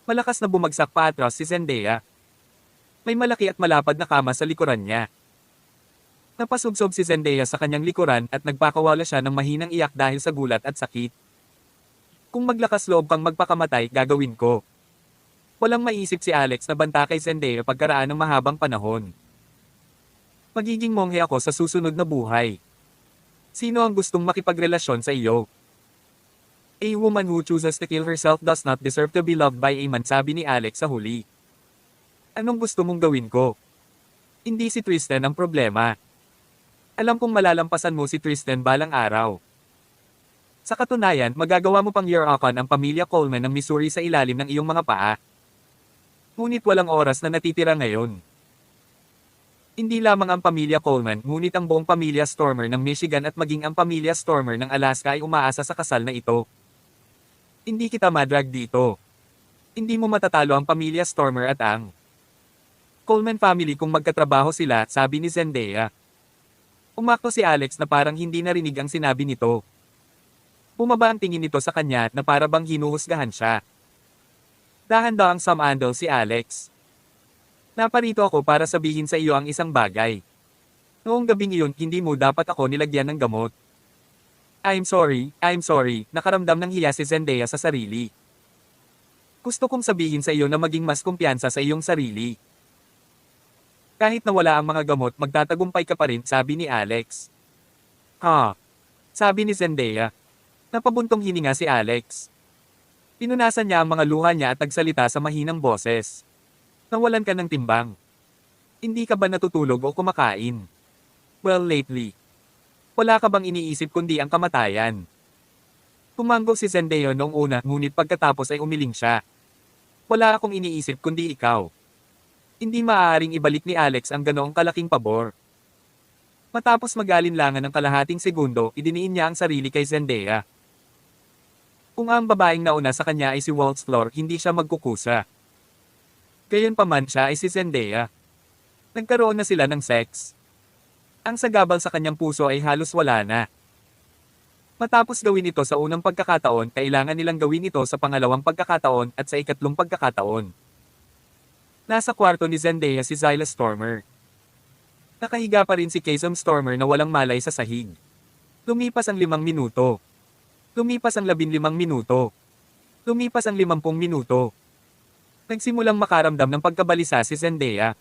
Malakas na bumagsak pa atras si Zendaya. May malaki at malapad na kama sa likuran niya. Napasubsob si Zendaya sa kanyang likuran at nagpakawala siya ng mahinang iyak dahil sa gulat at sakit. Kung maglakas loob kang magpakamatay, gagawin ko. Walang maisip si Alex na banta kay Zendaya pagkaraan ng mahabang panahon. Magiging monghe ako sa susunod na buhay. Sino ang gustong makipagrelasyon sa iyo? A woman who chooses to kill herself does not deserve to be loved by a man, sabi ni Alex sa huli. Anong gusto mong gawin ko? Hindi si Tristan ang problema. Alam kong malalampasan mo si Tristan balang araw. Sa katunayan, magagawa mo pang yurakan ang pamilya Coleman ng Missouri sa ilalim ng iyong mga paa. Ngunit walang oras na natitira ngayon. Hindi lamang ang pamilya Coleman, ngunit ang buong pamilya Stormer ng Michigan at maging ang pamilya Stormer ng Alaska ay umaasa sa kasal na ito. Hindi kita madrag dito. Hindi mo matatalo ang pamilya Stormer at ang Coleman family kung magkatrabaho sila, sabi ni Zendaya. Umakto si Alex na parang hindi narinig ang sinabi nito. Bumaba ang tingin nito sa kanya na para bang hinuhusgahan siya. Dahan-dahang sumandal si Alex. Naparito ako para sabihin sa iyo ang isang bagay. Noong gabing iyon, hindi mo dapat ako nilagyan ng gamot. I'm sorry, nakaramdam ng hiya si Zendaya sa sarili. Gusto kong sabihin sa iyo na maging mas kumpiyansa sa iyong sarili. Kahit na wala ang mga gamot, magtatagumpay ka pa rin, sabi ni Alex. Sabi ni Zendaya. Napabuntong hininga si Alex. Pinunasan niya ang mga luha niya at nagsalita sa mahinang boses. Nawalan ka ng timbang. Hindi ka ba natutulog o kumakain? Well, lately. Wala ka bang iniisip kundi ang kamatayan? Tumango si Zendaya noong una, ngunit pagkatapos ay umiling siya. Wala akong iniisip kundi ikaw. Hindi maaaring ibalik ni Alex ang ganoong kalaking pabor. Matapos mag-alinlangan ng kalahating segundo, idiniin niya ang sarili kay Zendaya. Kung ang babaeng nauna sa kanya ay si Waltz Floor, hindi siya magkukusa. Gayunpaman siya ay si Zendaya. Nagkaroon na sila ng sex. Ang sagabal sa kanyang puso ay halos wala na. Matapos gawin ito sa unang pagkakataon, kailangan nilang gawin ito sa pangalawang pagkakataon at sa ikatlong pagkakataon. Nasa kwarto ni Zendaya si Zyla Stormer. Nakahiga pa rin si Kaysom Stormer na walang malay sa sahig. Lumipas ang 5 minuto. Lumipas ang 15 minuto. Lumipas ang 50 minuto. Nagsimulang makaramdam ng pagkabalisa si Zendaya.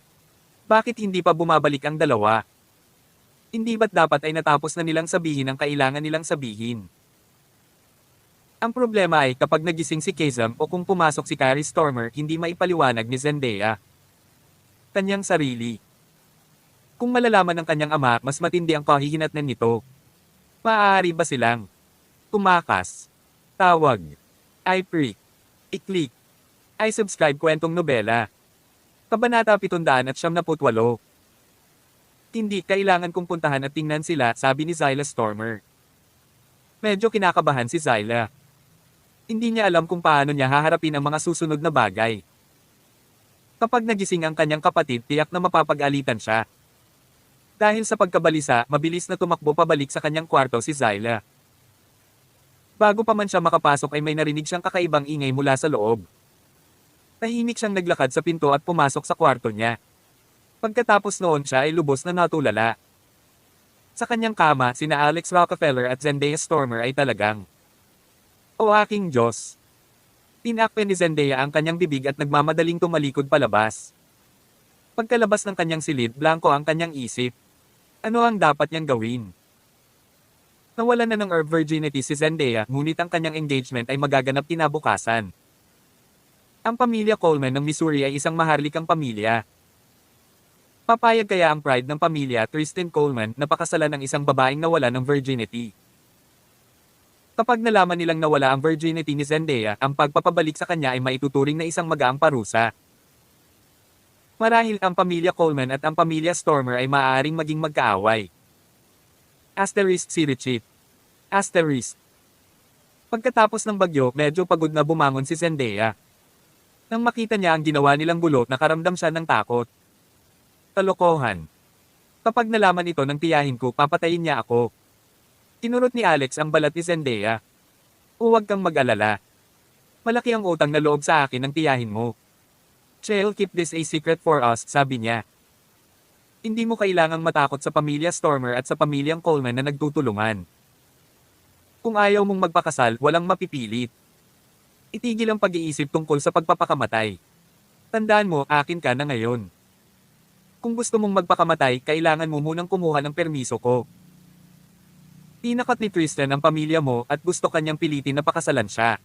Bakit hindi pa bumabalik ang dalawa? Hindi ba't dapat ay natapos na nilang sabihin ang kailangan nilang sabihin? Ang problema ay kapag nagising si Kaysom o kung pumasok si Carrie Stormer, hindi maipaliwanag ni Zendaya kanyang sarili. Kung malalaman ng kanyang ama, mas matindi ang kahihinatnan nito. Maaari ba silang tumakas, tawag, i-freak, i-click, i-subscribe kwentong nobela? Kabanata 778. Hindi kailangan kong puntahan at tingnan sila, sabi ni Zyla Stormer. Medyo kinakabahan si Zyla. Hindi niya alam kung paano niya haharapin ang mga susunod na bagay. Kapag nagising ang kanyang kapatid, tiyak na mapapag-alitan siya. Dahil sa pagkabalisa, mabilis na tumakbo pabalik sa kanyang kwarto si Zyla. Bago pa man siya makapasok ay may narinig siyang kakaibang ingay mula sa loob. Tahimik siyang naglakad sa pinto at pumasok sa kwarto niya. Pagkatapos noon siya ay lubos na natulala. Sa kanyang kama, sina Alex Rockefeller at Zendaya Stormer ay talagang, "O aking Diyos!" Tinakpan ni Zendaya ang kanyang bibig at nagmamadaling tumalikod palabas. Pagkalabas ng kanyang silid, blanko ang kanyang isip. Ano ang dapat niyang gawin? Nawalan na ng herb virginity si Zendaya, ngunit ang kanyang engagement ay magaganap kinabukasan. Ang pamilya Coleman ng Missouri ay isang maharlikang pamilya. Papayag kaya ang pride ng pamilya Tristan Coleman na pakasalan ng isang babaeng nawala ng virginity? Kapag nalaman nilang nawala ang virginity ni Zendaya, ang pagpapabalik sa kanya ay maituturing na isang magaang parusa. Marahil ang pamilya Coleman at ang pamilya Stormer ay maaaring maging magkaaway. Asterisk si Richie. Asterisk. Pagkatapos ng bagyo, medyo pagod na bumangon si Zendaya. Nang makita niya ang ginawa nilang gulo, nakaramdam siya ng takot. Kalokohan. Kapag nalaman ito ng tiyahin ko, papatayin niya ako. Tinurot ni Alex ang balat ni Zendaya. Huwag kang mag-alala. Malaki ang utang na loob sa akin ng tiyahin mo. She'll keep this a secret for us, sabi niya. Hindi mo kailangang matakot sa pamilya Stormer at sa pamilyang Coleman na nagtutulungan. Kung ayaw mong magpakasal, walang mapipilit. Itigil ang pag-iisip tungkol sa pagpapakamatay. Tandaan mo, akin ka na ngayon. Kung gusto mong magpakamatay, kailangan mo munang kumuha ng permiso ko. Tinakot ni Tristan ang pamilya mo at gusto kanyang pilitin na pakasalan siya.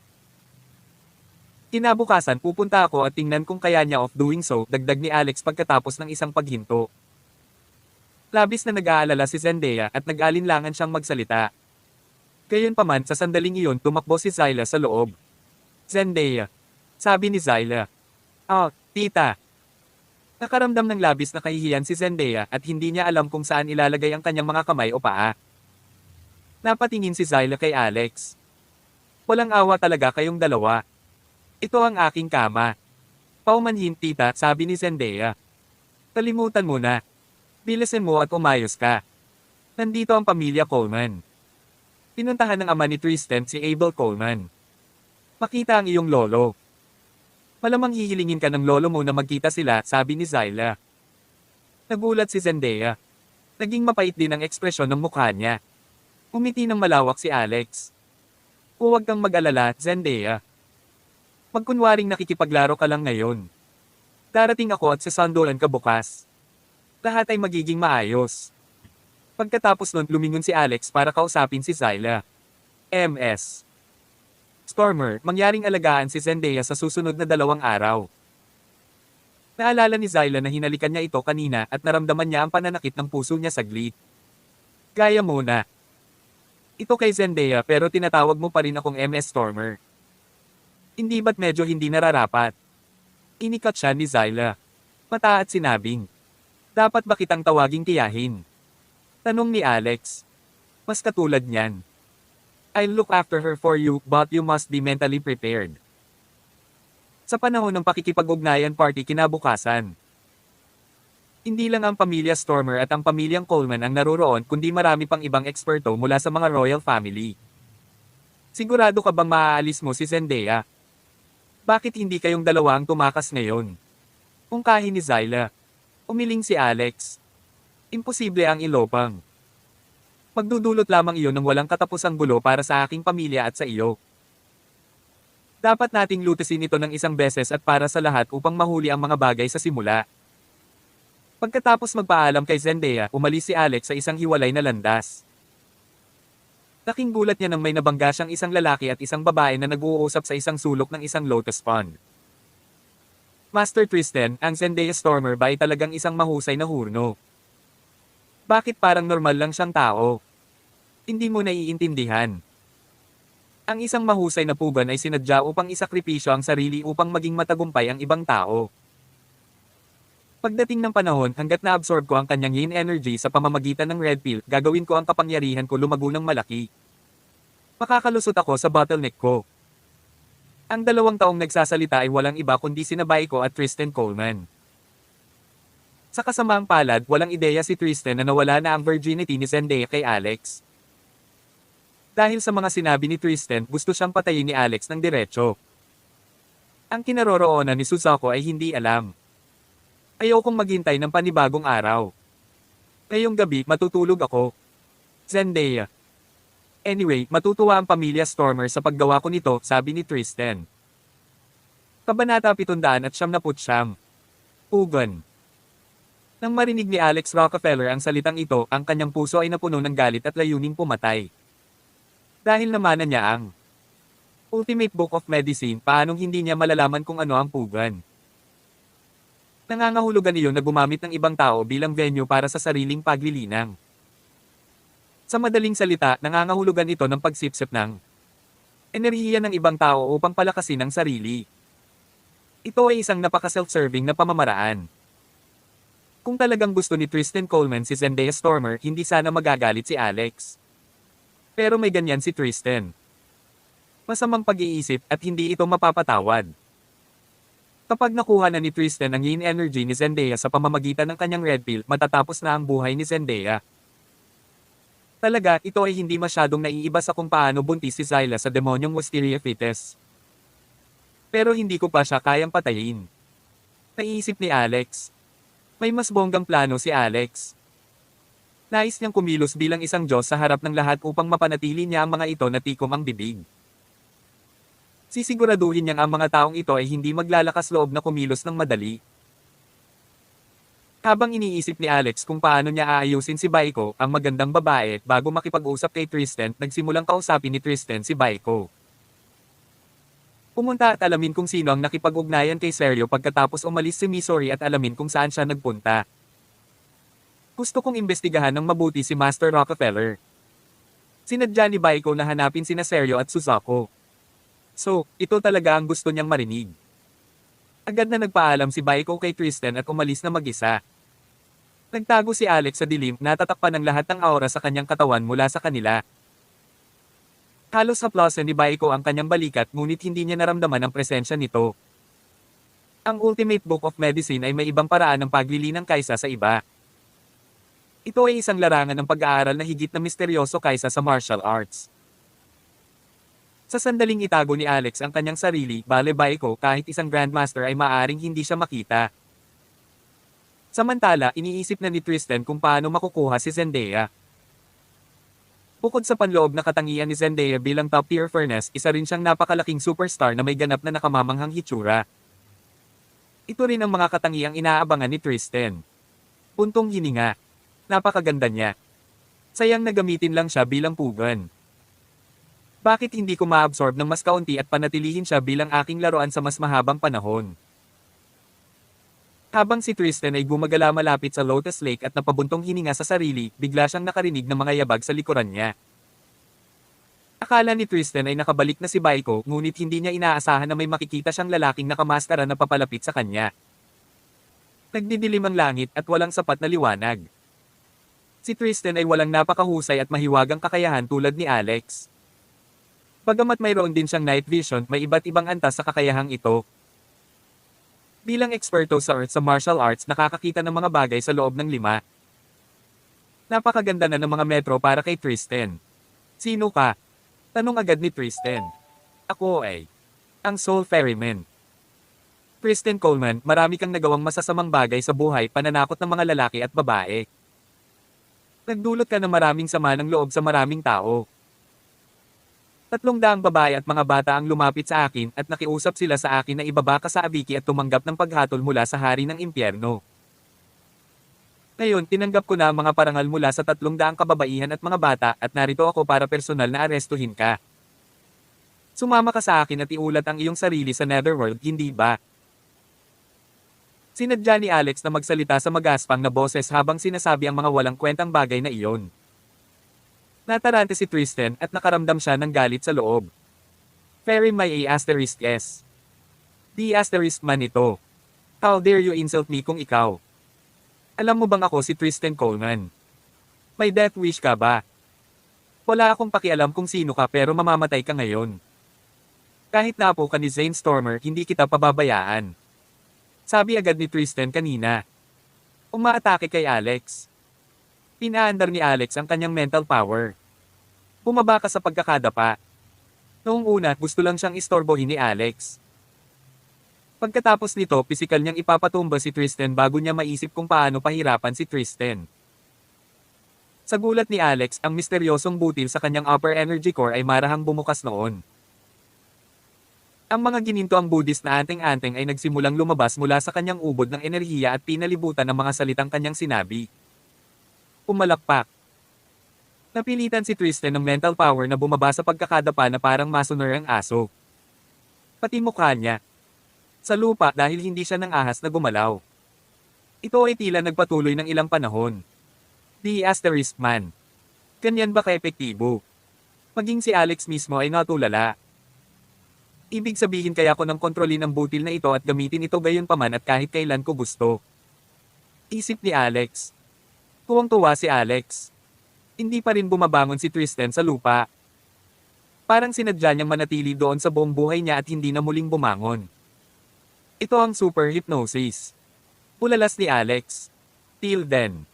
Kinabukasan pupunta ako at tingnan kung kaya niya of doing so, dagdag ni Alex pagkatapos ng isang paghinto. Labis na nag-aalala si Zendaya at nag-alinlangan siyang magsalita. Gayunpaman sa sandaling iyon tumakbo si Zyla sa loob. Zendaya. Sabi ni Zyla. "Oh, tita." Nakaramdam ng labis na kahihiyan si Zendaya at hindi niya alam kung saan ilalagay ang kanyang mga kamay o paa. Napatingin si Zyla kay Alex. "Walang awa talaga kayong dalawa. Ito ang aking kama." "Paumanhin tita," sabi ni Zendaya. "Kalimutan mo na. Bilisin mo at umayos ka. Nandito ang pamilya Coleman." Pinuntahan ng ama ni Tristan si Abel Coleman. "Makita ang iyong lolo." "Malamang hihilingin ka ng lolo mo na magkita sila," sabi ni Zyla. Nagulat si Zendaya. Naging mapait din ang ekspresyon ng mukha niya. Umiti ng malawak si Alex. "Huwag kang mag-alala, Zendaya. Magkunwaring nakikipaglaro ka lang ngayon. Darating ako at sasandulan ka bukas. Lahat ay magiging maayos." Pagkatapos nun lumingon si Alex para kausapin si Zyla. MS. Stormer, mangyaring alagaan si Zendaya sa susunod na 2 araw. Naalala ni Zyla na hinalikan niya ito kanina at naramdaman niya ang pananakit ng puso niya saglit. "Gaya muna. Ito kay Zendaya pero tinatawag mo pa rin akong MS Stormer. Hindi ba't medyo hindi nararapat?" Inikat siya ni Zyla. Mata at sinabing, "Dapat ba kitang tawaging tiyahin?" Tanong ni Alex. "Mas katulad niyan. I'll look after her for you, but you must be mentally prepared." Sa panahon ng pakikipag-ugnayan party kinabukasan, hindi lang ang pamilya Stormer at ang pamilyang Coleman ang naroroon kundi marami pang ibang eksperto mula sa mga royal family. "Sigurado ka bang maaalis mo si Zendaya? Bakit hindi kayong dalawa ang tumakas ngayon?" Ungkahin ni Zyla. Umiling si Alex. "Imposible ang ilopang. Magdudulot lamang iyon ng walang katapusang gulo para sa aking pamilya at sa iyo. Dapat nating lutasin ito ng isang beses at para sa lahat upang mahuli ang mga bagay sa simula." Pagkatapos magpaalam kay Zendaya, umalis si Alex sa isang hiwalay na landas. Laking gulat niya nang may nabangga siyang isang lalaki at isang babae na nag-uusap sa isang sulok ng isang lotus pond. Master Tristan, ang Zendaya Stormer ba ay talagang isang mahusay na hurno? Bakit parang normal lang siyang tao? Hindi mo naiintindihan. Ang isang mahusay na puban ay sinadya upang isakripisyo ang sarili upang maging matagumpay ang ibang tao. Pagdating ng panahon, hanggat na-absorb ko ang kanyang yin energy sa pamamagitan ng red pill, gagawin ko ang kapangyarihan ko lumago ng malaki. Makakalusot ako sa bottleneck ko. Ang 2 taong nagsasalita ay walang iba kundi sina Baiko at Tristan Coleman. Sa kasamaang palad, walang ideya si Tristan na nawala na ang virginity ni Zendaya kay Alex. Dahil sa mga sinabi ni Tristan, gusto siyang patayin ni Alex ng diretso. Ang kinaroroonan ni Susako ay hindi alam. Ayokong maghintay ng panibagong araw. Ngayong gabi, matutulog ako. Zendaya. Anyway, matutuwa ang pamilya Stormer sa paggawa ko nito, sabi ni Tristan. Kabanata 779. Ugan. Nang marinig ni Alex Rockefeller ang salitang ito, ang kanyang puso ay napuno ng galit at layuning pumatay. Dahil namana niya ang Ultimate Book of Medicine, paanong hindi niya malalaman kung ano ang pugan? Nangangahulugan iyon na gumamit ng ibang tao bilang venue para sa sariling paglilinang. Sa madaling salita, nangangahulugan ito ng pagsipsip ng enerhiya ng ibang tao upang palakasin ang sarili. Ito ay isang napaka-self-serving na pamamaraan. Kung talagang gusto ni Tristan Coleman si Zendaya Stormer, hindi sana magagalit si Alex. Pero may ganyan si Tristan. Masamang pag-iisip at hindi ito mapapatawad. Kapag nakuha na ni Tristan ang yin energy ni Zendaya sa pamamagitan ng kanyang red pill, matatapos na ang buhay ni Zendaya. Talaga, ito ay hindi masyadong naiiba sa kung paano buntis si Zyla sa demonyong Wisteria Fetus. Pero hindi ko pa siya kayang patayin. Naisip ni Alex. May mas bonggang plano si Alex. Nais niyang kumilos bilang isang Diyos sa harap ng lahat upang mapanatili niya ang mga ito na tikom ang bibig. Sisiguraduhin niyang ang mga taong ito ay hindi maglalakas loob na kumilos ng madali. Habang iniisip ni Alex kung paano niya aayusin si Baiko, ang magandang babae, bago makipag-usap kay Tristan, nagsimulang kausapin ni Tristan si Baiko. Pumunta at alamin kung sino ang nakipag-ugnayan kay Sergio pagkatapos umalis si Missouri at alamin kung saan siya nagpunta. Gusto kong imbestigahan ng mabuti si Master Rockefeller. Sinadya ni Baiko na hanapin sina Sergio at Susako. So, ito talaga ang gusto niyang marinig. Agad na nagpaalam si Baiko kay Tristan at umalis na mag-isa. Nagtago si Alex sa dilim, natatakpan ng lahat ng aura sa kanyang katawan mula sa kanila. Halos haplosan ni Baiko ang kanyang balikat ngunit hindi niya naramdaman ang presensya nito. Ang Ultimate Book of Medicine ay may ibang paraan ng paglilinang kaysa sa iba. Ito ay isang larangan ng pag-aaral na higit na misteryoso kaysa sa martial arts. Sa sandaling itago ni Alex ang kanyang sarili, bale Baiko, kahit isang Grandmaster ay maaaring hindi siya makita. Samantala, iniisip na ni Tristan kung paano makukuha si Zendaya. Bukod sa panloob na katangian ni Zendaya bilang top-tier furnace, isa rin siyang napakalaking superstar na may ganap na nakamamanghang hitsura. Ito rin ang mga katangiang inaabangan ni Tristan. Puntong hininga. Napakaganda niya. Sayang na gamitin lang siya bilang pugan. Bakit hindi ko ma-absorb ng mas kaunti at panatilihin siya bilang aking laruan sa mas mahabang panahon? Habang si Tristan ay gumagala malapit sa Lotus Lake at napabuntong hininga sa sarili, bigla siyang nakarinig ng mga yabag sa likuran niya. Akala ni Tristan ay nakabalik na si Baiko, ngunit hindi niya inaasahan na may makikita siyang lalaking nakamaskara na papalapit sa kanya. Nagdidilim ang langit at walang sapat na liwanag. Si Tristan ay walang napakahusay at mahiwagang kakayahan tulad ni Alex. Bagamat mayroon din siyang night vision, may iba't ibang antas sa kakayahang ito. Bilang eksperto sa martial arts, nakakakita ng mga bagay sa loob ng 5. Napakaganda na ng mga metro para kay Tristan. Sino ka? Tanong agad ni Tristan. Ako ay ang Soul Ferryman. Tristan Coleman, marami kang nagawang masasamang bagay sa buhay, pananakot ng mga lalaki at babae. Nagdulot ka ng maraming sama ng loob sa maraming tao. 300 babae at mga bata ang lumapit sa akin at nakiusap sila sa akin na ibaba ka sa abiki at tumanggap ng paghatol mula sa hari ng impyerno. Ngayon, tinanggap ko na ang mga parangal mula sa 300 kababaihan at mga bata at narito ako para personal na arestuhin ka. Sumama ka sa akin at iulat ang iyong sarili sa Netherworld, hindi ba? Sinadya ni Alex na magsalita sa magaspang na boses habang sinasabi ang mga walang kwentang bagay na iyon. Natarante si Tristan at nakaramdam siya ng galit sa loob. Ferry may A*S. Di asterisk man ito. How dare you insult me kung ikaw? Alam mo bang ako si Tristan Coleman? May death wish ka ba? Wala akong pakialam kung sino ka pero mamamatay ka ngayon. Kahit na apo ka ni Zane Stormer, hindi kita pababayaan. Sabi agad ni Tristan kanina. Umaatake kay Alex. Pinaandar ni Alex ang kanyang mental power. Bumaba ka sa pagkakadapa. Noong una, gusto lang siyang istorbohin ni Alex. Pagkatapos nito, pisikal niyang ipapatumba si Tristan bago niya maisip kung paano pahirapan si Tristan. Sa gulat ni Alex, ang misteryosong butil sa kanyang upper energy core ay marahang bumukas noon. Ang mga ginintoang Buddhist na anting-anting ay nagsimulang lumabas mula sa kanyang ubod ng enerhiya at pinalibutan ng mga salitang kanyang sinabi. Pumalakpak. Napilitan si Tristan ng mental power na bumaba sa pagkakadapa na parang masuner ang aso. Pati mukha niya. Sa lupa dahil hindi siya ng ahas na gumalaw. Ito ay tila nagpatuloy ng ilang panahon. The Asterisk Man. Ganyan ba ka-epektibo? Maging si Alex mismo ay natulala. Ibig sabihin kaya ko nang kontrolin ang butil na ito at gamitin ito gayon paman at kahit kailan ko gusto. Isip ni Alex. Tuwang-tuwa si Alex. Hindi pa rin bumabangon si Tristan sa lupa. Parang sinadya niyang manatili doon sa buong buhay niya at hindi na muling bumangon. Ito ang super hypnosis. Ulalas ni Alex. Till then.